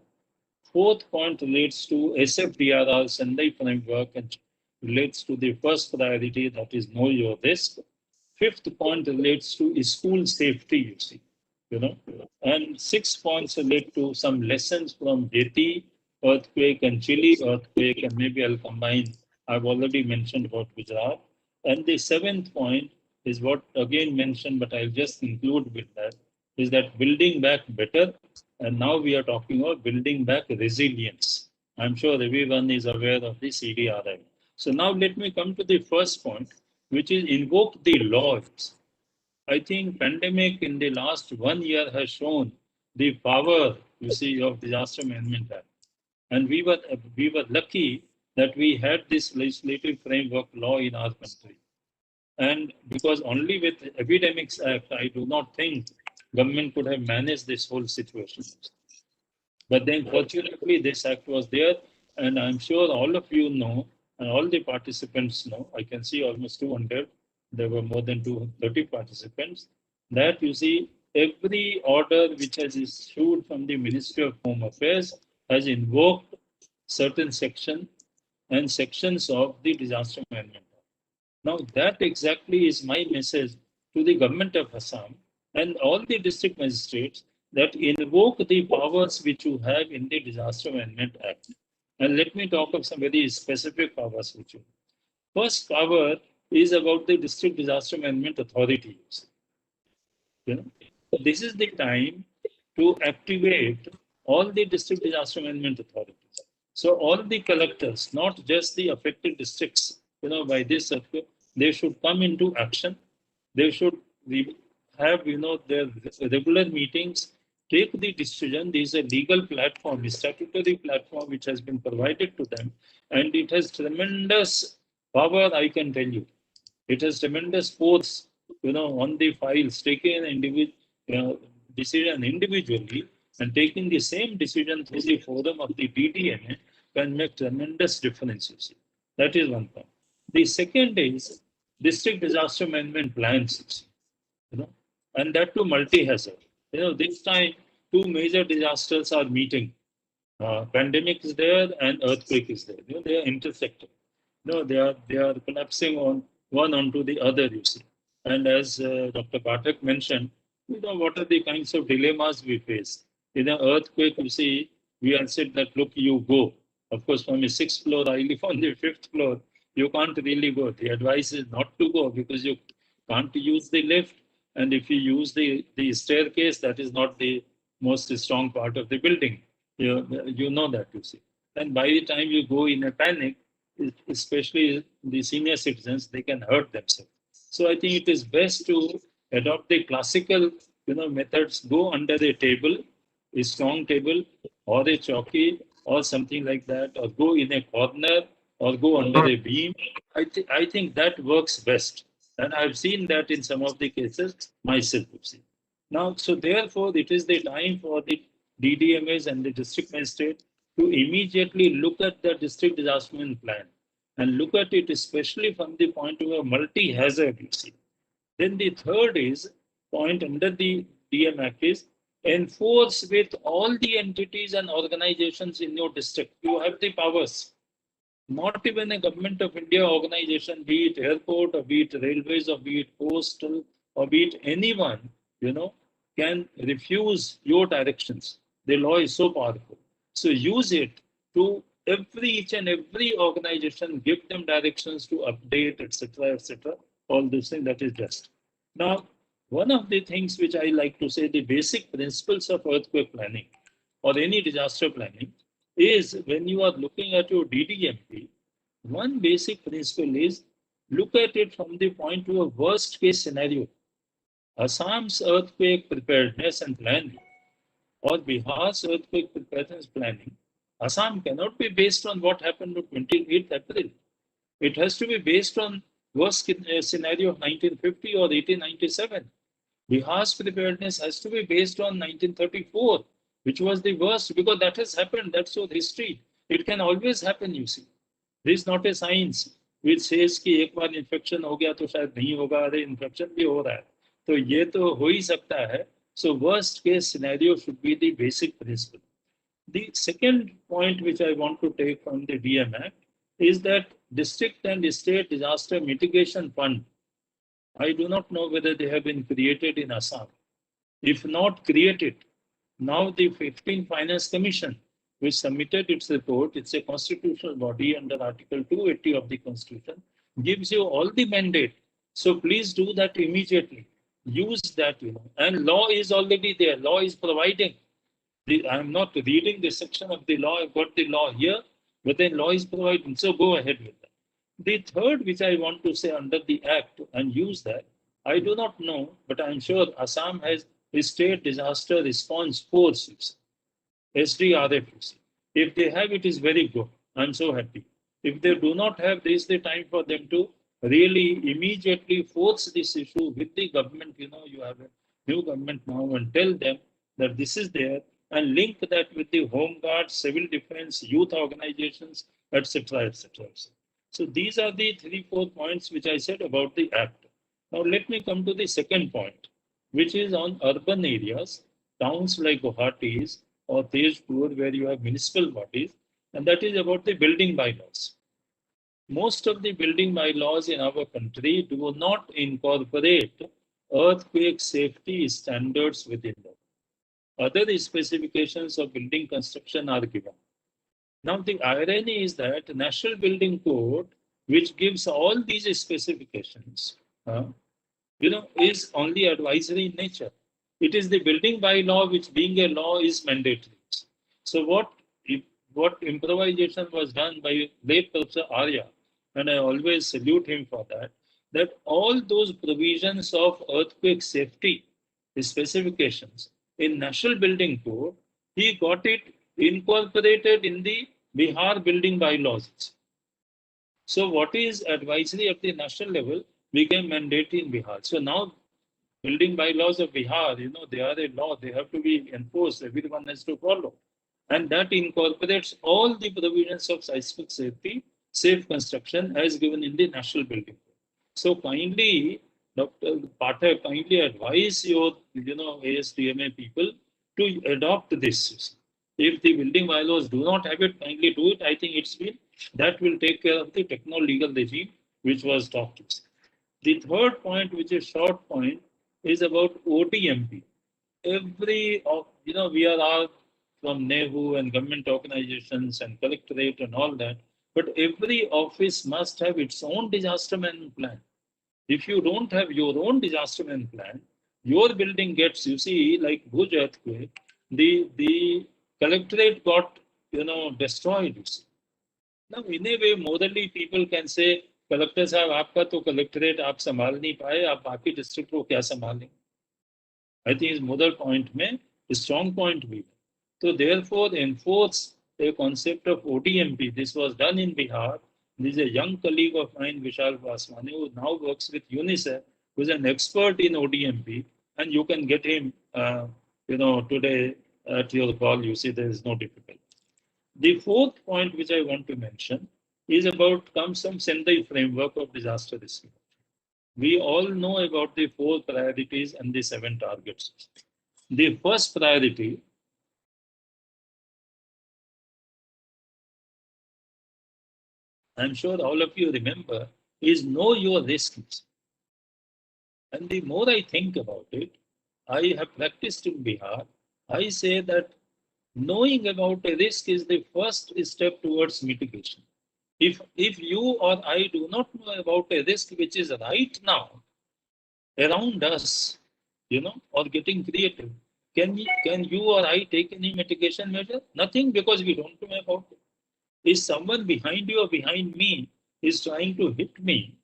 Fourth point relates to SFDRR Sendai framework and relates to the first priority, that is know your risk. Fifth point relates to school safety, you see. And 6 points relate to some lessons from Haiti earthquake and Chile earthquake, and maybe I'll combine. I've already mentioned about Gujarat. And the 7th point is what again mentioned, but I'll just include with that, is that building back better. And now we are talking about building back resilience. I'm sure everyone is aware of the CDRI. So now let me come to the first point, which is invoke the laws. I think pandemic in the last 1 year has shown the power, you see, of Disaster Management Act. And we were lucky that we had this legislative framework law in our country. And because only with Epidemics Act, I do not think government could have managed this whole situation. But then fortunately, this act was there, and I'm sure all of you know, and all the participants know, I can see almost 200, there were more than 230 participants, that you see every order which has issued from the Ministry of Home Affairs has invoked certain section and sections of the Disaster Management Act. Now that exactly is my message to the government of Assam and all the district magistrates, that invoke the powers which you have in the Disaster Management Act. And let me talk of some very specific powers which you have. First power is about the District Disaster Management Authorities. This is the time to activate all the District Disaster Management Authorities. So all the collectors, not just the affected districts, by this earthquake, they should come into action. They should have, their regular meetings, take the decision. There is a legal platform, a statutory platform which has been provided to them, and it has tremendous power, I can tell you. It has tremendous force, on the files, taking an decision individually and taking the same decision through the forum of the DDMA can make tremendous difference, you see. That is one point. The second is district disaster management plans, and that too multi-hazard. This time, two major disasters are meeting. Pandemic is there and earthquake is there. They are intersecting. They are collapsing on one onto the other, you see. And as Dr. Pathak mentioned, what are the kinds of dilemmas we face? In an earthquake, you see, we are said that, look, you go. Of course, from a 6th floor, I live on the 5th floor. You can't really go. The advice is not to go because you can't use the lift. And if you use the staircase, that is not the most strong part of the building. You know that, you see. And by the time you go in a panic, especially the senior citizens, they can hurt themselves. So I think it is best to adopt the classical, methods. Go under a table, a strong table, or a chalky, or something like that, or go in a corner, or go under a beam. I think that works best, and I've seen that in some of the cases myself. Now, so therefore, it is the time for the DDMAs and the district magistrate to immediately look at the district disaster management plan and look at it especially from the point of view of multi-hazard, Then the third is point under the DM Act is enforce with all the entities and organizations in your district. You have the powers. Not even a government of India organization, be it airport or be it railways or be it postal or be it anyone, can refuse your directions. The law is so powerful. So use it to each and every organization, give them directions to update, etc., all this thing that is just. Now, one of the things which I like to say, the basic principles of earthquake planning or any disaster planning is when you are looking at your DDMP, one basic principle is look at it from the point of a worst case scenario. Assam's earthquake preparedness and planning or Bihar's earthquake preparedness planning, Assam cannot be based on what happened on 28th April. It has to be based on worst scenario of 1950 or 1897. Bihar's preparedness has to be based on 1934, which was the worst because that has happened. That's your history. It can always happen, you see. This is not a science which says कि एक बार infection हो गया तो शायद नहीं होगा, अरे infection भी हो रहा है, तो ये तो हो ही सकता है. So worst case scenario should be the basic principle. The second point which I want to take from the DM Act is that district and state disaster mitigation fund. I do not know whether they have been created in Assam. If not created, now the 15 Finance Commission, which submitted its report, it's a constitutional body under Article 280 of the Constitution, gives you all the mandate. So please do that immediately. Use that, and law is already there. Law is providing. I'm not reading the section of the law. I've got the law here, but then law is providing. So go ahead with that. The third, which I want to say under the Act and use that, I do not know, but I'm sure Assam has a State Disaster Response Force, SDRF. If they have, it is very good. I'm so happy. If they do not have, this is the time for them to really immediately force this issue with the government. You have a new government now and tell them that this is there and link that with the Home Guard, civil defense, youth organizations, etc., etc. So these are the 3-4 points which I said about the Act. Now let me come to the second point, which is on urban areas, towns like Guwahati or Tezpur, where you have municipal bodies, and that is about the building bylaws. Most of the building bylaws in our country do not incorporate earthquake safety standards within them. Other specifications of building construction are given. Now, the irony is that National Building Code, which gives all these specifications, is only advisory in nature. It is the building bylaw which, being a law, is mandatory. So what improvisation was done by late Professor Arya, and I always salute him for that all those provisions of earthquake safety specifications in National Building Code, he got it incorporated in the Bihar building bylaws. So what is advisory at the national level became mandatory in Bihar. So now building bylaws of Bihar, they are a law, they have to be enforced, everyone has to follow. And that incorporates all the provisions of seismic safety, safe construction as given in the National Building Code. So kindly, Dr. Pathak, kindly advise your, ASDMA people to adopt this. If the building bylaws do not have it, kindly do it. I think that will take care of the techno-legal regime, which was talked about. The third point, which is short point, is about ODMP. We are all from NEHU and government organizations and collectorate and all that, but every office must have its own disaster management plan. If you don't have your own disaster management plan, your building gets, like Bhuj earthquake, the collectorate got, destroyed. Now, in a way, morally, people can say, collector साहब आपका तो collectorate आप संभाल नहीं पाए, आप बाकी district को क्या संभालें? I think his model point में strong point भी. So therefore, enforce a concept of ODMP. This was done in Bihar. This is a young colleague of mine, Vishal Vaswani, who now works with UNICEF, who is an expert in ODMP, and you can get him, today at your call. You see, there is no difficulty. The fourth point which I want to mention is about comes from Sendai framework of disaster risk. We all know about the 4 priorities and the 7 targets. The first priority I'm sure all of you remember, is know your risks. And the more I think about it, I have practiced in Bihar, I say that knowing about a risk is the first step towards mitigation. If you or I do not know about a risk which is right now around us, or getting creative, can you or I take any mitigation measure? Nothing, because we don't know about it. If someone behind you or behind me is trying to hit me,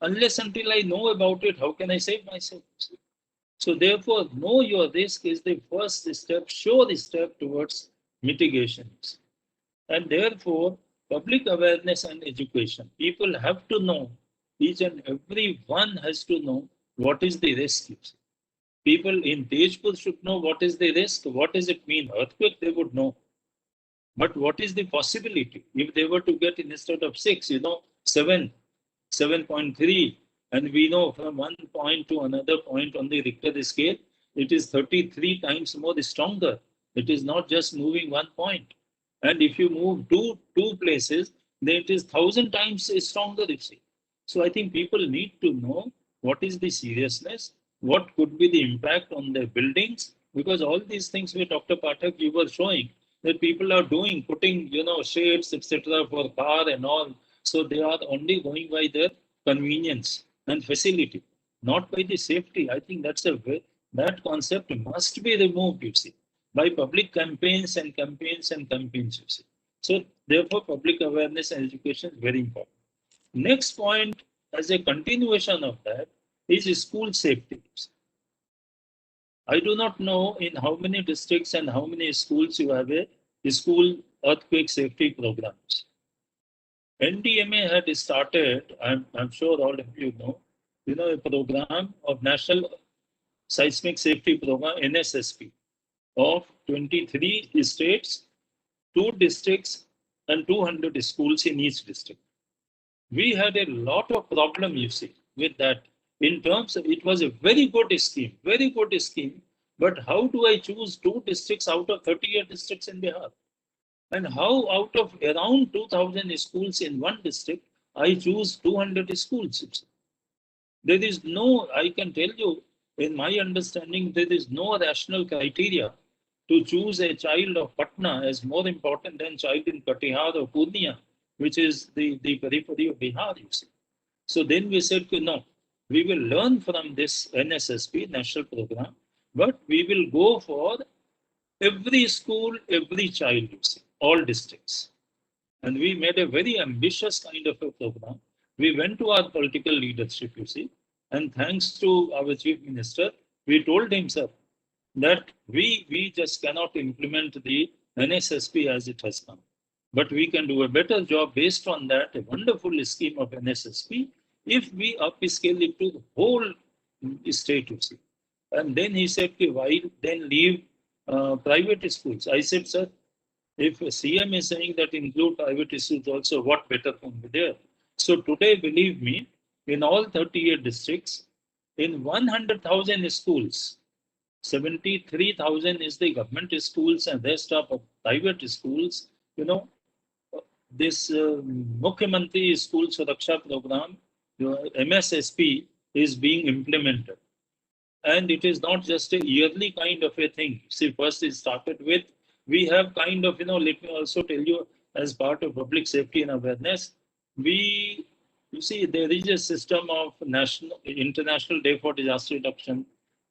unless until I know about it, how can I save myself? So therefore, know your risk is the first step, sure step towards mitigations. And therefore, public awareness and education. People have to know, each and every one has to know what is the risk. People in Tejpur should know what is the risk, what does it mean. Earthquake, they would know. But what is the possibility? If they were to get instead of 6, 7, 7.3, and we know from one point to another point on the Richter scale, it is 33 times more stronger. It is not just moving 1 point. And if you move two places, then it is 1,000 times stronger, you see. So I think people need to know what is the seriousness, what could be the impact on their buildings, because all these things which Dr. Pathak, you were showing, that people are putting, shades, etc. for car and all. So they are only going by their convenience and facility, not by the safety. I think that concept must be removed, you see, by public campaigns and campaigns and campaigns, you see. So therefore, public awareness and education is very important. Next point, as a continuation of that, is school safety. I do not know in how many districts and how many schools you have a school earthquake safety programs. NDMA had started, I'm sure all of you know, a program of National Seismic Safety Program, NSSP, of 23 states, 2 districts, and 200 schools in each district. We had a lot of problem, you see, with that. In terms of, it was a very good scheme, but how do I choose 2 districts out of 38 districts in Bihar? And how out of around 2,000 schools in one district, I choose 200 schools? There is no, I can tell you, in my understanding, there is no rational criteria to choose a child of Patna as more important than child in Katihar or Purnia, which is the periphery of Bihar, you see. So then we said, no, we will learn from this NSSP, national program, but we will go for every school, every child, you see, all districts. And we made a very ambitious kind of a program. We went to our political leadership, you see, and thanks to our chief minister, we told him, sir, that we just cannot implement the NSSP as it has come. But we can do a better job based on that, a wonderful scheme of NSSP, if we upscale it to the whole state, you see. And then he said, why then leave private schools? I said, sir, if CM is saying that include private schools also, what better can be there? So today, believe me, in all 38 districts, in 100,000 schools, 73,000 is the government schools and rest are private schools. This Mukhyamantri School Suraksha Program, MSSP, is being implemented. And it is not just a yearly kind of a thing. See, first it started with, we have kind of, let me also tell you, as part of public safety and awareness, you see, there is a system of International Day for Disaster Reduction.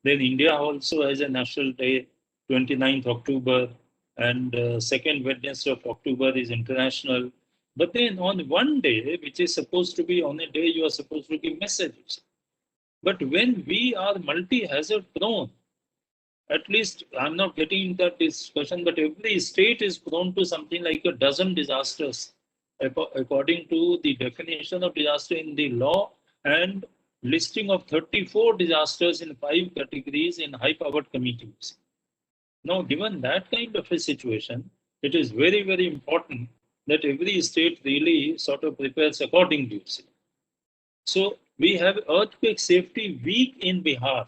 Then India also has a national day, 29th October, and second Wednesday of October is international. But then on one day, which is supposed to be on a day you are supposed to give messages. But when we are multi-hazard prone, at least I'm not getting into that discussion, but every state is prone to something like a dozen disasters, according to the definition of disaster in the law and listing of 34 disasters in 5 categories in high-powered committees. Now, given that kind of a situation, it is very, very important that every state really sort of prepares accordingly. So we have earthquake safety week in Bihar,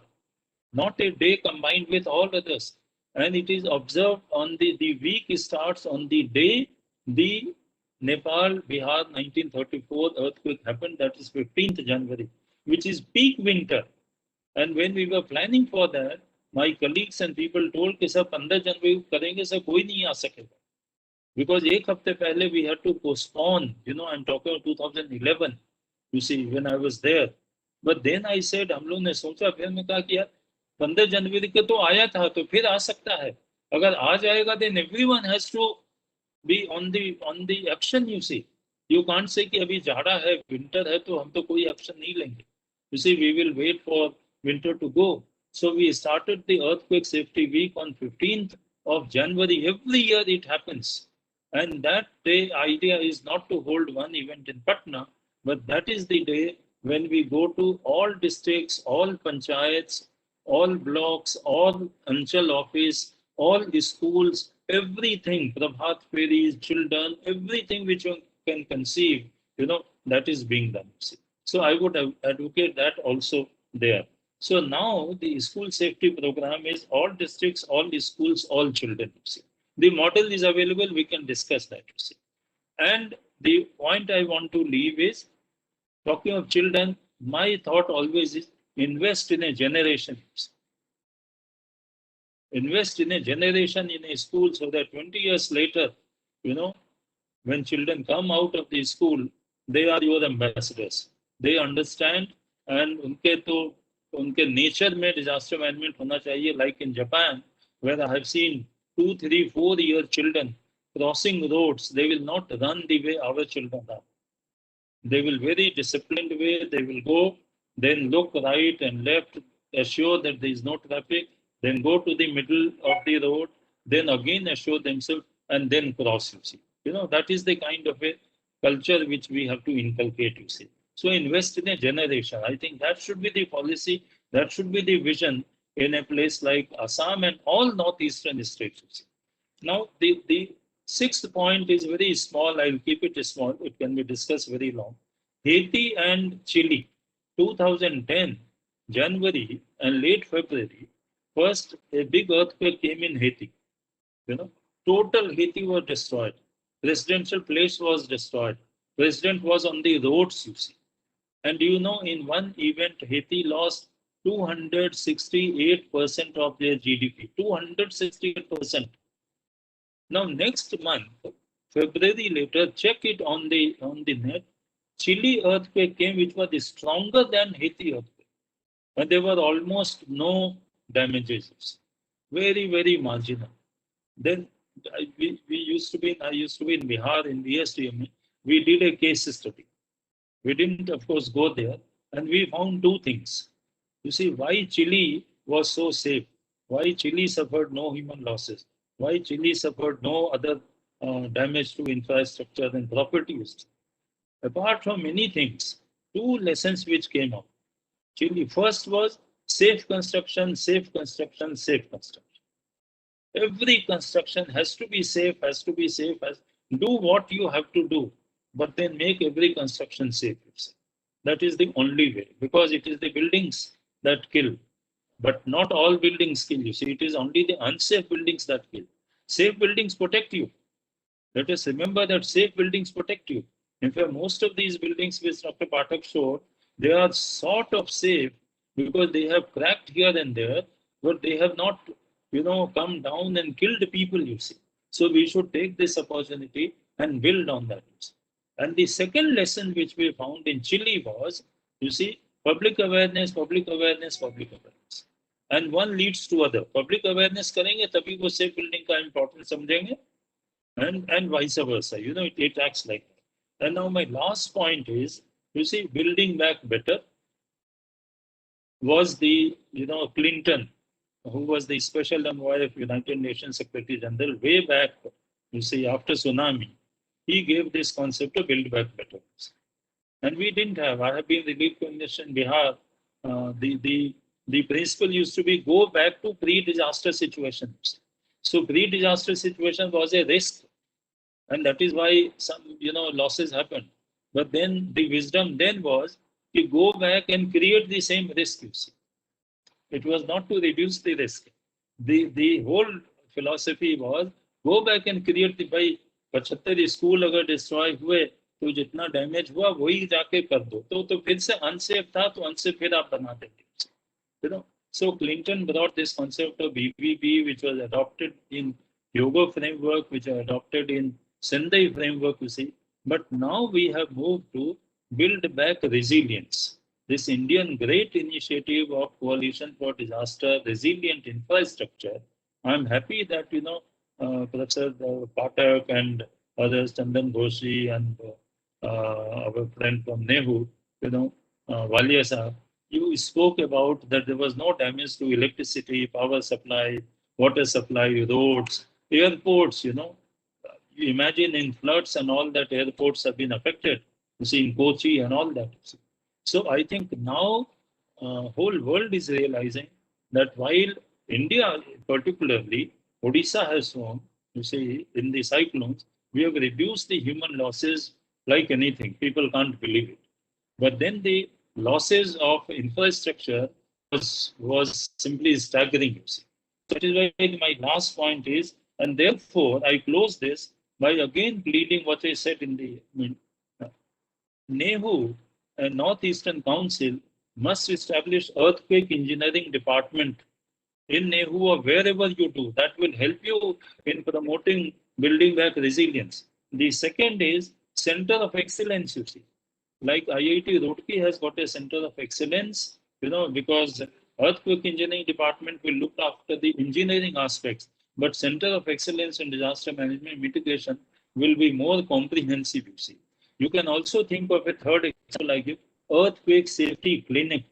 not a day combined with all others. And it is observed on the week starts on the day the Nepal Bihar 1934 earthquake happened, that is 15th January, which is peak winter. And when we were planning for that, my colleagues and people told कि sir 15 जनवरी को करेंगे sir कोई नहीं आ सकेगा, because एक हफ्ते पहले we had to postpone, I'm talking of 2011, you see, when I was there. But then I said, हम लोग ने सोचा, फिर मैं कहा कि यार 15 जनवरी को तो आया था तो फिर आ सकता है, अगर आ जाएगा then everyone has to be on the action, you see. You can't say कि अभी जाड़ा है, winter है तो हम तो कोई action नहीं लेंगे. You see, we will wait for winter to go. So we started the earthquake safety week on 15th of January. Every year it happens. And that day idea is not to hold one event in Patna, but that is the day when we go to all districts, all panchayats, all blocks, all Anchal office, all the schools, everything, Prabhat fairies, children, everything which you can conceive, that is being done. See. So I would advocate that also there. So now the school safety program is all districts, all the schools, all children. See. The model is available, we can discuss that. See. And the point I want to leave is, talking of children, my thought always is invest in a generation. Invest in a generation in a school so that 20 years later, when children come out of the school, they are your ambassadors. They understand, and उनके nature में disaster management होना चाहिए, like in Japan, where I have seen 2, 3, 4-year children crossing roads. They will not run the way our children are. They will very disciplined way. They will go, then look right and left, assure that there is no traffic, then go to the middle of the road, then again assure themselves, and then cross, you see. That is the kind of a culture which we have to inculcate, you see. So invest in a generation. I think that should be the policy, that should be the vision in a place like Assam and all northeastern states, you see. Now, the sixth point is very small. I'll keep it small. It can be discussed very long. Haiti and Chile, 2010, January and late February, first a big earthquake came in Haiti. Total Haiti was destroyed. Residential place was destroyed. President was on the roads, you see. And in one event, Haiti lost 268% of their GDP. 268%. Now, next month, February later, check it on the net. Chile earthquake came, which was stronger than Haiti earthquake, and there were almost no damages. Very, very marginal. Then I used to be in Bihar in VSDM. We did a case study. We didn't, of course, go there, and we found two things. You see, why Chile was so safe? Why Chile suffered no human losses? Why Chile suffered no other damage to infrastructure and properties? Apart from many things, two lessons which came out. Chile, first was safe construction, safe construction, safe construction. Every construction has to be safe, do what you have to do, but then make every construction safe. That is the only way, because it is the buildings that kill. But not all buildings kill, you see. It is only the unsafe buildings that kill. Safe buildings protect you. Let us remember that safe buildings protect you. In fact, most of these buildings which Dr. Pathak showed, they are sort of safe because they have cracked here and there, but they have not, come down and killed people, you see. So we should take this opportunity and build on that. And the second lesson which we found in Chile was, you see, public awareness, public awareness, public awareness. And one leads to other. Public awareness करेंगे तभी वो safe building का importance समझेंगे, and vice versa. It acts like that. And now my last point is, you see, building back better was the, Clinton, who was the special envoy of United Nations Secretary General way back, you see, after tsunami, he gave this concept of build back better. And we didn't have. I have been relief commissioner in Bihar. The principle used to be go back to pre-disaster situations. So pre-disaster situation was a risk, and that is why some losses happened. But then the wisdom then was to go back and create the same risk. You see, it was not to reduce the risk. The whole philosophy was go back and create the by 75 school अगर destroy हुए तो जितना damage हुआ वही जाके कर दो तो फिर से अनसेफ था तो अनसेफ फिर आप बना देंगे So Clinton brought this concept of BBB, which was adopted in Yoga framework, which was adopted in Sendai framework, you see. But now we have moved to build back resilience. This Indian great initiative of Coalition for Disaster Resilient Infrastructure. I'm happy that, Professor Patak and others, Chandan Ghoshi and our friend from Nehu, Walia Sahab, you spoke about that there was no damage to electricity, power supply, water supply, roads, airports, You imagine in floods and all that airports have been affected, you see, in Kochi and all that. So I think now whole world is realizing that while India particularly, Odisha has shown, you see, in the cyclones, we have reduced the human losses like anything. People can't believe it. But then the losses of infrastructure was simply staggering. You see. So that is why my last point is, and therefore I close this by again pleading what I said in the NEHU, Northeastern Council, must establish earthquake engineering department in NEHU or wherever you do. That will help you in promoting building back resilience. The second is center of excellence, you see. Like IIT Roorkee has got a center of excellence, because earthquake engineering department will look after the engineering aspects, but center of excellence in disaster management mitigation will be more comprehensive, you see. You can also think of a third example like earthquake safety clinic,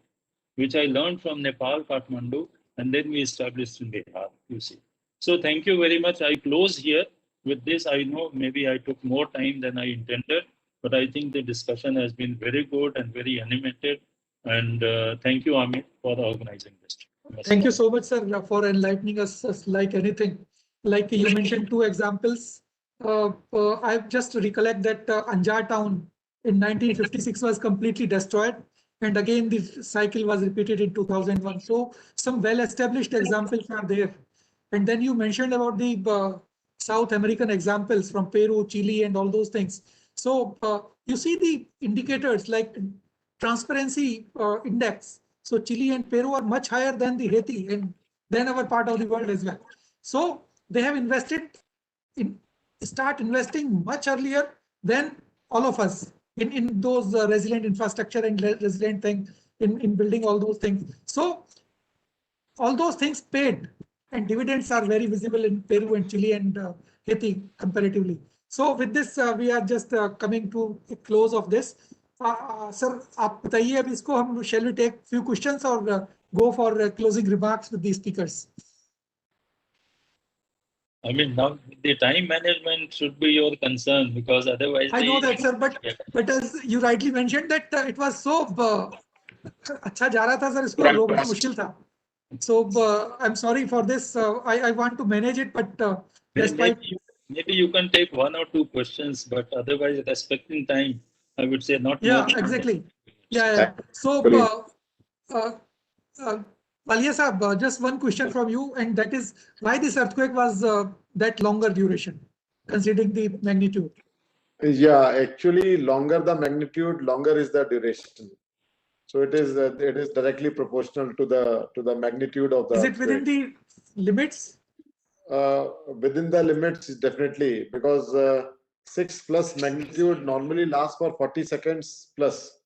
which I learned from Nepal, Kathmandu, and then we established in Bihar, you see. So thank you very much. I close here with this. I know maybe I took more time than I intended, but I think the discussion has been very good and very animated. And thank you, Amit, for organizing this. Thank you so much, sir, for enlightening us like anything. Like you mentioned two examples. I just recollect that Anjar town in 1956 was completely destroyed. And again, the cycle was repeated in 2001. So some well-established examples are there. And then you mentioned about the South American examples from Peru, Chile, and all those things. So you see the indicators like transparency index. So Chile and Peru are much higher than the Haiti and then our part of the world as well. So they have start investing much earlier than all of us in those resilient infrastructure and resilient thing in building all those things. So all those things paid and dividends are very visible in Peru and Chile and Haiti comparatively. So with this, we are just coming to a close of this. Sir, आप बताइए अब इसको हम shall we take few questions or go for closing remarks with the speakers? I mean, now the time management should be your concern because otherwise. I know that, sir, but as you rightly mentioned that it was so अच्छा जा रहा था, sir, इसको रोकना मुश्किल था. So I'm sorry for this. I want to manage it, but maybe you can take one or two questions, but otherwise respecting time, I would say not. Yeah, exactly. Yeah. So, Walia Sahab, just one question from you, and that is why this earthquake was that longer duration, considering the magnitude. Yeah, actually, longer the magnitude, longer is the duration. So it is directly proportional to the magnitude of the. Is it within the limits? Within the limits, definitely, because 6+ magnitude normally lasts for 40 seconds plus.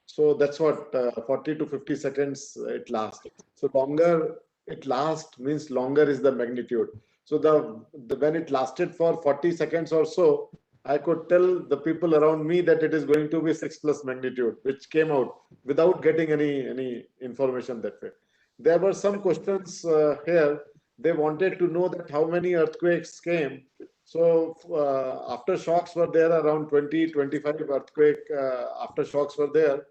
So that's what 40 to 50 seconds it lasts. So longer it lasts means longer is the magnitude. So when it lasted for 40 seconds or so, I could tell the people around me that it is going to be 6+ magnitude, which came out without getting any information that way. There were some questions here. They wanted to know that how many earthquakes came. So aftershocks were there, around 20-25 earthquake aftershocks were there.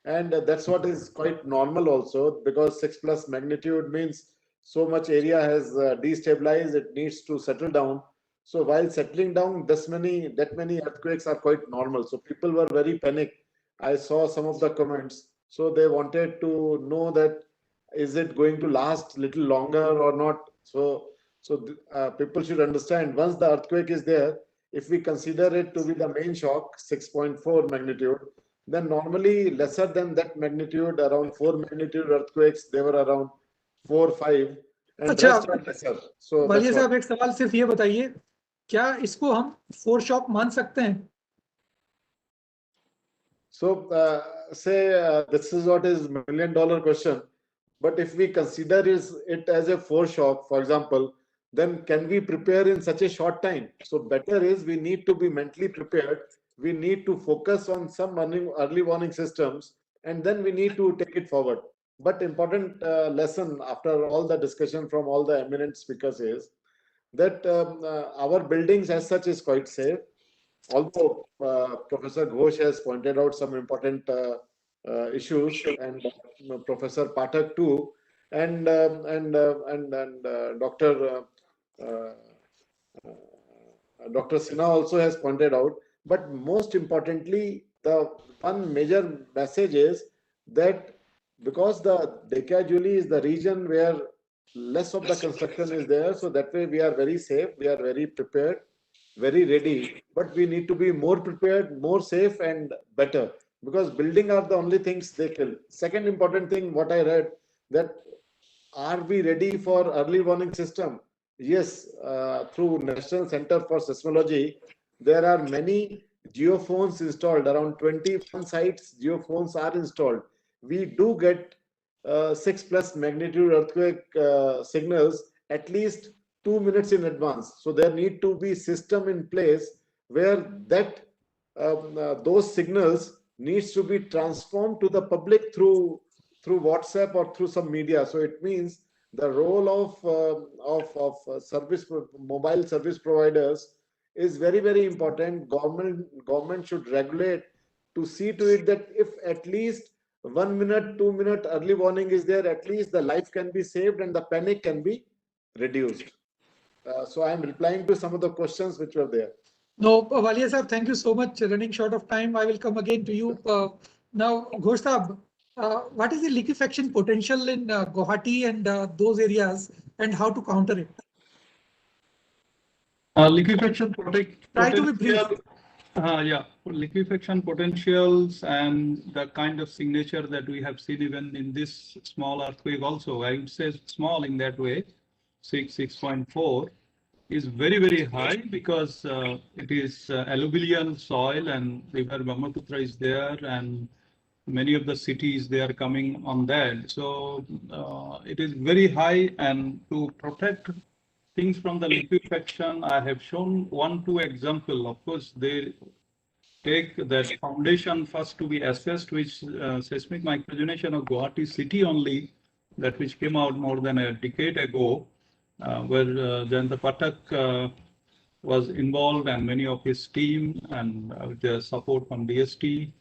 And that's what is quite normal also, because 6+ magnitude means so much area has destabilized, it needs to settle down. So while settling down, that many earthquakes are quite normal. So people were very panicked. I saw some of the comments. So they wanted to know that is it going to last little longer or not. So people should understand, once the earthquake is there, if we consider it to be the main shock, 6.4 magnitude, then normally lesser than that magnitude, around 4 magnitude earthquakes, they were around 4, 5, and अच्छा rest are lesser. So Walia that's what. साहब एक सवाल सिर्फ ये बताइए, क्या इसको हम 4 शॉक मान सकते हैं? So this is what is $1 million question. But if we consider it as a 4 shock, for example, then can we prepare in such a short time? So better is we need to be mentally prepared. We need to focus on some early warning systems, and then we need to take it forward. But important lesson after all the discussion from all the eminent speakers is that our buildings as such is quite safe. Although Professor Ghosh has pointed out some important issues, and Professor Pathak too, and Dr. Dr. Sinha also has pointed out. But most importantly, the one major message is that because the Decca-Julie is the region where less of the construction is there, so that way we are very safe, we are very prepared, very ready, but we need to be more prepared, more safe, and better, because building are the only things they kill. Second important thing, what I read, that are we ready for early warning system? Yes, through National Center for Seismology, there are many geophones installed. Around 21 sites, geophones are installed. We do get 6+ magnitude earthquake signals at least 2 minutes in advance. So there need to be system in place where that those signals needs to be transformed to the public through WhatsApp or through some media. So it means the role of service mobile service providers is very important. Government should regulate to see to it that if at least 1 minute, 2 minute early warning is there, at least the life can be saved and the panic can be reduced. So I am replying to some of the questions which were there. No, Walia sir, thank you so much. Running short of time, I will come again to you. Now, Ghosh sahab, what is the liquefaction potential in Guwahati and those areas, and how to counter it? Liquefaction Try to be brief. yeah, liquefaction potentials and the kind of signature that we have seen even in this small earthquake also, I would say small in that way, 6.4 is very high, because it is alluvial soil and river Brahmaputra is there, and many of the cities they are coming on that. So it is very high, and to protect things from the liquefaction, I have shown 1-2 example. Of course, they take that foundation first to be assessed, which seismic microgenation of Guwahati city only, that which came out more than a decade ago, where Jayanta Pathak was involved and many of his team, and with the support from DST.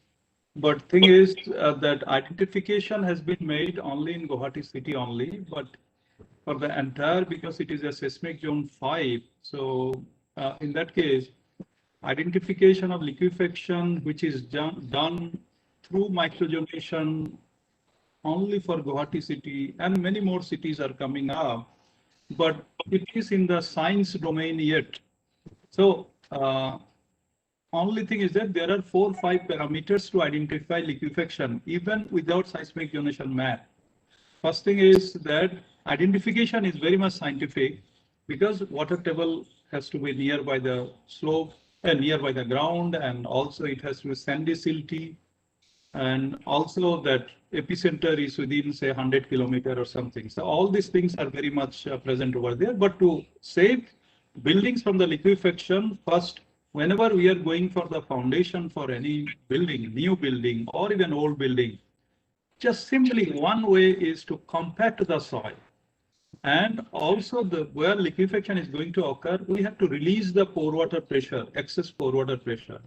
But thing is that identification has been made only in Guwahati city only, but for the entire, because it is a seismic zone 5. So in that case, identification of liquefaction, which is done through microgenation only for Guwahati city, and many more cities are coming up, but it is in the science domain yet. So only thing is that there are 4 or 5 parameters to identify liquefaction, even without seismic zonation map. First thing is that identification is very much scientific, because water table has to be nearby the slope and nearby the ground, and also it has to be sandy silty, and also that epicenter is within say 100 kilometers or something. So all these things are very much present over there. But to save buildings from the liquefaction, first whenever we are going for the foundation for any building, new building or even old building, just simply one way is to compact the soil. And also where liquefaction is going to occur, we have to release the pore water pressure, excess pore water pressure.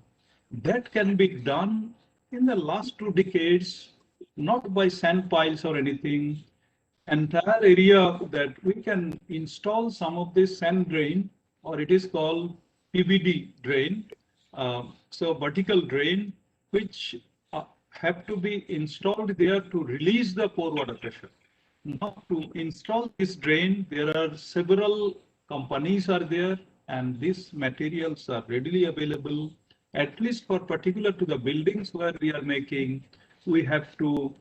That can be done in the last 2 decades, not by sand piles or anything. Entire area that we can install some of this sand drain, or it is called PVD drain. So vertical drain, which have to be installed there to release the pore water pressure. Now, to install this drain, there are several companies are there, and these materials are readily available, at least for particular to the buildings where we are making. We have to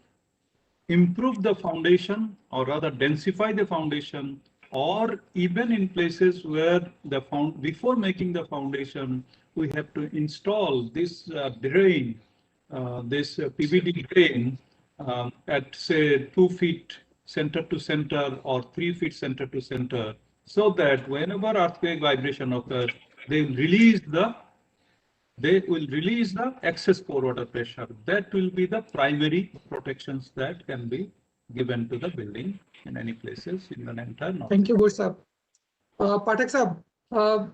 improve the foundation, or rather densify the foundation, or even in places where before making the foundation, we have to install this drain, this PVD drain at say 2 feet center to center or 3 feet center to center, so that whenever earthquake vibration occurs, they will release the excess pore water pressure. That will be the primary protections that can be given to the building in any places in the entire north. Thank you, Ghosh. Pathak Sahab,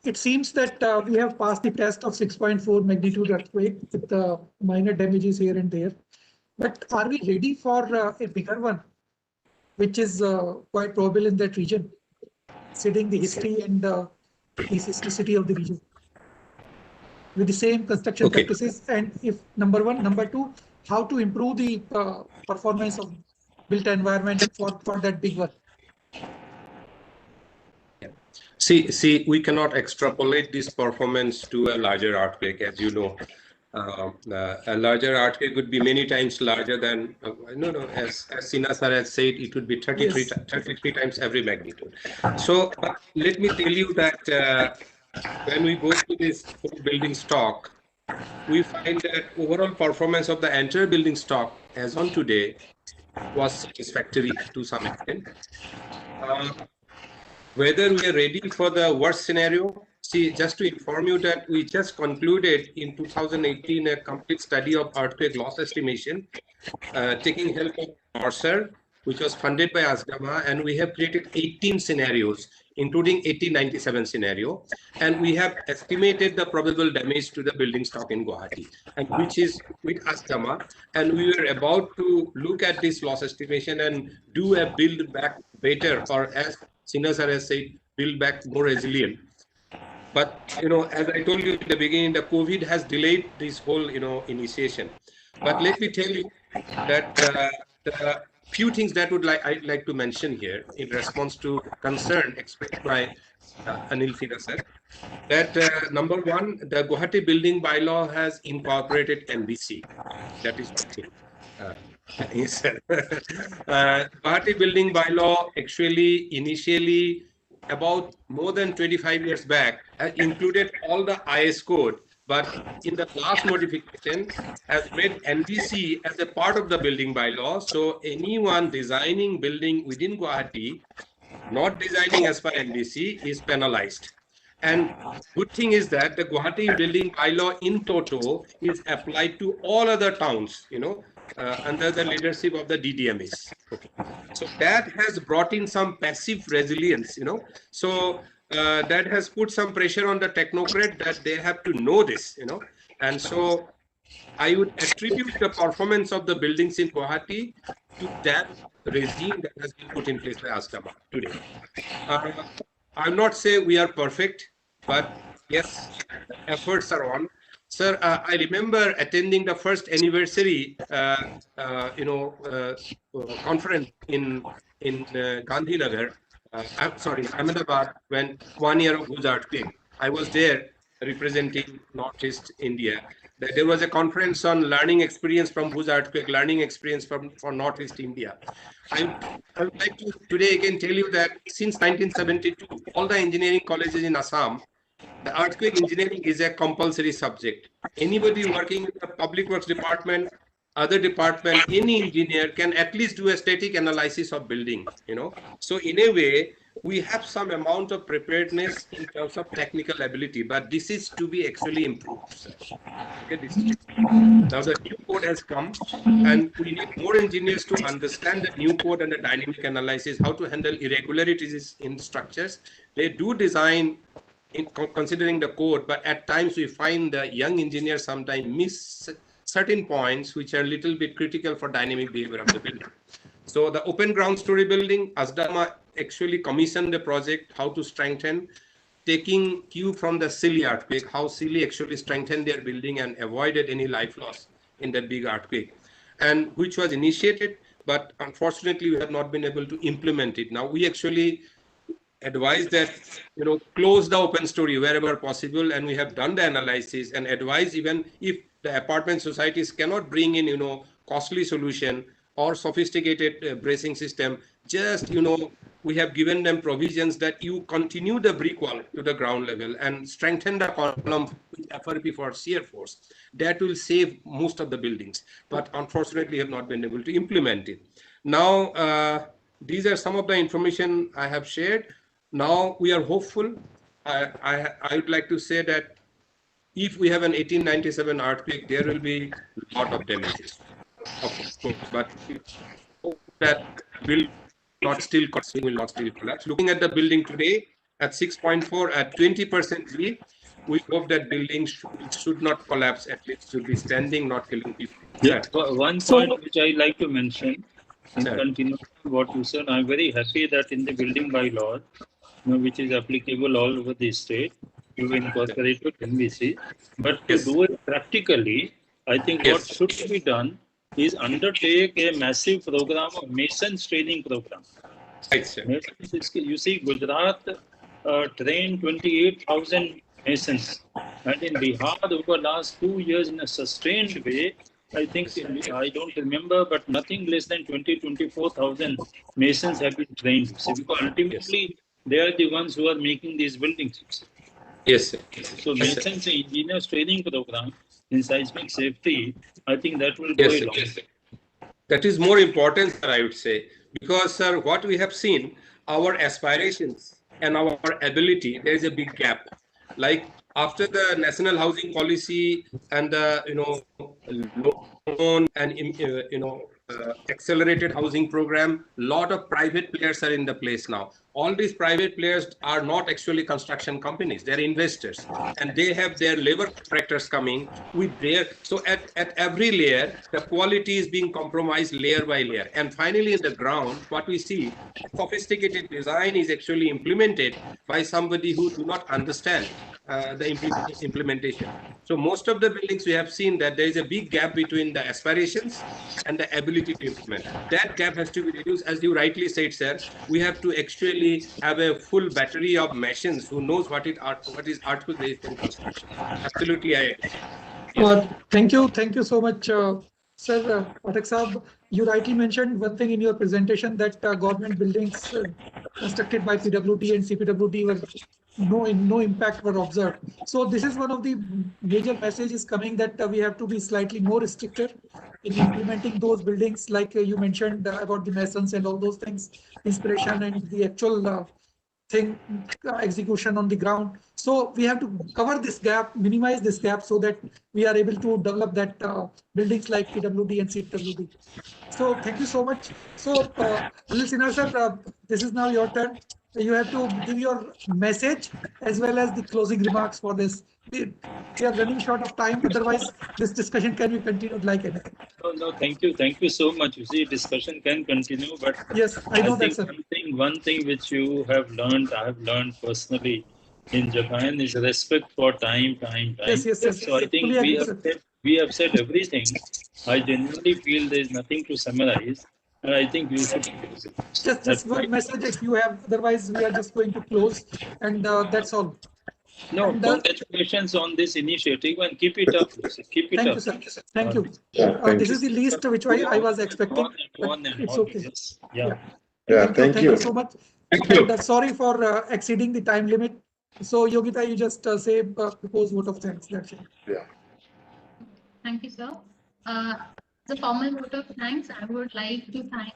it seems that we have passed the test of 6.4 magnitude earthquake with minor damages here and there. But are we ready for a bigger one, which is quite probable in that region, considering the history and the seismicity of the region, with the same construction practices? And if number one, number two, how to improve the performance of built environment for that big one? See, we cannot extrapolate this performance to a larger earthquake, as you know. A larger earthquake would be many times larger than, as Sinha sir has said, it would be 33 times every magnitude. So let me tell you that when we go to this building stock, we find that overall performance of the entire building stock as on today was satisfactory to some extent. Whether we are ready for the worst scenario, see, just to inform you that we just concluded in 2018 a complete study of earthquake loss estimation, taking help of Mercer, which was funded by ASDAMA, and we have created 18 scenarios, including 1897 scenario, and we have estimated the probable damage to the building stock in Guwahati, and which is with ASDAMA, and we were about to look at this loss estimation and do a build back better, or as Sinha sir has said, build back more resilient. But, as I told you in the beginning, the COVID has delayed this whole, initiation. But let me tell you that the few things that I'd like to mention here in response to concern expressed by Anil Sinha sir, that number one, the Guwahati building bylaw has incorporated NBC. That is one thing. Yes, sir. Guwahati building bylaw actually initially about more than 25 years back included all the IS code, but in the last modification has made NBC as a part of the building bylaw. So anyone designing building within Guwahati, not designing as per NBC, is penalized. And good thing is that the Guwahati building bylaw in toto is applied to all other towns, under the leadership of the DDMs. Okay. So that has brought in some passive resilience, So that has put some pressure on the technocrat that they have to know this, And so I would attribute the performance of the buildings in Guwahati to that regime that has been put in place by ASDAMA today. I'll not say we are perfect, but yes, efforts are on. Sir, I remember attending the first anniversary, conference in Gandhinagar. Ahmedabad, when 1 year of Bhuj earthquake. I was there representing Northeast India. There was a conference on learning experience from Bhuj earthquake, learning experience for Northeast India. I would like to today again tell you that since 1972, all the engineering colleges in Assam, the earthquake engineering is a compulsory subject. Anybody working in the public works department, other department, any engineer can at least do a static analysis of building, So in a way, we have some amount of preparedness in terms of technical ability, but this is to be actually improved, sir. Okay, this is now the new code has come, and we need more engineers to understand the new code and the dynamic analysis, how to handle irregularities in structures. They do design in considering the code, but at times we find the young engineers sometimes miss certain points which are a little bit critical for dynamic behavior of the building. So the open ground story building, ASDAMA actually commissioned the project how to strengthen, taking cue from the Sili earthquake, how Sili actually strengthened their building and avoided any life loss in that big earthquake, and which was initiated, but unfortunately we have not been able to implement it. Now we actually advise that, you know, close the open story wherever possible, and we have done the analysis and advise, even if the apartment societies cannot bring in, you know, costly solution or sophisticated bracing system, just, you know, we have given them provisions that you continue the brick wall to the ground level and strengthen the column with FRP for shear force. That will save most of the buildings, but unfortunately have not been able to implement it. Now, these are some of the information I have shared. Now we are hopeful. I would like to say that if we have an 1897 earthquake, there will be a lot of damages, of course, but that will not still collapse. Looking at the building today at 6.4 at 20% G, we hope that building should not collapse. At least should be standing, not killing people. Yeah. One point which I like to mention, and continue what you said, I'm very happy that in the building bylaw, which is applicable all over the state, you incorporated NBC. But to do it practically, I think what should be done is undertake a massive program of masons training program. Right, sir. You see, Gujarat trained 28,000 masons, and in Bihar over last 2 years in a sustained way, I think, I don't remember, but nothing less than 24,000 masons have been trained. So because ultimately, they are the ones who are making these buildings. Yes, sir. So masons engineers training program in seismic safety, I think that will go a long way. That is more important, sir, I would say, because, sir, what we have seen, our aspirations and our ability, there is a big gap. Like after the national housing policy and the, you know, loan and, you know, accelerated housing program, lot of private players are in the place now. All these private players are not actually construction companies, they're investors, and they have their labor contractors coming with their, so at every layer the quality is being compromised layer by layer, and finally in the ground what we see, sophisticated design is actually implemented by somebody who do not understand the implementation. So most of the buildings we have seen that there is a big gap between the aspirations and the ability to implement. That gap has to be reduced. As you rightly said, sir, we have to actually have a full battery of machines who knows what is earthquake resistant construction. Absolutely, I agree. Thank you so much, sir. Pathak Saab, you rightly mentioned one thing in your presentation that government buildings constructed by PWD and CPWD were no impact were observed. So this is one of the major messages coming that we have to be slightly more restricted in implementing those buildings, like you mentioned about the masons and all those things, inspiration and the actual execution on the ground. So we have to cover this gap, minimize this gap, so that we are able to develop that buildings like PWD and CPWD. So thank you so much. So Anil Sinha sir, this is now your turn. You have to give your message as well as the closing remarks for this. We are running short of time. Otherwise, this discussion can be continued like anything. No, thank you so much. You see, discussion can continue, but yes, I know that, sir. One thing which you have learned, I have learned personally in Japan is respect for time. Yes. So I think we have said everything. I genuinely feel there is nothing to summarize. And I think you should just one message if you have. Otherwise, we are just going to close, and that's all. No, congratulations on this initiative and keep it up. Keep it up. Thank you, sir. Thank you. This is the least which I was expecting. It's okay. Yes. Thank you so much. Thank you. And, sorry for exceeding the time limit. So Yogita, you just say propose vote of thanks. That's it. Yeah. Thank you, sir. As a formal vote of thanks, I would like to thank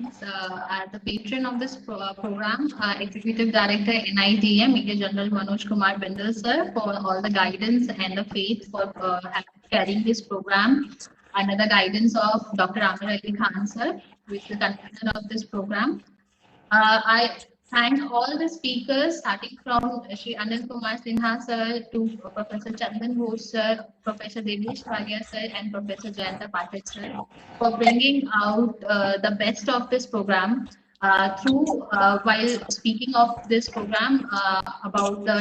the patron of this program, Executive Director NIDM, Major General Manoj Kumar Bindal sir, for all the guidance and the faith for carrying this program. Under the guidance of Dr. Amir Ali Khan sir, who is the convener of this program. I thank all the speakers, starting from Shri Anil Kumar Sinha sir to Professor Chandan Ghosh sir, Professor Devesh Bhagia sir, and Professor Jayanta Pathak sir, for bringing out the best of this program while speaking of this program about the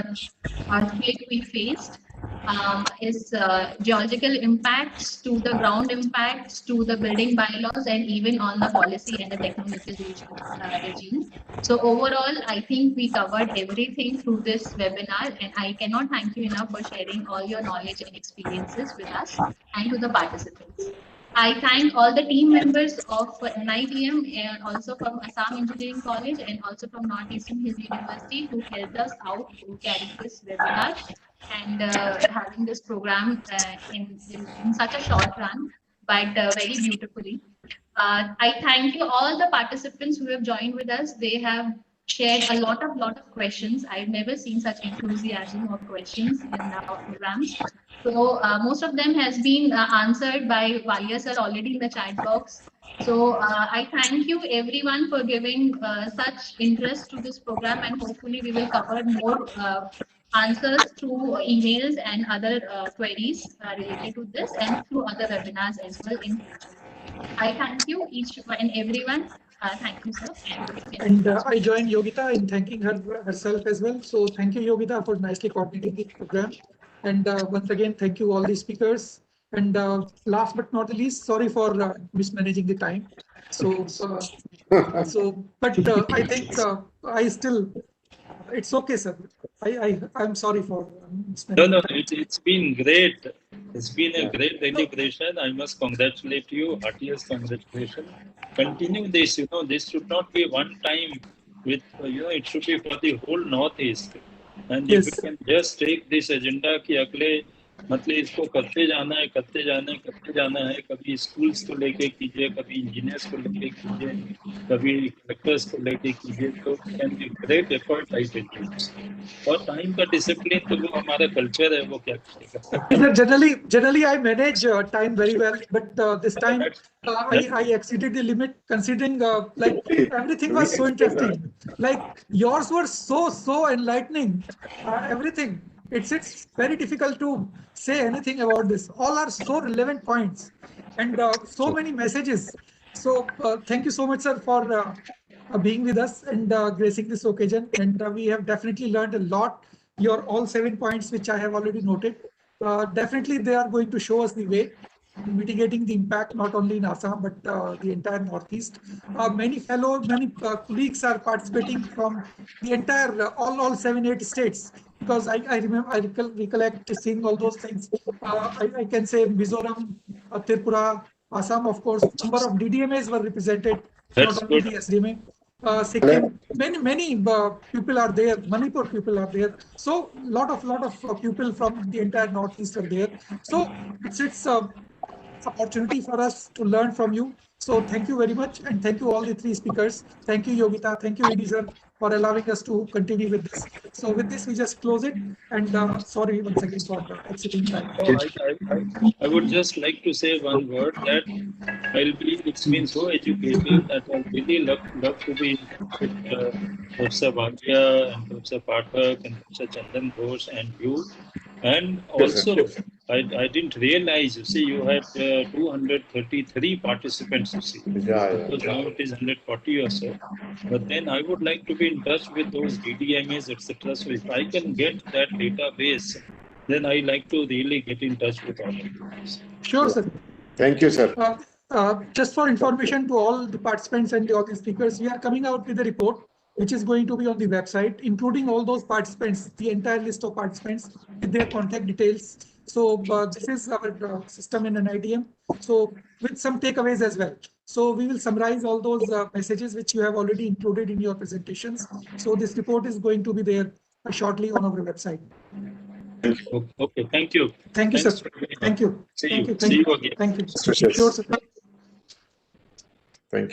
earthquake we faced. Is geological impacts to the ground impacts to the building bylaws and even on the policy and the technological regime. So overall, I think we covered everything through this webinar, and I cannot thank you enough for sharing all your knowledge and experiences with us and to the participants. I thank all the team members of NIDM and also from Assam Engineering College and also from Northeastern Hills University who helped us out to carry this webinar and having this program in such a short run, but very beautifully. I thank you all the participants who have joined with us. They have shared a lot of questions. I've never seen such enthusiasm of questions in our programs. So most of them has been answered by Valia sir already in the chat box. So I thank you everyone for giving such interest to this program, and hopefully we will cover more answers through emails and other queries related to this and through other webinars as well in future. I thank you each and everyone. Thank you, sir. And I join Yogita in thanking herself as well. So thank you, Yogita, for nicely coordinating the program. And once again, thank you all the speakers. And last but not the least, sorry for mismanaging the time. So, but I think I still, it's okay, sir. I'm sorry for mismanaging. No, it's been great. It's been a great deliberation. I must congratulate you. Heartiest congratulations. Continue this. This should not be one time. With it should be for the whole Northeast. And if you can just take this agenda कि अगले मतलब इसको करते जाना है कभी schools को लेके कीजिए कभी इंजीनियर्स को लेके कीजिए कभी कलेक्टर्स को लेके कीजिए तो can be great effort I tell और टाइम का डिसिप्लिन तो वो हमारा कल्चर है वो क्या करेगा Generally I manage time very well, but this time I exceeded the limit considering like everything was so interesting. Like yours were so enlightening. Everything. It's very difficult to say anything about this. All are so relevant points and so many messages. So thank you so much, sir, for being with us and gracing this occasion. And we have definitely learned a lot. Your all 7 points, which I have already noted, definitely they are going to show us the way in mitigating the impact not only in Assam but the entire Northeast. Many colleagues are participating from the entire all 7-8 states. Because I recollect seeing all those things. I can say Mizoram, Tripura, Assam, of course, number of DDMAs were represented, not only the SDMA. Sikkim, many people are there. Manipur people are there. So lot of people from the entire Northeast are there. So it's opportunity for us to learn from you. So thank you very much, and thank you all the 3 speakers. Thank you, Yogita. Thank you, Edie sir, for allowing us to continue with this. So with this, we just close it. And sorry once again for exceeding time. I would just like to say one word that it's been so educative that I really love to be with Professor Bhagia and Professor Pathak and Professor Chandan Ghosh and you. And also, I didn't realize, you see, you had 233 participants, you see. Because now it is 140 or so. But then I would like to be in touch with those DDMAs, etc. So if I can get that database, then I like to really get in touch with all of you. Sure, sir. Thank you, sir. Just for information to all the participants and all the speakers, we are coming out with a report which is going to be on the website, including all those participants, the entire list of participants with their contact details. So this is our system in NIDM. So with some takeaways as well. So we will summarize all those messages which you have already included in your presentations. So this report is going to be there shortly on our website. Okay, thank you. Thank you, sir. Thank you. See you again. Thank you. Sure, sir. Thank you.